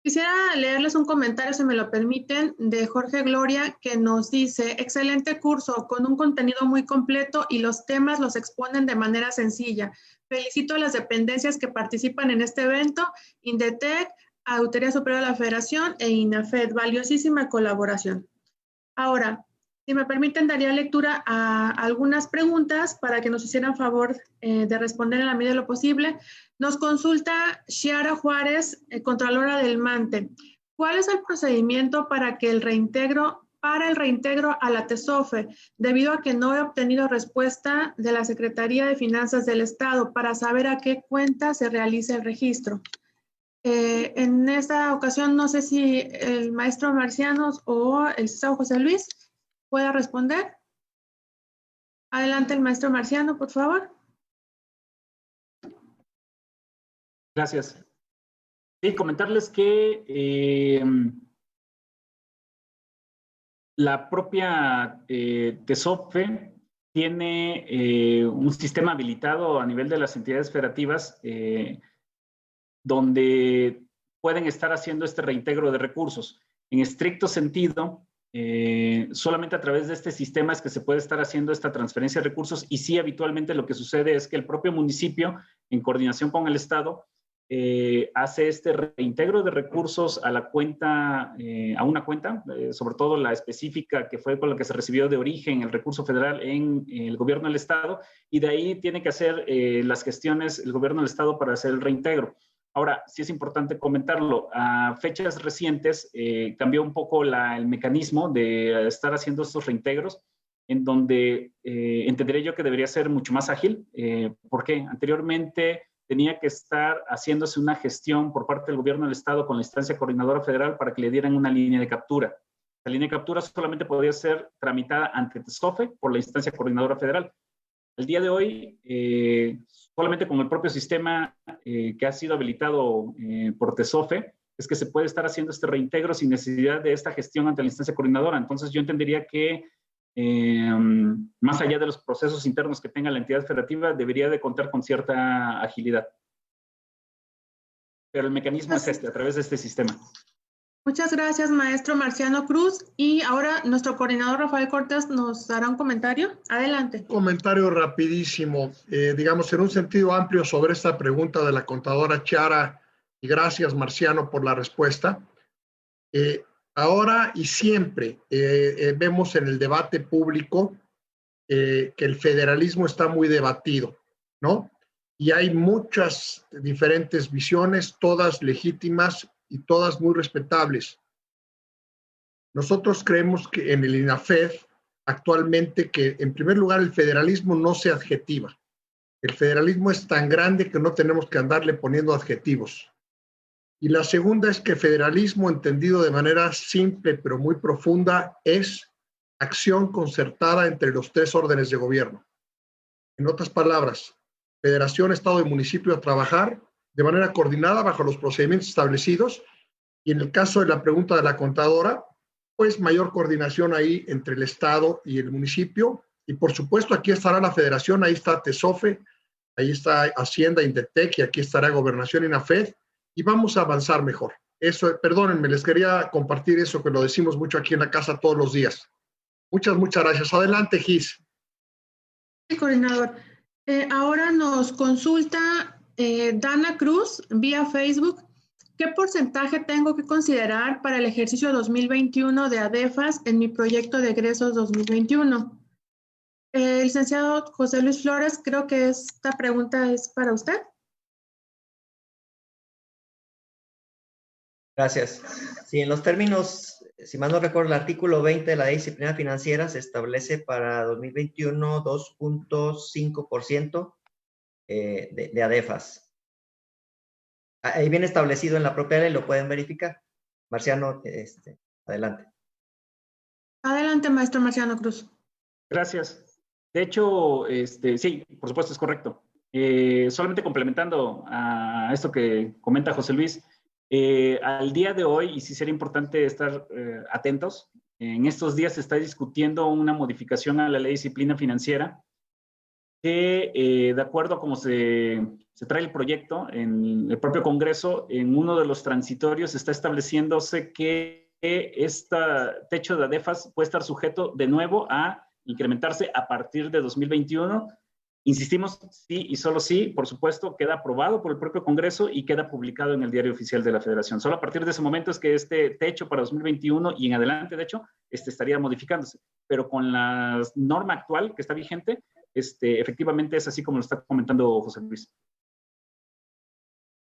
Quisiera leerles un comentario, si me lo permiten, de Jorge Gloria, que nos dice: excelente curso, con un contenido muy completo y los temas los exponen de manera sencilla. Felicito a las dependencias que participan en este evento, Indetec, Auditoría Superior de la Federación e INAFED. Valiosísima colaboración. Ahora, si me permiten, daría lectura a algunas preguntas para que nos hicieran favor de responder en la medida de lo posible. Nos consulta Xiara Juárez, Contralora del MANTE. ¿Cuál es el procedimiento para el reintegro a la TESOFE, debido a que no he obtenido respuesta de la Secretaría de Finanzas del Estado para saber a qué cuenta se realiza el registro? En esta ocasión, no sé si el maestro Marciano o el licenciado José Luis pueda responder. Adelante, el maestro Marciano, por favor. Gracias. Sí, comentarles que la propia TESOFE tiene un sistema habilitado a nivel de las entidades federativas donde pueden estar haciendo este reintegro de recursos. En estricto sentido, solamente a través de este sistema es que se puede estar haciendo esta transferencia de recursos, y sí, habitualmente lo que sucede es que el propio municipio, en coordinación con el Estado, hace este reintegro de recursos a la cuenta, a una cuenta, sobre todo la específica que fue con la que se recibió de origen el recurso federal en el gobierno del Estado, y de ahí tiene que hacer las gestiones el gobierno del Estado para hacer el reintegro. Ahora, sí es importante comentarlo, a fechas recientes cambió un poco el mecanismo de estar haciendo estos reintegros, en donde entenderé yo que debería ser mucho más ágil, porque anteriormente tenía que estar haciéndose una gestión por parte del gobierno del Estado con la instancia coordinadora federal para que le dieran una línea de captura. La línea de captura solamente podía ser tramitada ante TESOFE por la instancia coordinadora federal. El día de hoy, solamente con el propio sistema que ha sido habilitado por TESOFE, es que se puede estar haciendo este reintegro sin necesidad de esta gestión ante la instancia coordinadora. Entonces, yo entendería que más allá de los procesos internos que tenga la entidad federativa, debería de contar con cierta agilidad. Pero el mecanismo es este, a través de este sistema. Muchas gracias, maestro Marciano Cruz. Y ahora nuestro coordinador Rafael Cortés nos dará un comentario. Adelante. Comentario rapidísimo, digamos, en un sentido amplio sobre esta pregunta de la contadora Chiara, y gracias, Marciano, por la respuesta. Ahora y siempre vemos en el debate público que el federalismo está muy debatido, ¿no? Y hay muchas diferentes visiones, todas legítimas y todas muy respetables. Nosotros creemos que en el INAFED actualmente que, en primer lugar, el federalismo no se adjetiva. El federalismo es tan grande que no tenemos que andarle poniendo adjetivos. Y la segunda es que federalismo, entendido de manera simple pero muy profunda, es acción concertada entre los tres órdenes de gobierno. En otras palabras, federación, estado y municipio a trabajar de manera coordinada bajo los procedimientos establecidos, y en el caso de la pregunta de la contadora, pues mayor coordinación ahí entre el estado y el municipio, y por supuesto aquí estará la federación, ahí está TESOFE, ahí está Hacienda, Indetec, y aquí estará Gobernación, INAFED, y vamos a avanzar mejor. Eso, perdónenme, les quería compartir eso que lo decimos mucho aquí en la casa todos los días. Muchas gracias. Adelante, Gis. Sí, coordinador. Ahora nos consulta Dana Cruz vía Facebook. ¿Qué porcentaje tengo que considerar para el ejercicio 2021 de ADEFAS en mi proyecto de egresos 2021? Licenciado José Luis Flores, creo que esta pregunta es para usted. Gracias. Sí, en los términos, si mal no recuerdo, el artículo 20 de la Ley de Disciplina Financiera se establece para 2021 2.5% de ADEFAS. Ahí viene establecido en la propia ley, lo pueden verificar. Marciano, adelante. Adelante, maestro Marciano Cruz. Gracias. De hecho, sí, por supuesto es correcto. Solamente complementando a esto que comenta José Luis, al día de hoy, y sí sería importante estar atentos, en estos días se está discutiendo una modificación a la Ley de Disciplina Financiera que, de acuerdo a cómo se trae el proyecto en el propio Congreso, en uno de los transitorios está estableciéndose que este techo de ADEFAS puede estar sujeto de nuevo a incrementarse a partir de 2021. Insistimos, sí y solo sí, por supuesto, queda aprobado por el propio Congreso y queda publicado en el Diario Oficial de la Federación. Solo a partir de ese momento es que este techo para 2021 y en adelante, de hecho, estaría modificándose. Pero con la norma actual que está vigente, efectivamente es así como lo está comentando José Luis.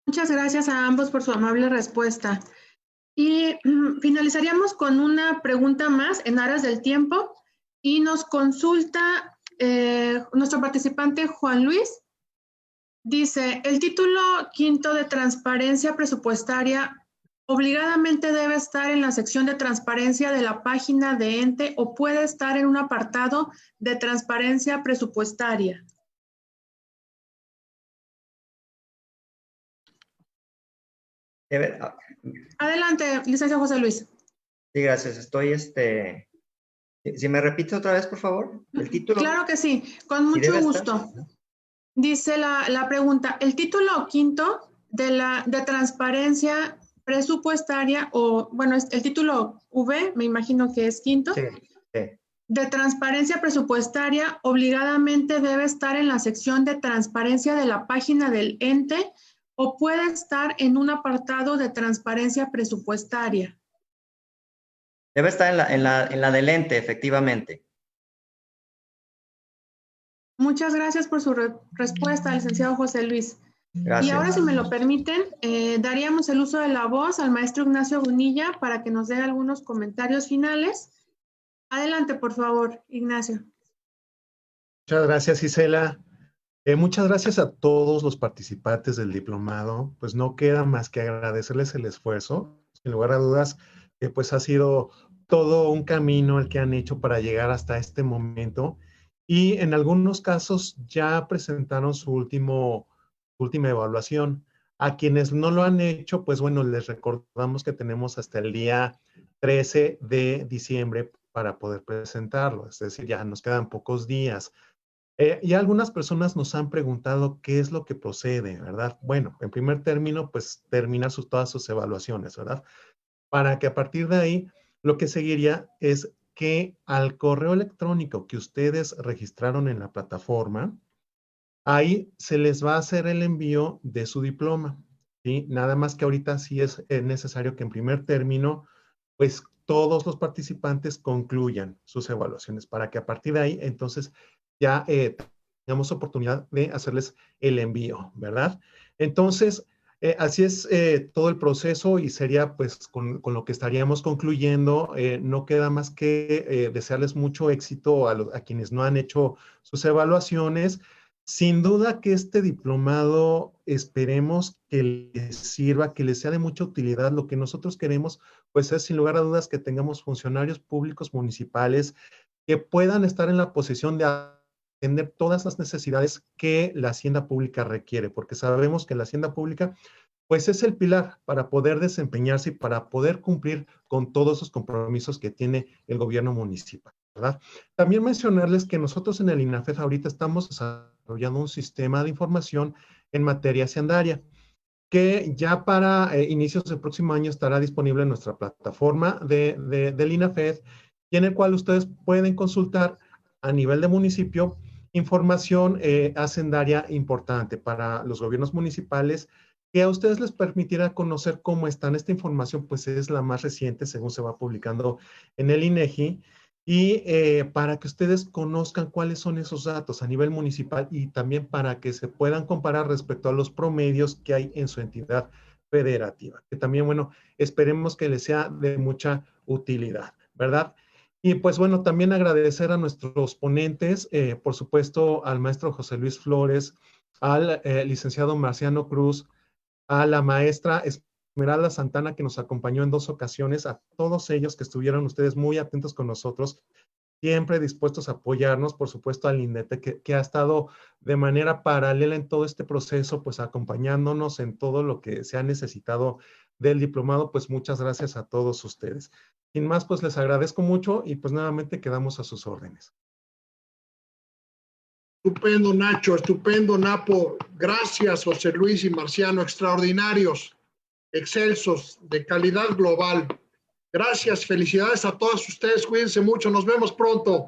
Muchas gracias a ambos por su amable respuesta. Y finalizaríamos con una pregunta más en aras del tiempo y nos consulta nuestro participante Juan Luis. Dice, el título 5 de transparencia presupuestaria obligadamente debe estar en la sección de transparencia de la página de ente o puede estar en un apartado de transparencia presupuestaria. Adelante, licenciado José Luis. Sí, gracias. Estoy, si me repite otra vez, por favor, el título. Claro que sí, con mucho gusto. Dice la pregunta, el título 5 de transparencia presupuestaria, o bueno, el título V, me imagino que es quinto, Sí, sí. de transparencia presupuestaria, obligadamente debe estar en la sección de transparencia de la página del ente o puede estar en un apartado de transparencia presupuestaria. Debe estar en la del ente, efectivamente. Muchas gracias por su respuesta, licenciado José Luis. Gracias. Y ahora, si me lo permiten, daríamos el uso de la voz al maestro Ignacio Bonilla para que nos dé algunos comentarios finales. Adelante, por favor, Ignacio. Muchas gracias, Isela. Muchas gracias a todos los participantes del diplomado. Pues no queda más que agradecerles el esfuerzo. Sin lugar a dudas, pues ha sido todo un camino el que han hecho para llegar hasta este momento. Y en algunos casos ya presentaron su última evaluación. A quienes no lo han hecho, pues bueno, les recordamos que tenemos hasta el día 13 de diciembre para poder presentarlo. Es decir, ya nos quedan pocos días. Y algunas personas nos han preguntado qué es lo que procede, ¿verdad? Bueno, en primer término, pues terminar todas sus evaluaciones, ¿verdad? Para que a partir de ahí, lo que seguiría es que al correo electrónico que ustedes registraron en la plataforma, ahí se les va a hacer el envío de su diploma, ¿sí? Nada más que ahorita sí es necesario que en primer término, pues todos los participantes concluyan sus evaluaciones para que a partir de ahí, entonces, ya tengamos oportunidad de hacerles el envío, ¿verdad? Entonces, así es todo el proceso y sería pues con lo que estaríamos concluyendo. No queda más que desearles mucho éxito a quienes no han hecho sus evaluaciones. Sin duda que este diplomado esperemos que les sirva, que les sea de mucha utilidad. Lo que nosotros queremos pues es sin lugar a dudas que tengamos funcionarios públicos municipales que puedan estar en la posición de atender todas las necesidades que la hacienda pública requiere, porque sabemos que la hacienda pública pues es el pilar para poder desempeñarse y para poder cumplir con todos esos compromisos que tiene el gobierno municipal, ¿verdad? También mencionarles que nosotros en el INAFED ahorita estamos desarrollando un sistema de información en materia hacendaria que ya para inicios del próximo año estará disponible en nuestra plataforma del INAFED y en el cual ustedes pueden consultar a nivel de municipio información hacendaria importante para los gobiernos municipales que a ustedes les permitirá conocer cómo están. Esta información pues es la más reciente según se va publicando en el INEGI y para que ustedes conozcan cuáles son esos datos a nivel municipal y también para que se puedan comparar respecto a los promedios que hay en su entidad federativa, que también, bueno, esperemos que les sea de mucha utilidad, ¿verdad? Y pues bueno, también agradecer a nuestros ponentes, por supuesto al maestro José Luis Flores, al licenciado Marciano Cruz, a la maestra Esmeralda Santana que nos acompañó en 2 ocasiones, a todos ellos que estuvieron ustedes muy atentos con nosotros, siempre dispuestos a apoyarnos, por supuesto al INDETE que ha estado de manera paralela en todo este proceso, pues acompañándonos en todo lo que se ha necesitado del diplomado, pues muchas gracias a todos ustedes. Sin más, pues les agradezco mucho y pues nuevamente quedamos a sus órdenes. Estupendo, Nacho, estupendo, Napo. Gracias, José Luis y Marciano, extraordinarios, excelsos, de calidad global. Gracias, felicidades a todos ustedes, cuídense mucho, nos vemos pronto.